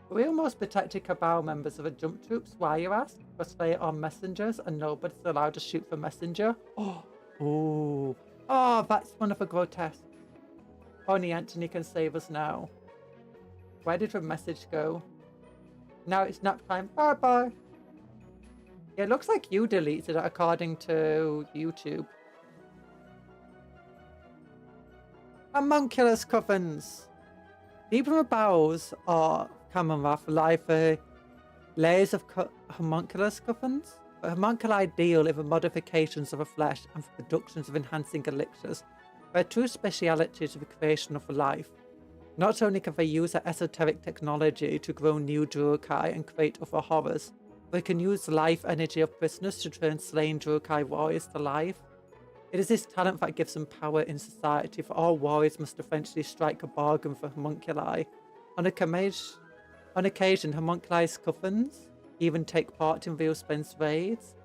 The real most protected Cabal members are the jump troops. Why, you ask? Because they are messengers and nobody's allowed to shoot the messenger. Oh, Oh, that's one of the grotesque. Only Anthony can save us now. Where did the message go? Now it's nap time. Bye bye. Yeah, it looks like you deleted it according to YouTube. Homunculus coffins. Deep in the bowels of Commonwealth lie the layers of homunculus coffins. The homunculi deal in the modifications of the flesh and the productions of enhancing elixirs. Their true speciality is the creation of life. Not only can they use their esoteric technology to grow new Druakai and create other horrors, they can use the life energy of prisoners to turn slain Druakai warriors to life. It is this talent that gives them power in society, for all warriors must eventually strike a bargain for homunculi. On occasion, homunculi's coffins even take part in real Spence raids,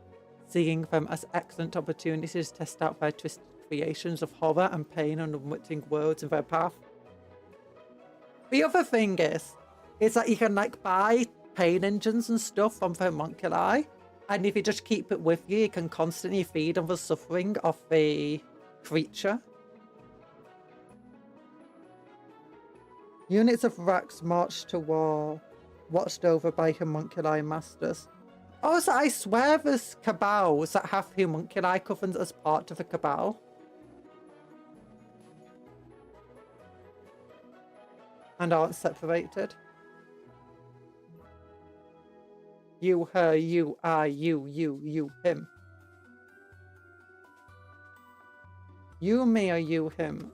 seeing them as excellent opportunities to test out their twisted creations of horror and pain on unwitting worlds in their path. The other thing is that you can like buy pain engines and stuff from the homunculi, and if you just keep it with you, you can constantly feed on the suffering of the creature. Units of Rax march to war, watched over by homunculi masters. Also, I swear there's cabals that have homunculi coffins as part of the cabal. And aren't separated. You, her, you, I, you, him. You, me, or you, him.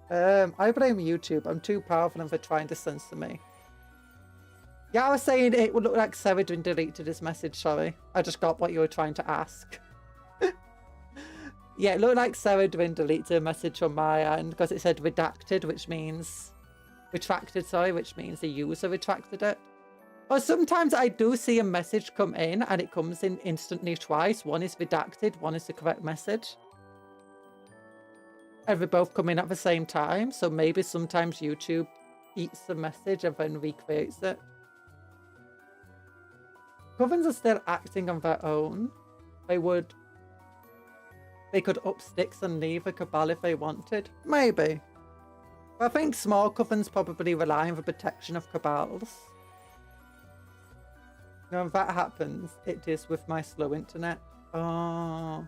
I blame YouTube. I'm too powerful and for trying to censor me. Yeah, I was saying it would look like Seridrin deleted his message, sorry. I just got what you were trying to ask. Yeah, it looked like Seridrin deleted a message from my end because it said redacted, which means... retracted, sorry, which means the user retracted it. Or sometimes I do see a message come in and it comes in instantly twice. One is redacted, one is the correct message. And they both come in at the same time, so maybe sometimes YouTube eats the message and then recreates it. Covens are still acting on their own. They could up sticks and leave a cabal if they wanted. Maybe. But I think small covens probably rely on the protection of cabals. Now, if that happens, it is with my slow internet. Oh.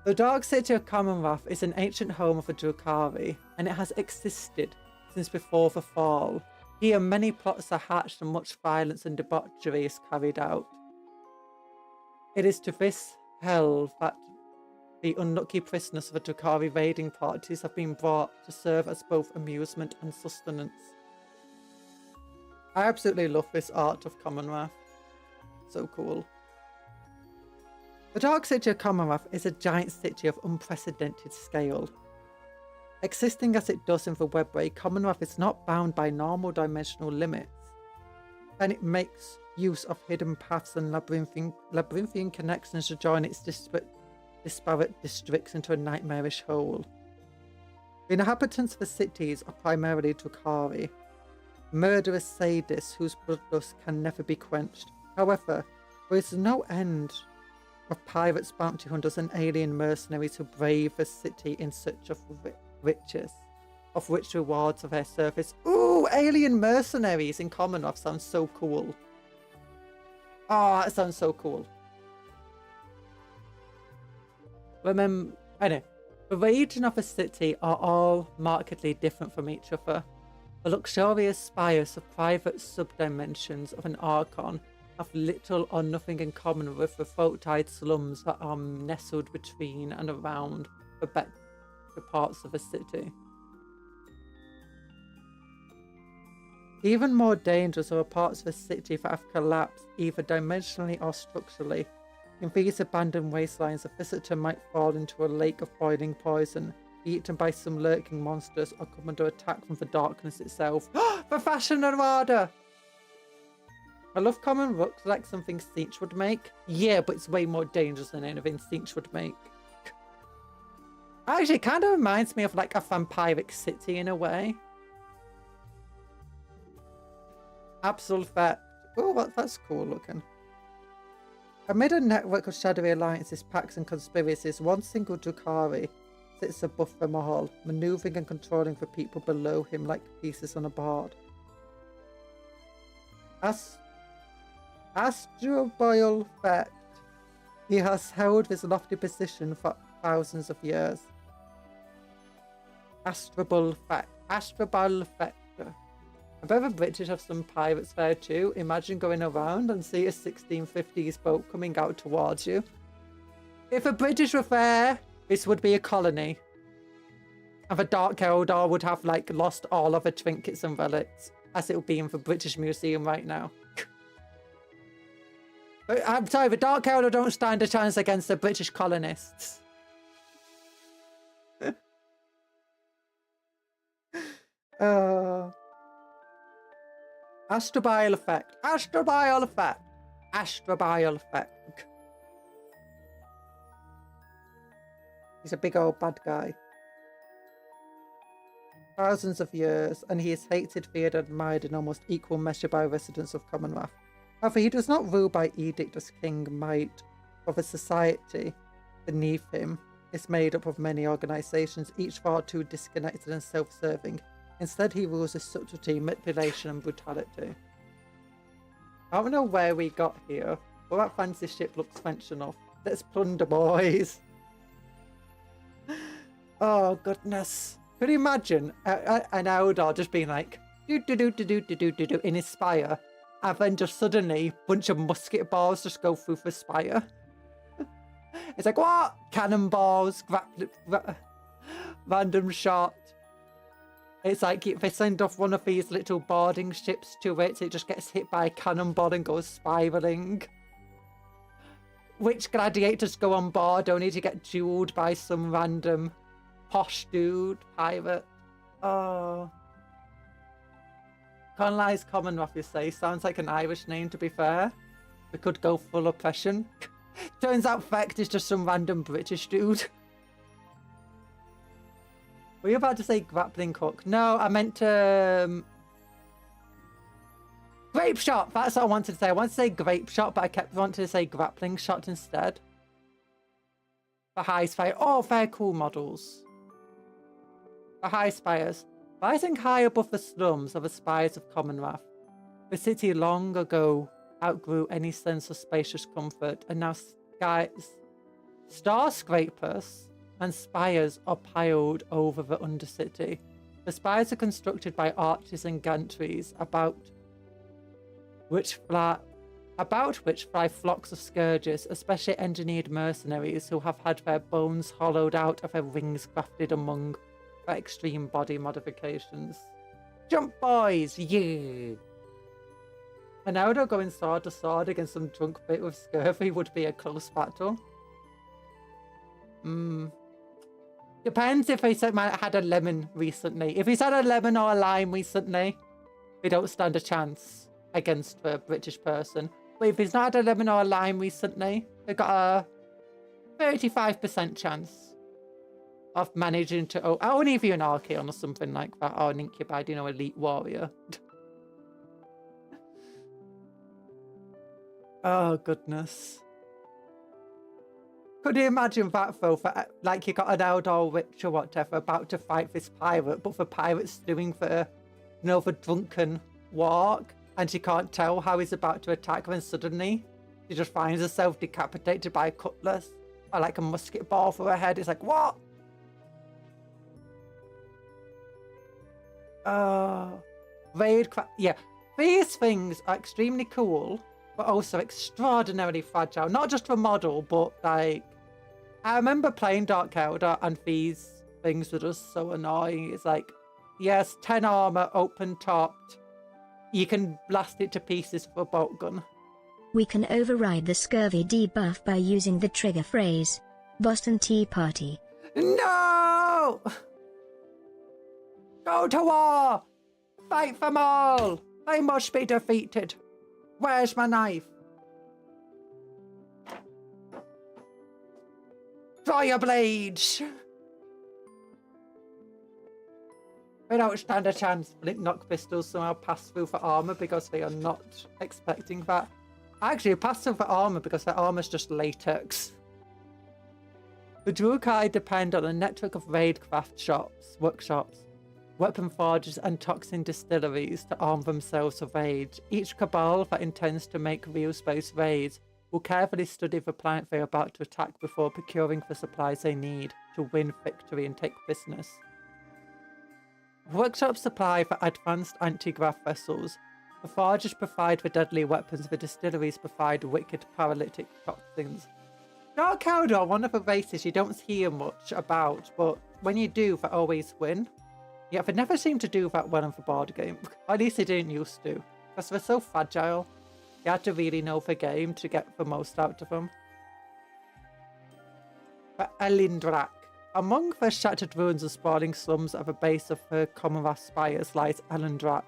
The Dark City of Commonwealth is an ancient home of the Drukhari, and it has existed since before the fall. Here, many plots are hatched and much violence and debauchery is carried out. It is to this hell that the unlucky prisoners of the Drukhari raiding parties have been brought to serve as both amusement and sustenance. I absolutely love this art of Commonwealth. So cool. The Dark City of Commonwealth is a giant city of unprecedented scale. Existing as it does in the webway, Commonwealth is not bound by normal dimensional limits, and it makes use of hidden paths and labyrinthine connections to join its disparate districts into a nightmarish whole. The inhabitants of the cities are primarily Drukhari, murderous sadists whose bloodlust can never be quenched. However, there is no end of pirates, bounty hunters, and alien mercenaries who brave the city in search of riches, of rich rewards of their service. Ooh, alien mercenaries in Commonwealth sounds so cool. Oh, that sounds so cool. Remember, anyway, the region of the city are all markedly different from each other. The luxurious spires of private subdimensions of an Archon have little or nothing in common with the folk-tide slums that are nestled between and around the better parts of the city. Even more dangerous are the parts of the city that have collapsed either dimensionally or structurally. In these abandoned wastelands, a visitor might fall into a lake of boiling poison, be eaten by some lurking monsters, or come under attack from the darkness itself. The fashion and order! I love common looks like something Siege would make. Yeah, but it's way more dangerous than anything Siege would make. Actually, it kind of reminds me of like a vampiric city in a way. Absolute fact. Oh, that's cool looking. Amid a network of shadowy alliances, pacts and conspiracies, one single Drukhari sits above them all, manoeuvring and controlling the people below him like pieces on a board. Astroboreal fact. He has held this lofty position for thousands of years. Astrobal fact. Astrobal fact. I bet the British have some pirates there too. Imagine going around and see a 1650s boat coming out towards you. If the British were there, this would be a colony. And the Dark Eldar would have, like, lost all of the trinkets and relics, as it would be in the British Museum right now. But I'm sorry, the Dark Eldar don't stand a chance against the British colonists. Astrobial effect. Astrobial effect. Astrobial effect. He's a big old bad guy. Thousands of years, and he is hated, feared, and admired in almost equal measure by residents of Commonwealth. However, he does not rule by edict as king might, for the society beneath him is made up of many organisations, each far too disconnected and self-serving. Instead, he rules with subtlety, manipulation, and brutality. I don't know where we got here, but that fancy ship looks French enough. Let's plunder, boys. Oh, goodness. Could you imagine an Eldar just being like, do-do-do-do-do-do-do-do in his spire, and then just suddenly a bunch of musket balls just go through the spire? It's like, what? Cannonballs, random shot. It's like they send off one of these little boarding ships to it, so it just gets hit by a cannonball and goes spiraling. Which gladiators go on board only to get dueled by some random posh dude, pirate. Oh. Colonise Commonwealth, you say? Sounds like an Irish name, to be fair. We could go full oppression. Turns out Fecht is just some random British dude. Were you about to say grappling hook? No, I meant to... grape shot! That's what I wanted to say. I wanted to say grape shot, but I kept wanting to say grappling shot instead. For high spire. Oh, very cool models. For high spires. Rising high above the slums are the spires of Commonwealth. The city long ago outgrew any sense of spacious comfort, and now star scrapers and spires are piled over the undercity. The spires are constructed by arches and gantries, about which fly flocks of scourges, especially engineered mercenaries who have had their bones hollowed out of their wings grafted among their extreme body modifications. Jump, boys! Yeah! An Eldar going sword to sword against some drunk bit with scurvy would be a close battle. Depends if he had a lemon recently. If he's had a lemon or a lime recently, we don't stand a chance against a British person. But if he's not had a lemon or a lime recently, we've got a 35% chance of managing to... Oh, only if you're an Archaeon or something like that, or an Incubide, you know, elite warrior. Oh, goodness. Could you imagine that, though? For, like, you got an Eldar witch or whatever about to fight this pirate, but the pirate's doing the, you know, the drunken walk, and she can't tell how he's about to attack, when suddenly she just finds herself decapitated by a cutlass, or like a musket ball for her head. It's like, what? Oh. Yeah. These things are extremely cool, but also extraordinarily fragile. Not just for model, but like... I remember playing Dark Eldar and these things were just so annoying. It's like, yes, 10 armor, open-topped. You can blast it to pieces with a bolt gun. We can override the scurvy debuff by using the trigger phrase, Boston Tea Party. No! Go to war! Fight them all! They must be defeated. Where's my knife? Draw your blades! We don't stand a chance. Flint knock pistols somehow pass through for armor because they are not expecting that. Actually, it passed through for armor because their armor's just latex. The Drukai depend on a network of raid craft shops, workshops, weapon forges, and toxin distilleries to arm themselves for raids. Each cabal that intends to make real space raids will carefully study the planet they are about to attack before procuring the supplies they need to win victory and take business. Workshops supply for advanced anti-grav vessels. The forges provide the deadly weapons. The distilleries provide wicked paralytic toxins. Dark Eldar, one of the races you don't hear much about, but when you do, they always win. Yeah, they never seem to do that well in the board game. At least they didn't used to, because they're so fragile. You had to really know the game to get the most out of them. The Elindrak. Among the shattered ruins and sprawling slums at the base of the Commonwealth spires lies Elindrak.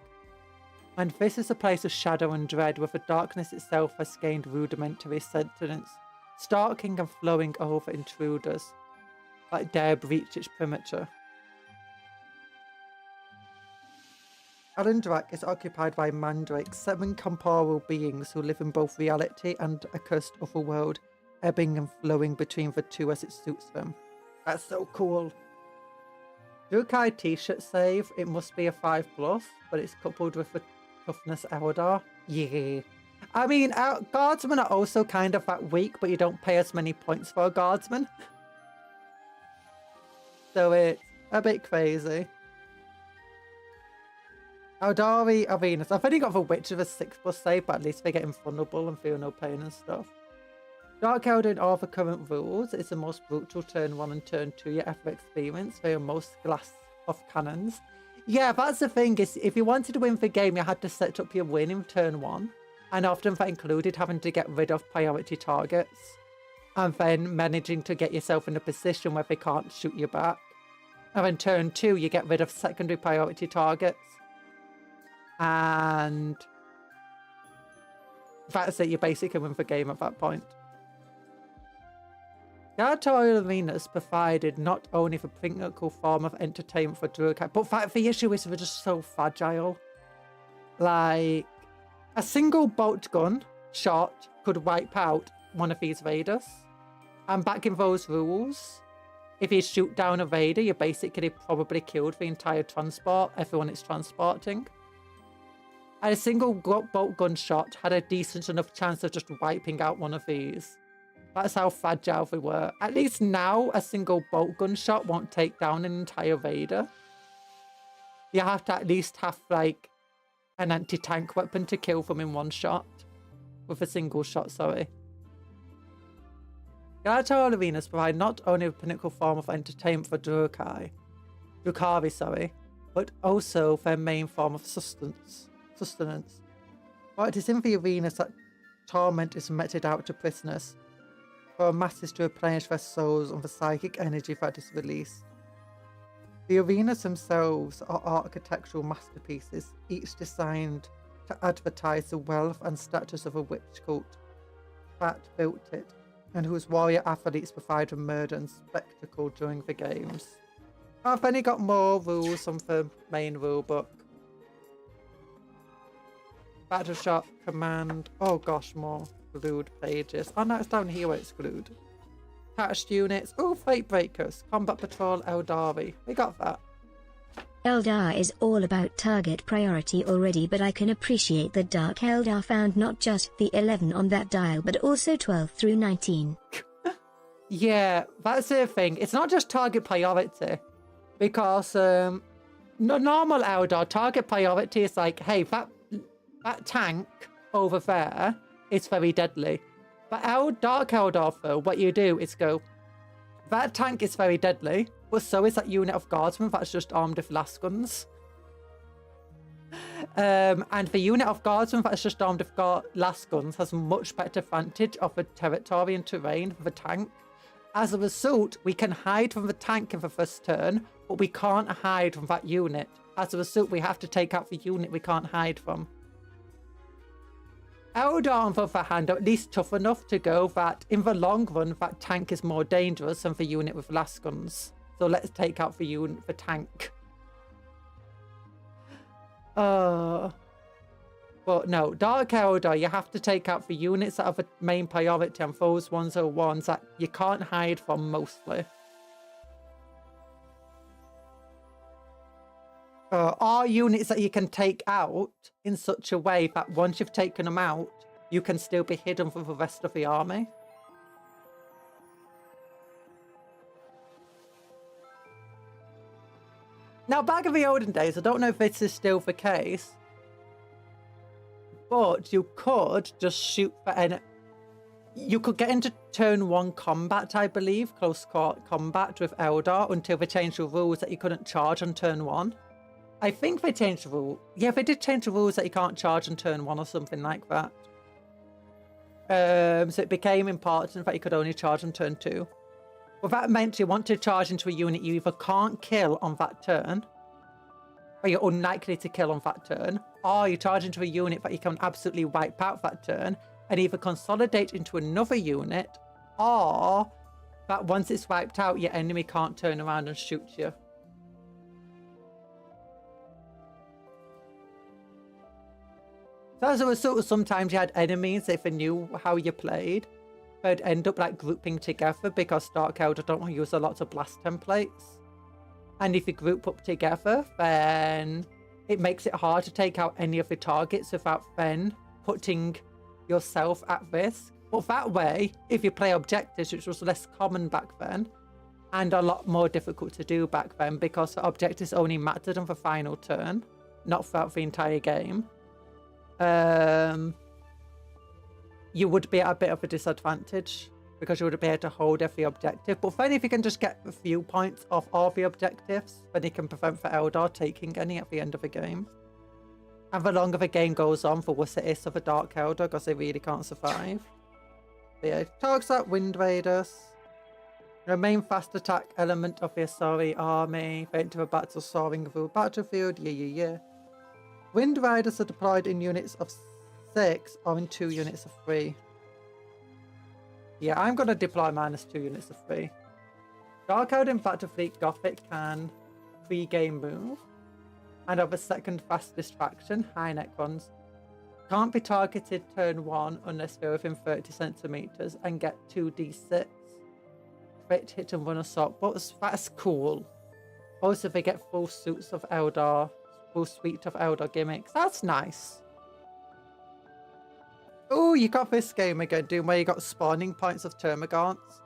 And this is a place of shadow and dread, where the darkness itself has gained rudimentary sentience, stalking and flowing over intruders that dare breach its perimeter. Elindrak is occupied by mandrakes, 7 corporeal beings who live in both reality and a cursed otherworld, ebbing and flowing between the two as it suits them. That's so cool. Drukai t-shirt save, it must be a 5+, but it's coupled with the toughness Eldar. Yeah. I mean, guardsmen are also kind of that weak, but you don't pay as many points for a guardsman. So it's a bit crazy. Eldari Arenas. I've only got the Witch of a 6+ save, but at least they get invulnerable and feel no pain and stuff. Dark Eldar in all the current rules is the most brutal turn 1 and turn 2 you ever experience. They are most glass of cannons. Yeah, that's the thing, is if you wanted to win the game, you had to set up your win in turn 1. And often that included having to get rid of priority targets. And then managing to get yourself in a position where they can't shoot you back. And then turn 2, you get rid of secondary priority targets. And that's it, you basically win the game at that point. Gladiatorial arenas provided not only the pinnacle form of entertainment for Drukai, but the issue is they're just so fragile. Like, a single bolt gun shot could wipe out one of these raiders. And back in those rules, if you shoot down a raider, you basically probably killed the entire transport, everyone it's transporting. And a single bolt gun shot had a decent enough chance of just wiping out one of these. That's how fragile they were. At least now, a single bolt gun shot won't take down an entire raider. You have to at least have, like, an anti-tank weapon to kill them in one shot. With a single shot, sorry. Gladiatorial arenas provide not only a pinnacle form of entertainment for Drukhari, but also their main form of sustenance. For it is in the arenas that torment is meted out to prisoners, for masses to replenish their souls and the psychic energy that is released. The arenas themselves are architectural masterpieces, each designed to advertise the wealth and status of a witch cult that built it, and whose warrior athletes provide a murder and spectacle during the games. I've only got more rules on the main rulebook. Battle shot, command, oh gosh, more glued pages. Oh no, it's down here where it's glued. Attached units, oh, Fate Breakers, Combat Patrol, Eldari. We got that. Eldar is all about target priority already, but I can appreciate that Dark Eldar found not just the 11 on that dial, but also 12 through 19. Yeah, that's the thing. It's not just target priority, because normal Eldar target priority is like, hey, that tank over there is very deadly. But Dark Eldar, though, what you do is go, that tank is very deadly, but so is that unit of guardsmen that's just armed with las guns. And the unit of guardsmen that's just armed with las guns has much better advantage of the territory and terrain for the tank. As a result, we can hide from the tank in the first turn, but we can't hide from that unit. As a result, we have to take out the unit we can't hide from. Eldar, on the other hand, are at least tough enough to go that in the long run, that tank is more dangerous than the unit with las guns. So let's take out the tank. But no, Dark Eldar, you have to take out the units that have a main priority, and those ones are ones that you can't hide from mostly. Are units that you can take out in such a way that once you've taken them out, you can still be hidden from the rest of the army. Now, back in the olden days, I don't know if this is still the case, but you could just shoot for any... You could get into turn 1 combat, I believe, close combat with Eldar, until they changed the rules that you couldn't charge on turn 1. I think they changed the rule. Yeah, they did change the rules that you can't charge on turn 1 or something like that. So it became important that you could only charge on turn 2. Well, that meant you want to charge into a unit you either can't kill on that turn, or you're unlikely to kill on that turn, or you charge into a unit that you can absolutely wipe out that turn, and either consolidate into another unit, or that once it's wiped out, your enemy can't turn around and shoot you. So as a result, sometimes you had enemies, if they knew how you played, they'd end up like grouping together, because Dark Eldar don't use a lot of blast templates. And if you group up together, then it makes it hard to take out any of the targets without then putting yourself at risk. But that way, if you play objectives, which was less common back then, and a lot more difficult to do back then, because the objectives only mattered on the final turn, not throughout the entire game, you would be at a bit of a disadvantage, because you wouldn't be able to hold every objective. But then if you can just get a few points off all the objectives, then you can prevent the Eldar taking any at the end of the game. And the longer the game goes on, the worse it is for the Dark Eldar, because they really can't survive. But yeah, it talks about Wind Raiders. The main fast attack element of the Asari army. They enter the battle soaring through the battlefield. Yeah. Wind Riders are deployed in units of 6 or in 2 units of 3. Yeah, I'm going to deploy -2 units of 3. Dark Eldar in Battle Fleet Gothic can pre-game move, and have a second fastest faction, High Necrons. Can't be targeted turn 1 unless they're within 30 centimeters, and get 2d6. Crit, hit and run assault. But that's cool. Also, they get full suits of Eldar, full suite of Eldar gimmicks. That's nice. Oh, you got this game again, Doom, where you got spawning points of Termagants.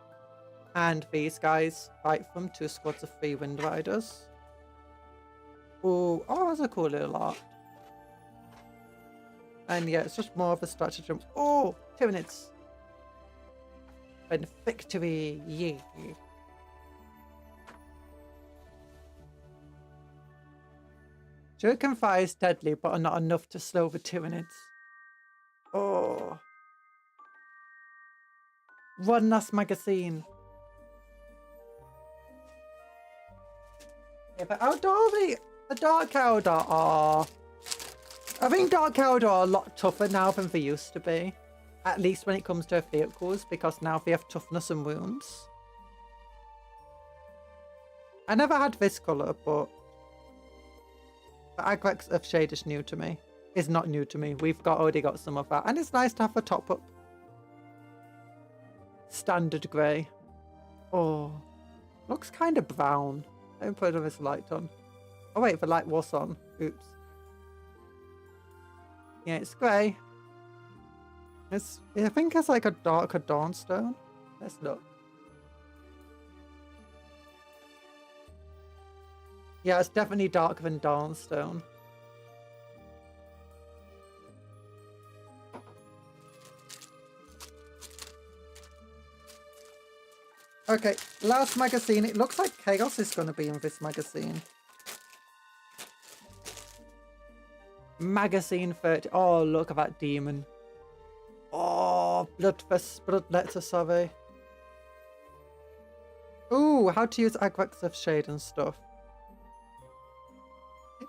And these guys fight from 2 squads of 3 Wind Riders. Oh, that's a cool little art. And yeah, it's just more of a stratagem. Oh, 2 minutes. And victory, yeah. Shuriken fire is deadly, but are not enough to slow the Tyranids. Oh. One last magazine. Yeah, but the Dark Eldar are... I think Dark Eldar are a lot tougher now than they used to be. At least when it comes to vehicles, because now they have toughness and wounds. I never had this colour, but... The Agrex of Shade is new to me. Is not new to me. We've already got some of that. And it's nice to have a top up. Standard grey. Oh. Looks kind of brown. Let me put this light on. Oh wait, the light was on. Oops. Yeah, it's grey. I think it's like a darker Dawnstone. Let's look. Yeah, it's definitely darker than Dawnstone. Okay, last magazine. It looks like Chaos is going to be in this magazine. Magazine 30. Oh, look at that demon. Oh, Bloodletter, sorry. Ooh, how to use Agrex of Shade and stuff.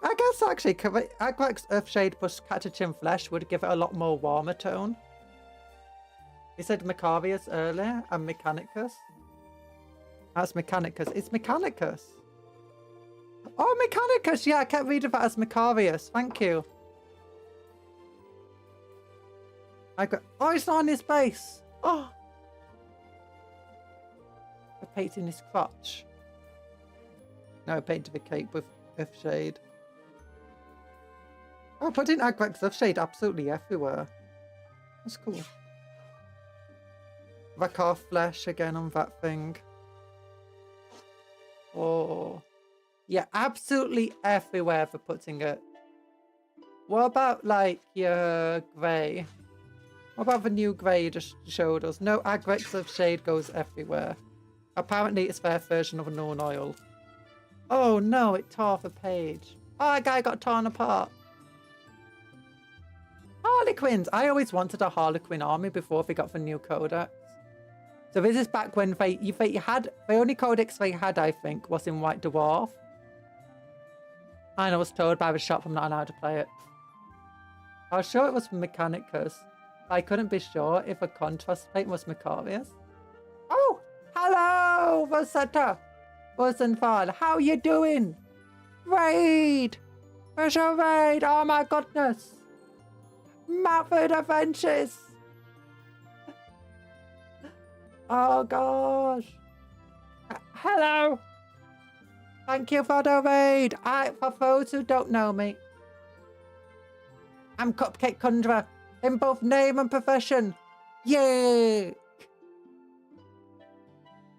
I guess actually, Agrex of Shade plus Catachin Flesh would give it a lot more warmer tone. You said Macarius earlier and Mechanicus. That's Mechanicus. It's Mechanicus. Oh, Mechanicus. Yeah, I kept reading that as Macarius. Thank you. I got. Oh, it's not on his base. Oh. I painted his crotch. No, I painted the cape with Earthshade. Oh, putting Agrex Earthshade absolutely everywhere. That's cool. Rakar flesh again on that thing. Oh. Yeah, absolutely everywhere for putting it. What about, like, your grey? What about the new grey you just showed us? No, Agrex Earthshade goes everywhere. Apparently it's their version of a known oil. Oh no, it tore the page. Oh, that guy got torn apart. Harlequins! I always wanted a Harlequin army before they got the new codex. So this is back when they had, the only codex they had, I think, was in White Dwarf. And I was told by the shop I'm not allowed to play it. I was sure it was Mechanicus. I couldn't be sure if a contrast plate was Macarius. Oh! Hello, Rosetta! Rosenthal, how you doing? Raid! Where's your raid? Oh my goodness! Mapford Adventures! Oh gosh! Hello! Thank you for the raid! For those who don't know me, I'm Cupcake Conjuror in both name and profession. Yay!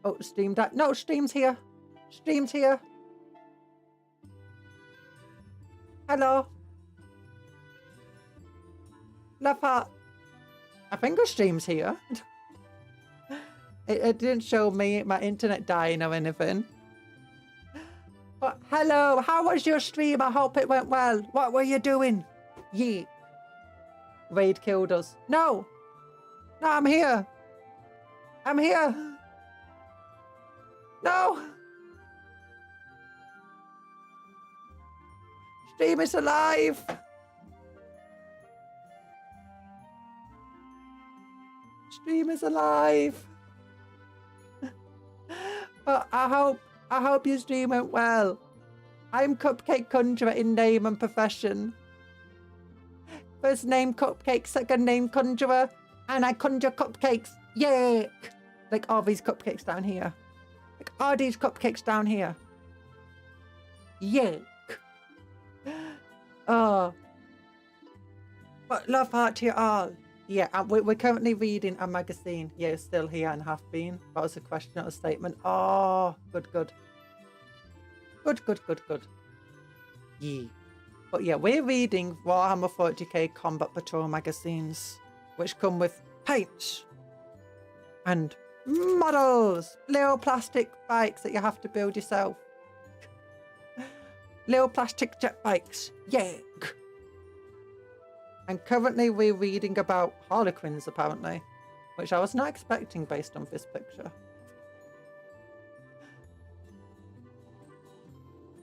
Oh, Steam died. No, Steam's here. Steam's here. Hello. Love heart. I think the Steam's here. It didn't show me my internet dying or anything. But hello, how was your stream? I hope it went well. What were you doing? Yeet. Raid killed us. No. No, I'm here. I'm here. No. Stream is alive. Stream is alive. But I hope your stream went well. I'm Cupcake Conjuror in name and profession. First name Cupcake, second name Conjuror, and I conjure cupcakes. Yay! Like all these cupcakes down here. Like all these cupcakes down here. Yay! Oh. But love heart to you all. Yeah, we're currently reading a magazine. Yeah, it's still here and have been. That was a question, not a statement. Oh, good, good. Good, good, good, good. Yeah. But yeah, we're reading Warhammer 40k Combat Patrol magazines, which come with paints and models, little plastic bikes that you have to build yourself. Little plastic jet bikes. Yeah. And currently we're reading about Harlequins, apparently, which I was not expecting based on this picture.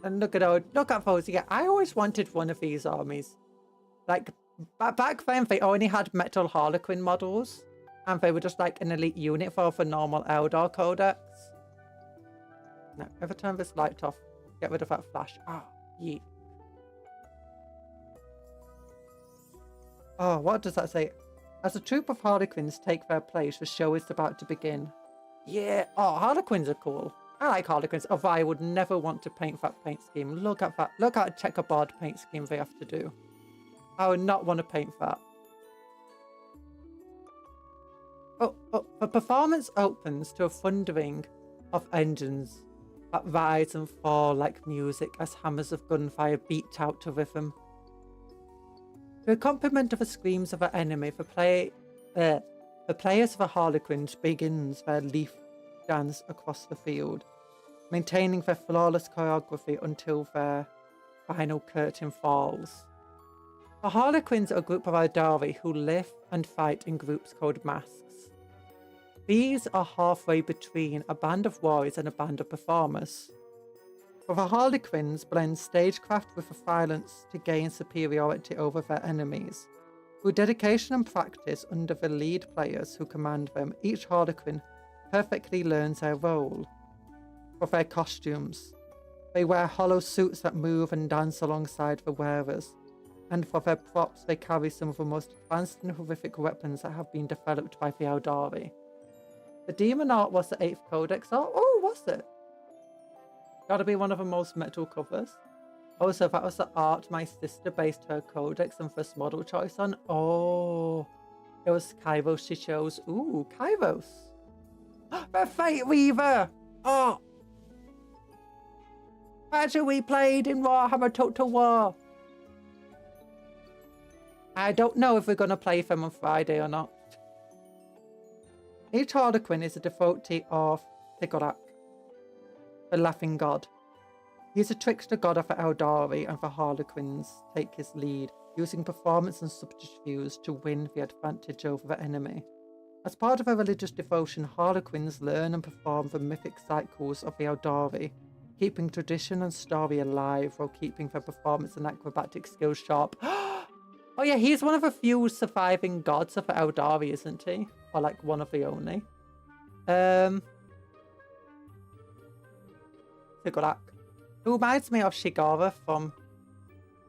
And look at those. Yeah, I always wanted one of these armies. Like, back then they only had metal Harlequin models, and they were just like an elite unit for the normal Eldar codex. No, ever turn this light off, get rid of that flash. Ah, yeet. Oh, what does that say? As a troop of Harlequins take their place, the show is about to begin. Yeah. Oh, Harlequins are cool. I like Harlequins. Although I would never want to paint that paint scheme. Look at that. Look at a checkerboard paint scheme they have to do. I would not want to paint that. Oh, the performance opens to a thundering of engines that rise and fall like music as hammers of gunfire beat out to rhythm. To accompaniment of the screams of our enemy, the players of the Harlequins begins their leaf dance across the field, maintaining their flawless choreography until their final curtain falls. The Harlequins are a group of Eldari who live and fight in groups called masks. These are halfway between a band of warriors and a band of performers. For the Harlequins blend stagecraft with the violence to gain superiority over their enemies. Through dedication and practice under the lead players who command them, each Harlequin perfectly learns their role. For their costumes, They wear hollow suits that move and dance alongside the wearers. And for their props, they carry some of the most advanced and horrific weapons that have been developed by the Eldari. The demon art was the 8th codex art. Oh, was it? Gotta be one of the most metal covers. Also, that was the art my sister based her codex and first model choice on. Oh, it was Kairos she chose. Ooh, Kairos. The Fate Weaver. Oh. Imagine we played in Warhammer Total War. I don't know if we're going to play them on Friday or not. Each Harlequin is a devotee of Tiglath, the Laughing God. He is a trickster god of the Eldari, and the Harlequins take his lead, using performance and subterfuge to win the advantage over the enemy. As part of a religious devotion, Harlequins learn and perform the mythic cycles of the Eldari, keeping tradition and story alive while keeping their performance and acrobatic skills sharp. Oh yeah, he's one of the few surviving gods of the Eldari, isn't he? Or like one of the only. Tiglath. Who reminds me of Shigara from,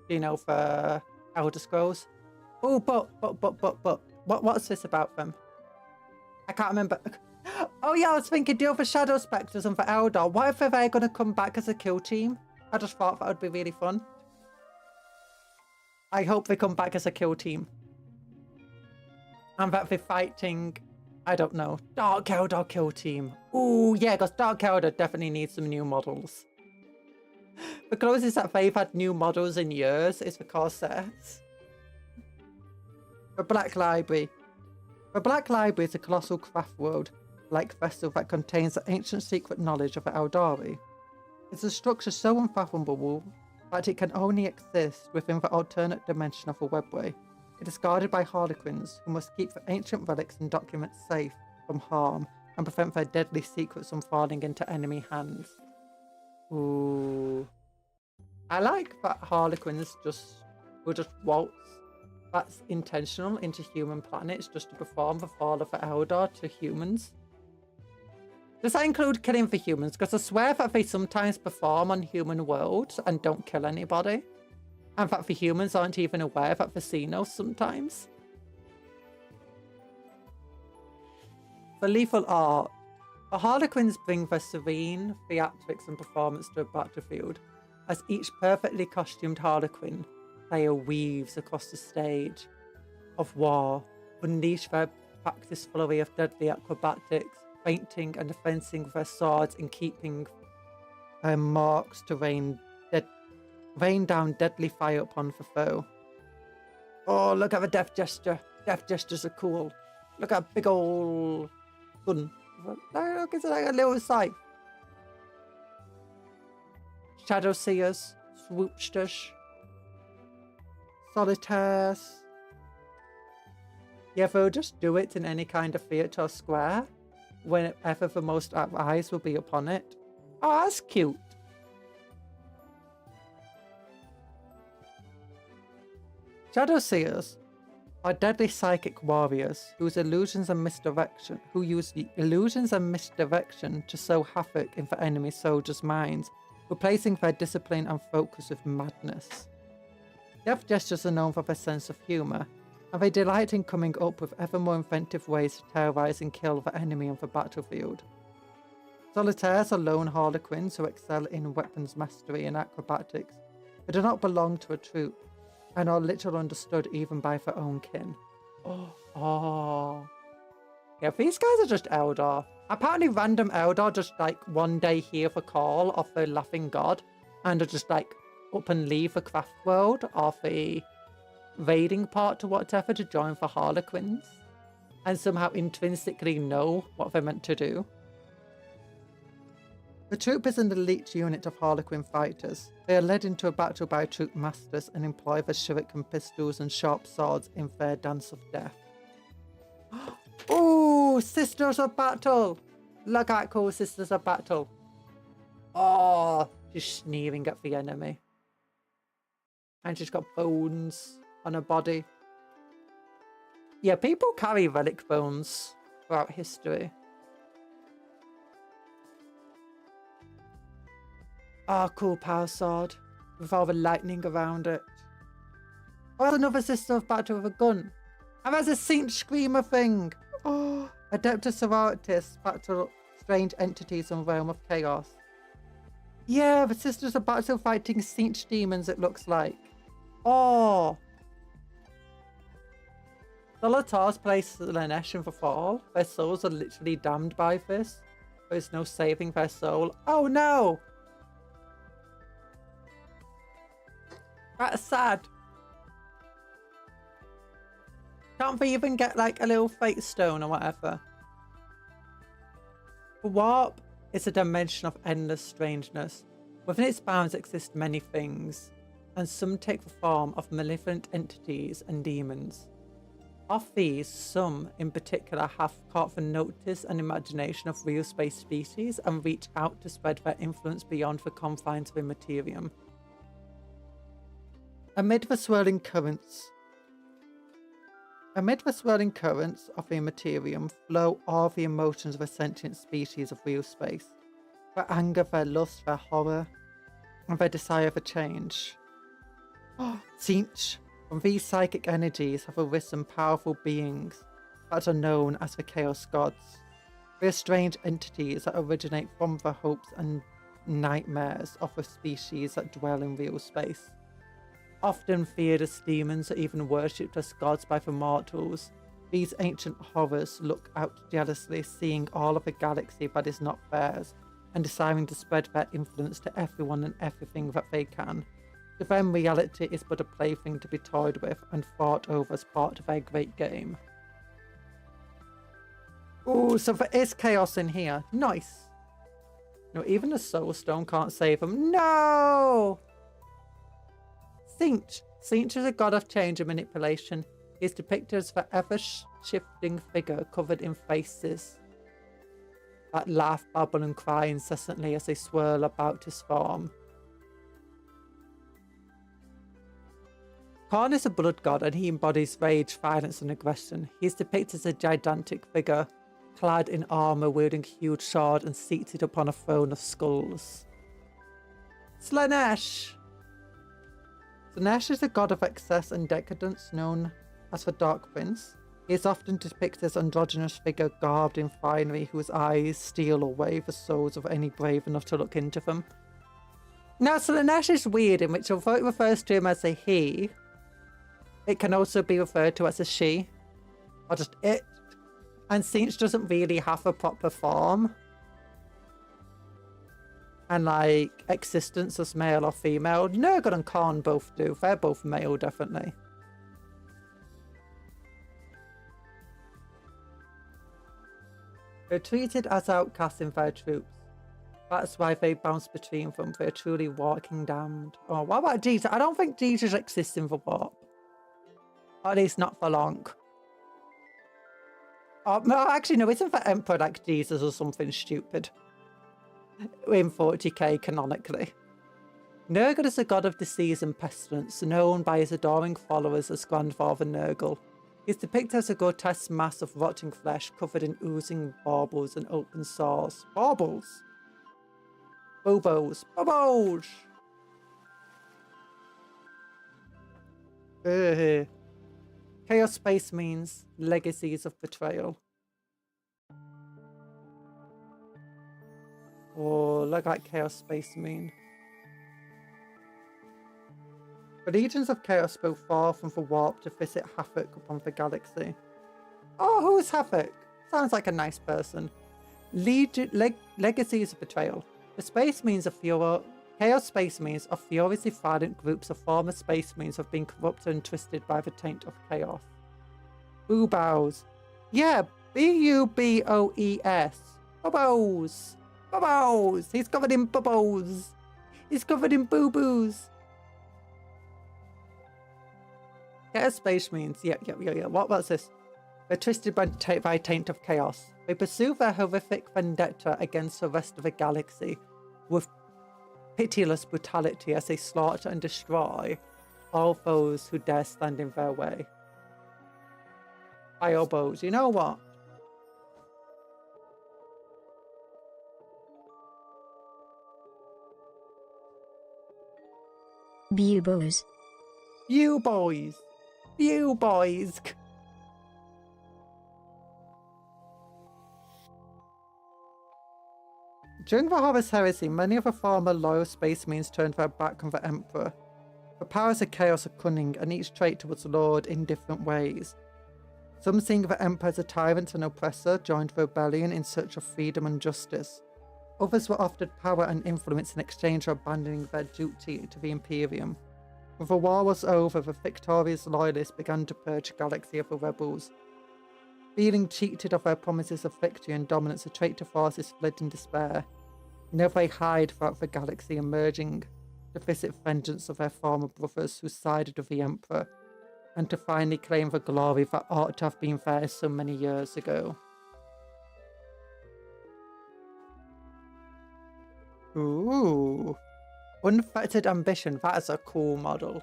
you know, the Elder Scrolls. Oh, but, what's this about them? I can't remember. Oh yeah, I was thinking, deal for Shadow Spectres and for Eldar. What if they're going to come back as a kill team? I just thought that would be really fun. I hope they come back as a kill team. And that they're fighting, I don't know, Dark Eldar kill team. Ooh, yeah, because Dark Eldar definitely needs some new models. The closest that they've had new models in years is the Corsairs. The Black Library. The Black Library is a colossal craft world-like vessel that contains the ancient secret knowledge of the Eldari. It's a structure so unfathomable that it can only exist within the alternate dimension of the webway. It is guarded by Harlequins, who must keep the ancient relics and documents safe from harm and prevent their deadly secrets from falling into enemy hands. Ooh. I like that Harlequins will just waltz. That's intentional into human planets just to perform the fall of the Eldar to humans. Does that include killing the humans? Because I swear that they sometimes perform on human worlds and don't kill anybody. And that the humans aren't even aware that they're Xenos sometimes. For lethal art, the Harlequins bring their serene theatrics and performance to a battlefield, as each perfectly costumed Harlequin player weaves across the stage of war, unleash their practiced flurry of deadly acrobatics, feinting and defending with their swords and keeping their marks to rain down deadly fire upon the foe. Oh, look at the death gesture. Death gestures are cool. Look at a big old gun. Look, it's like a little scythe. Shadow Seers, Swoopsters, Solitaires. Yeah, they'll just do it in any kind of theatre or square, whenever the most eyes will be upon it. Oh, that's cute. Shadow Seers are deadly psychic warriors who use illusions and misdirection to sow havoc in the enemy soldiers' minds, replacing their discipline and focus with madness. Death gestures are known for their sense of humour, and they delight in coming up with ever more inventive ways to terrorise and kill the enemy on the battlefield. Solitaires are lone Harlequins who excel in weapons mastery and acrobatics, but do not belong to a troop, and are little understood even by their own kin. Oh. Yeah, these guys are just Eldar. Apparently random Eldar just like one day hear the call of the Laughing God and are just like up and leave the craft world or the raiding part to whatever to join the Harlequins and somehow intrinsically know what they're meant to do. The troop is an elite unit of Harlequin fighters. They are led into a battle by troop masters and employ their shuriken pistols and sharp swords in their dance of death. Oh, Sisters of Battle! Look at cool Sisters of Battle. Oh, she's sneering at the enemy. And she's got bones on her body. Yeah, people carry relic bones throughout history. Oh, cool power sword. With all the lightning around it. Oh, another sister of battle with a gun. And there's a Saint Screamer thing. Oh, Adeptus Sororitas, battle strange entities in realm of chaos. Yeah, the sisters of battle fighting Saint demons, it looks like. Oh. Solitaires place Lanesh in the fall. Their souls are literally damned by this. There is no saving their soul. Oh no! That's sad. Can't they even get like a little fate stone or whatever? The warp is a dimension of endless strangeness. Within its bounds exist many things, and some take the form of malevolent entities and demons. Of these, some in particular have caught the notice and imagination of real space species and reach out to spread their influence beyond the confines of Immaterium. Amid the swirling currents of the Immaterium flow all the emotions of a sentient species of real space. Their anger, their lust, their horror, and their desire for change. Tzeentch. From these psychic energies have arisen powerful beings that are known as the Chaos Gods. They are strange entities that originate from the hopes and nightmares of the species that dwell in real space. Often feared as demons or even worshipped as gods by the mortals, these ancient horrors look out jealously, seeing all of the galaxy that is not theirs, and desiring to spread their influence to everyone and everything that they can. To them, reality is but a plaything to be toyed with and fought over as part of their great game. Ooh, so there is chaos in here. Nice. No, even the Soul Stone can't save them. No! Tzeentch. Tzeentch is a god of change and manipulation. He is depicted as the ever-shifting figure covered in faces that laugh, babble, and cry incessantly as they swirl about his form. Khorne is a blood god and he embodies rage, violence, and aggression. He is depicted as a gigantic figure, clad in armor, wielding a huge sword and seated upon a throne of skulls. Slaanesh! Slaanesh is a god of excess and decadence known as the Dark Prince. He is often depicted as an androgynous figure garbed in finery whose eyes steal away the souls of any brave enough to look into them. Now, Slaanesh is weird in which although it refers to him as a he, it can also be referred to as a she, or just it. And Tzeentch doesn't really have a proper form and like existence as male or female. Nurgle and Khorne both do. They're both male, definitely. They're treated as outcasts in their troops. That's why they bounce between them. They're truly walking damned. Oh, what about Jesus? I don't think Jesus exists in the warp. Or at least not for long. Oh, no, actually, no, isn't the Emperor like Jesus or something stupid? In 40k, canonically. Nurgle is a god of disease and pestilence, known by his adoring followers as Grandfather Nurgle. He is depicted as a grotesque mass of rotting flesh covered in oozing baubles and open sores. Baubles? Bobos. Bobos! Chaos Space means legacies of betrayal. Oh, look at Chaos Space mean. The legions of Chaos spoke far from the warp to visit havoc upon the galaxy. Oh, who is Havoc? Sounds like a nice person. Legacies of betrayal. The Space Marines of Chaos Space Marines are furiously violent groups of former Space Marines have been corrupted and twisted by the taint of chaos. Boobows. Yeah, B-U-B-O-E-S. Bubbles. Bubbles. He's covered in bubbles. He's covered in boo-boos. Chaos Space Marines. Yeah. What's this? They're twisted by taint of chaos. They pursue their horrific vendetta against the rest of the galaxy with pitiless brutality as they slaughter and destroy all those who dare stand in their way. Biobos, you know what? Bew boys. You boys. You boys. During the Horus Heresy, many of the former loyal Space Marines turned their back on the Emperor. The powers of chaos are cunning, and each traitor was lauded in different ways. Some, seeing the Emperor as a tyrant and oppressor, joined the rebellion in search of freedom and justice. Others were offered power and influence in exchange for abandoning their duty to the Imperium. When the war was over, the victorious loyalists began to purge the galaxy of the rebels. Feeling cheated of their promises of victory and dominance, the traitor forces fled in despair. Now they hide throughout the galaxy, emerging to visit vengeance of their former brothers who sided with the Emperor, and to finally claim the glory that ought to have been theirs so many years ago. Ooh. Unfettered ambition, that is a cool model.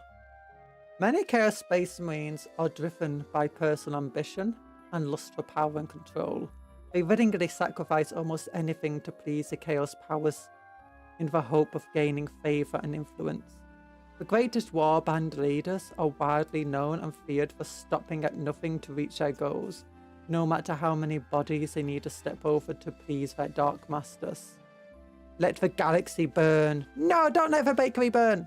Many Chaos Space Marines are driven by personal ambition and lust for power and control. They willingly sacrifice almost anything to please the Chaos powers in the hope of gaining favour and influence. The greatest warband leaders are widely known and feared for stopping at nothing to reach their goals, no matter how many bodies they need to step over to please their dark masters. Let the galaxy burn. No, don't let the bakery burn.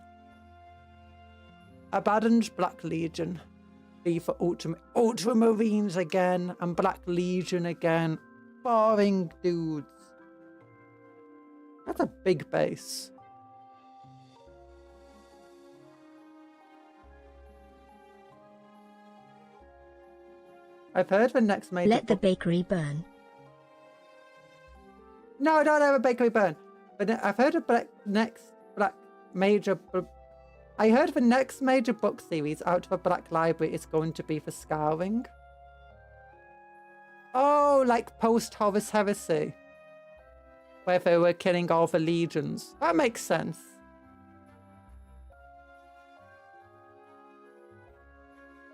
Abandoned Black Legion. B for Ultramarines again, and Black Legion again. Boring dudes. That's a big base. I've heard the next major... Let the bakery burn. No, don't let the bakery burn. But I've heard of I heard the next major book series out of the Black Library is going to be for Scouring. Oh, like post-Horus Heresy, where they were killing all the legions. That makes sense.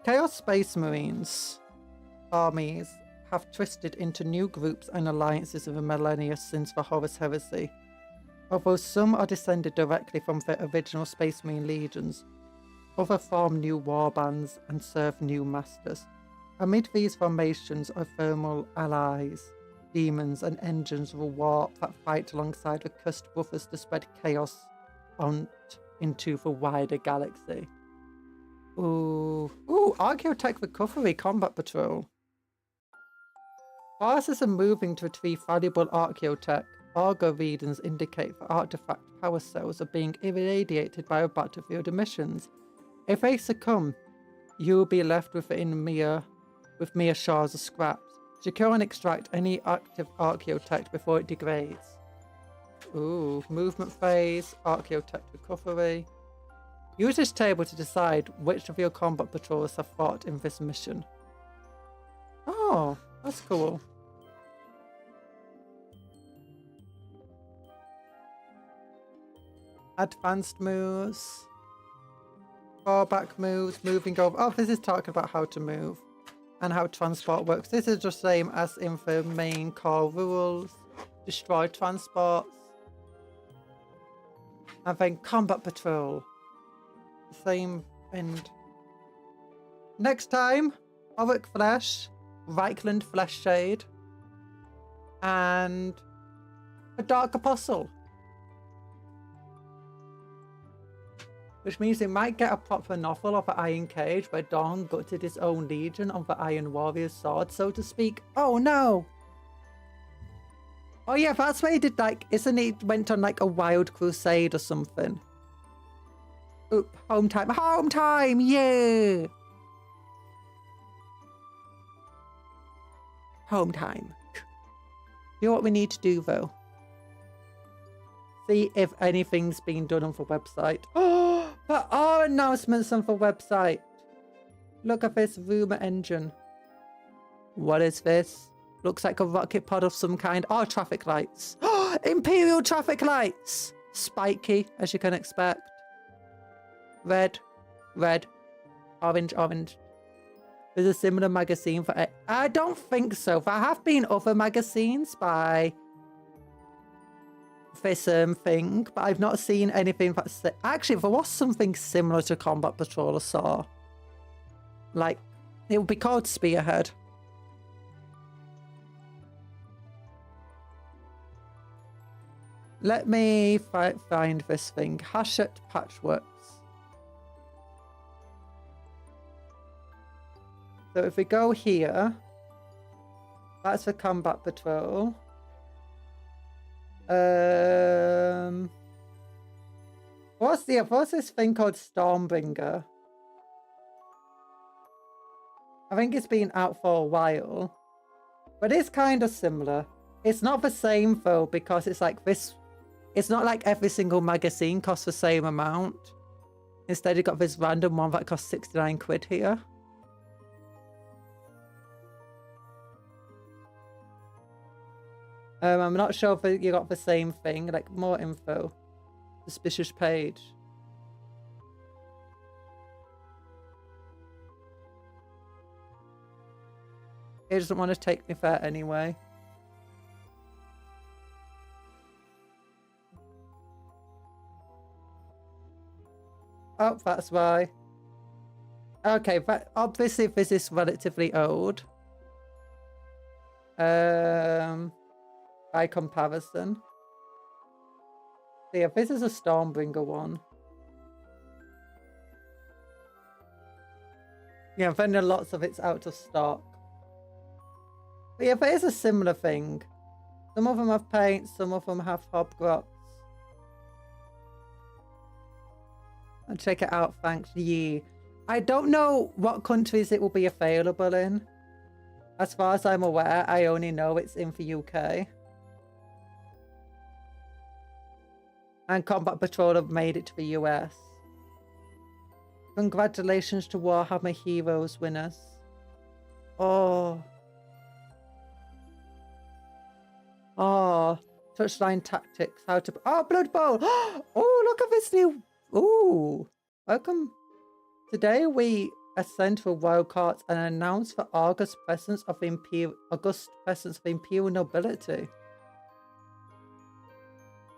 Chaos Space Marines armies have twisted into new groups and alliances of the millennia since the Horus Heresy. Although some are descended directly from the original Space Marine legions, others form new warbands and serve new masters. Amid these formations are thermal allies, demons and engines of a warp that fight alongside the cursed brothers to spread chaos into the wider galaxy. Ooh, Archaeotech Recovery Combat Patrol. Forces are moving to retrieve valuable Archaeotech. Augur readings indicate that artifact power cells are being irradiated by battlefield emissions. If they succumb, you will be left with mere shards of scraps. Secure and extract any active Archaeotech before it degrades. Ooh, movement phase, Archaeotech recovery. Use this table to decide which of your combat patrols have fought in this mission. Oh, that's cool. Advanced moves. Fallback moves, moving over. Oh, this is talking about how to move and how transport works. This is the same as in the main core rules. Destroy transports. And then combat patrol. Same end. Next time, Auric Flesh, Reichland Flesh Shade, and a Dark Apostle. Which means they might get a proper novel of the Iron Cage where Dawn gutted his own legion on the Iron Warrior's sword, so to speak. Oh no! Oh yeah, that's why he did, like, isn't he went on like a wild crusade or something? Oop, home time. Home time! Yeah! Home time. You know what we need to do though? See if anything's been done on the website. Oh, there are announcements on the website. Look at this rumor engine. What is this? Looks like a rocket pod of some kind. Oh, traffic lights. Oh, Imperial traffic lights. Spiky, as you can expect. Red, red, orange, orange. There's a similar magazine for it. I don't think so. There have been other magazines by this thing, but I've not seen anything that's... Actually, there was something similar to Combat Patrol I saw. Like, it would be called Spearhead. Let me find this thing. Hachette Patchworks. So if we go here, that's for Combat Patrol. What's this thing called Stormbringer? I think it's been out for a while, but it's kind of similar. It's not the same though, because it's like this. It's not like every single magazine costs the same amount. Instead, you got this random one that costs 69 quid here. I'm not sure if you got the same thing, like more info. Suspicious page. It doesn't want to take me there anyway. Oh, that's why. Okay, but obviously this is relatively old. By comparison. So yeah, this is a Stormbringer one. Yeah, then lots of it's out of stock. But yeah, there is a similar thing. Some of them have paint, some of them have hobgrots. I'll check it out, thanks. Yeet. I don't know what countries it will be available in. As far as I'm aware, I only know it's in the UK. And Combat Patrol have made it to the US. Congratulations to Warhammer Heroes winners. Oh. Oh. Touchline tactics. How to... Oh, Blood Bowl. Oh, look at this new... Ooh. Welcome. Today we ascend to royal courts and announce the august presence of imperial nobility.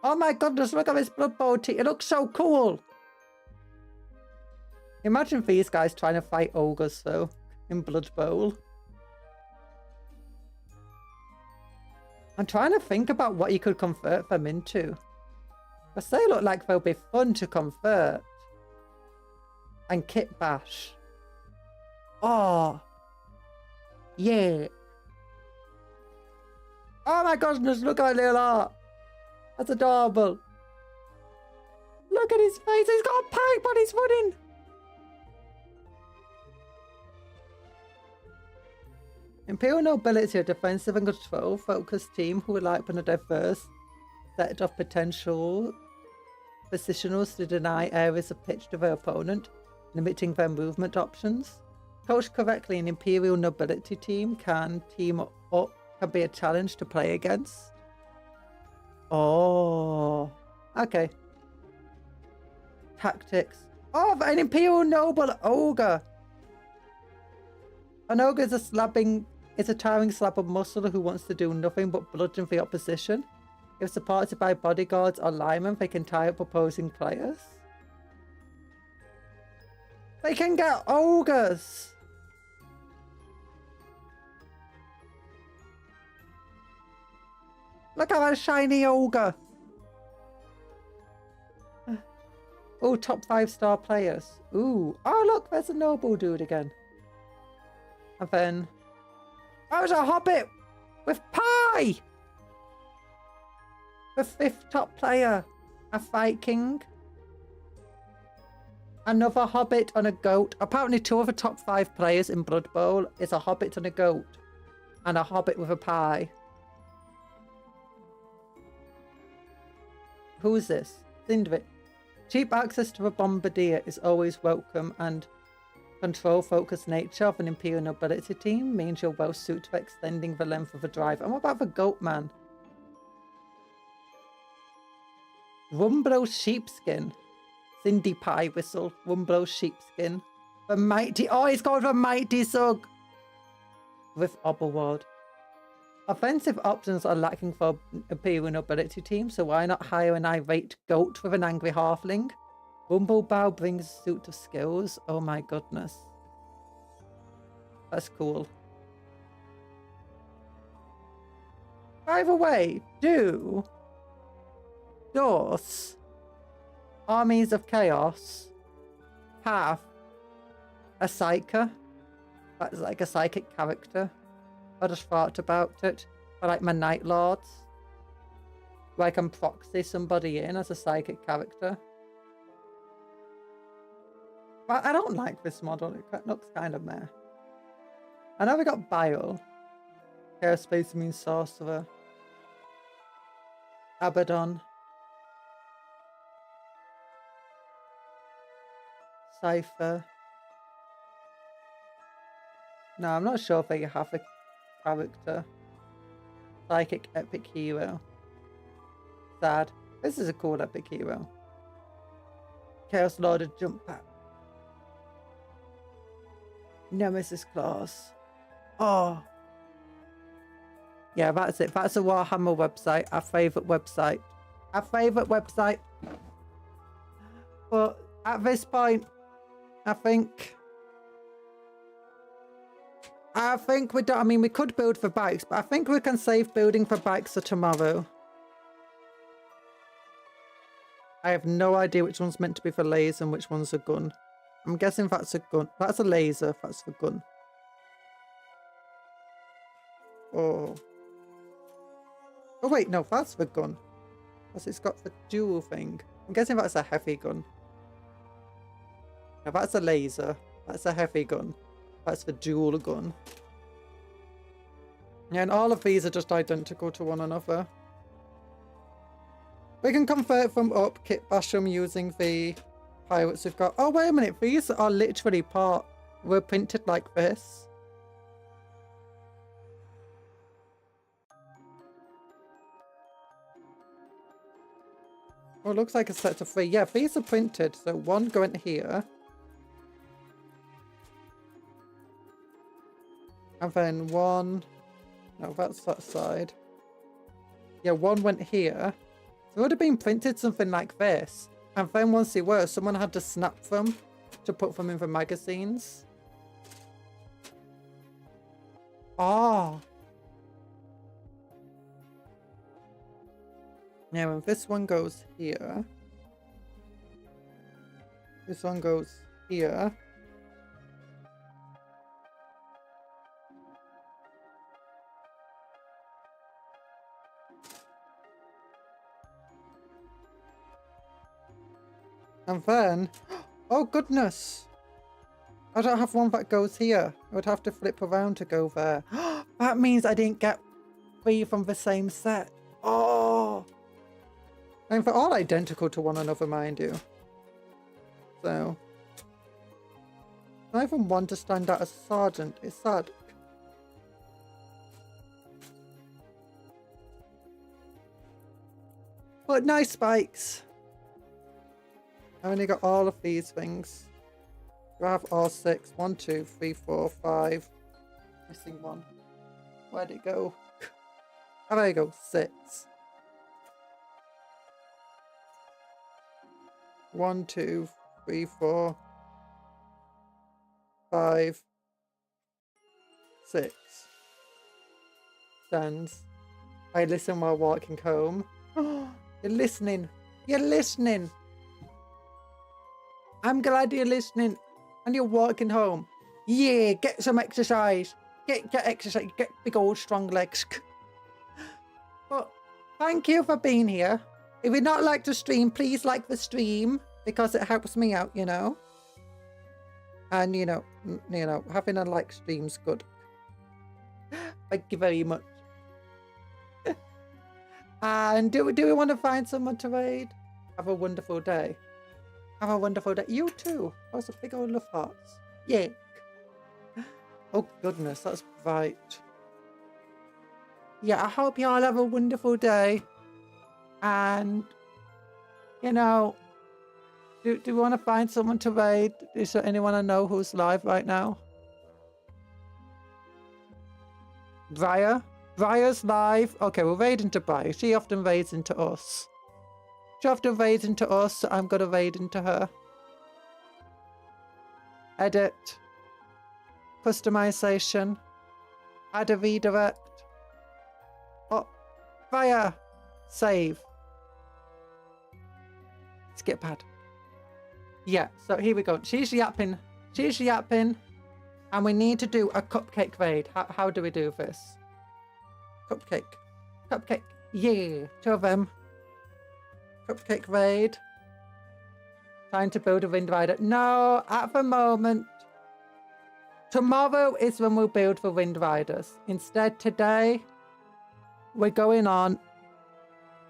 Oh my goodness, look at this Blood Bowl tea. It looks so cool. Imagine these guys trying to fight ogres though in Blood Bowl. I'm trying to think about what you could convert them into. Because they look like they'll be fun to convert. And kit bash. Oh. Yeah. Oh my goodness, look at little art. That's adorable. Look at his face. He's got a pipe but he's running. Imperial Nobility, a defensive and control focused team who would like a diverse set of potential positionals to deny areas of pitch to their opponent, limiting their movement options. Coached correctly, an Imperial Nobility team can be a challenge to play against. Oh, okay. Tactics. Oh, an Imperial Noble Ogre. An ogre is a towering slab of muscle who wants to do nothing but bludgeon the opposition. If supported by bodyguards or linemen, they can tie up opposing players. They can get ogres! Look at that shiny ogre! Oh, top 5-star players. Ooh. Oh, look, there's a noble dude again. And then... Oh, there's a hobbit! With pie! The 5th top player. A Viking. Another hobbit and a goat. Apparently 2 of the top 5 players in Blood Bowl is a hobbit and a goat. And a hobbit with a pie. Who is this? Sindvik. Cheap access to a bombardier is always welcome, and control-focused nature of an Imperial Nobility team means you're well suited to extending the length of a drive. And what about the goat man? Rumblo Sheepskin. Cindy Pie Whistle. Rumblo Sheepskin. The Mighty... Oh, he's called the Mighty Zug. With Oberwald. Offensive options are lacking for appealing ability team, so why not hire an irate goat with an angry halfling? Bumblebow brings a suit of skills. Oh my goodness. That's cool. By the way, does Armies of Chaos have a psyker? That's like a psychic character. I just thought about it. I like my Night Lords. Where I can proxy somebody in as a psychic character. But I don't like this model. It looks kind of meh. I know we got Bile. Chaos Space Marine Sorcerer. Abaddon. Cypher. No, I'm not sure if they have a character. Psychic Epic Hero. Sad. This is a cool Epic Hero. Chaos Lord of Jump Pack. Nemesis Class. Oh. Yeah, that's it. That's a Warhammer website. Our favourite website. Our favourite website. But at this point, I think we don't. I mean, we could build for bikes, but I think we can save building for bikes for tomorrow. I have no idea which one's meant to be for laser and which one's a gun. I'm guessing that's a gun. That's a laser. That's for gun. Oh. Oh wait, no, that's the gun. Because it's got the dual thing. I'm guessing that's a heavy gun. Now that's a laser. That's a heavy gun. That's the dual gun. Yeah, and all of these are just identical to one another. We can convert them up, kit bash them using the pirates we've got. Oh, wait a minute. These are literally were printed like this. Oh, it looks like a set of 3. Yeah, these are printed. So one going here. And then one... No, that's that side. Yeah, one went here. So it would have been printed something like this. And then once they were, someone had to snap them to put them in the magazines. Ah. Now, and this one goes here. This one goes here. And then, oh goodness, I don't have one that goes here. I would have to flip around to go there. That means I didn't get 3 from the same set. Oh, and they're all identical to one another, mind you. So, not even one to stand out as a sergeant. It's sad. But nice spikes. I only got all of these things. Do I have all 6? 1, 2, 3, 4, 5. Missing one. Where'd it go? Oh, there you go. 6. 1, 2, 3, 4, 5, 6. Stands. I listen while walking home. You're listening. You're listening. I'm glad you're listening and you're walking home. Yeah, get some exercise. Get exercise. Get big old strong legs. But thank you for being here. If you'd not like to stream, please like the stream because it helps me out, you know. And you know, having a like stream's good. Thank you very much. And do we want to find someone to raid? Have a wonderful day. Have a wonderful day. You too. Oh, it's a big old love hearts. Yeah. Oh goodness, that's bright. Yeah, I hope you all have a wonderful day. And you know, do we want to find someone to raid? Is there anyone I know who's live right now? Briar? Briar's live. Okay, we'll raid into Briar. She often raids into us. She often raids into us, so I'm gonna raid into her. Edit. Customization. Add a redirect. Oh, Briar. Save. Skip pad. Yeah, so here we go. She's yapping. She's yapping. And we need to do a cupcake raid. How do we do this? Cupcake. Cupcake. Yeah. 2 of them. Cupcake raid. Trying to build a wind rider. No, at the moment. Tomorrow is when we'll build the wind riders. Instead, today, we're going on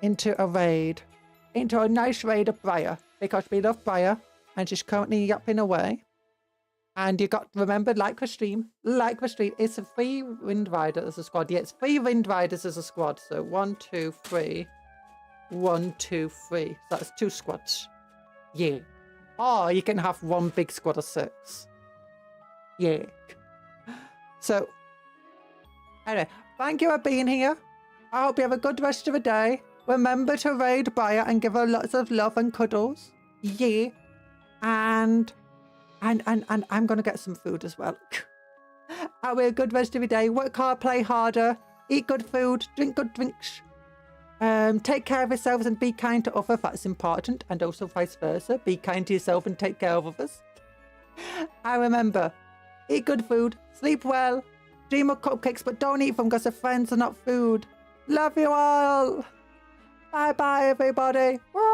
into a raid. Into a nice raid of Briar. Because we love Briar. And she's currently yapping away. And you got to remember, like the stream. Like the stream. It's a 3 wind riders as a squad. Yeah, it's 3 wind riders as a squad. So 1, 2, 3. 1, 2, 3. So that's 2 squads. Yeah. Or you can have 1 big squad of 6. Yeah. So, anyway, thank you for being here. I hope you have a good rest of the day. Remember to raid Briar and give her lots of love and cuddles. Yeah. And I'm going to get some food as well. Have a good rest of your day. Work hard, play harder, eat good food, drink good drinks. Take care of yourselves and be kind to others. That's important. And also vice versa. Be kind to yourself and take care of others. And remember, eat good food, sleep well, dream of cupcakes, but don't eat them because the friends are not food. Love you all. Bye-bye, everybody. Bye.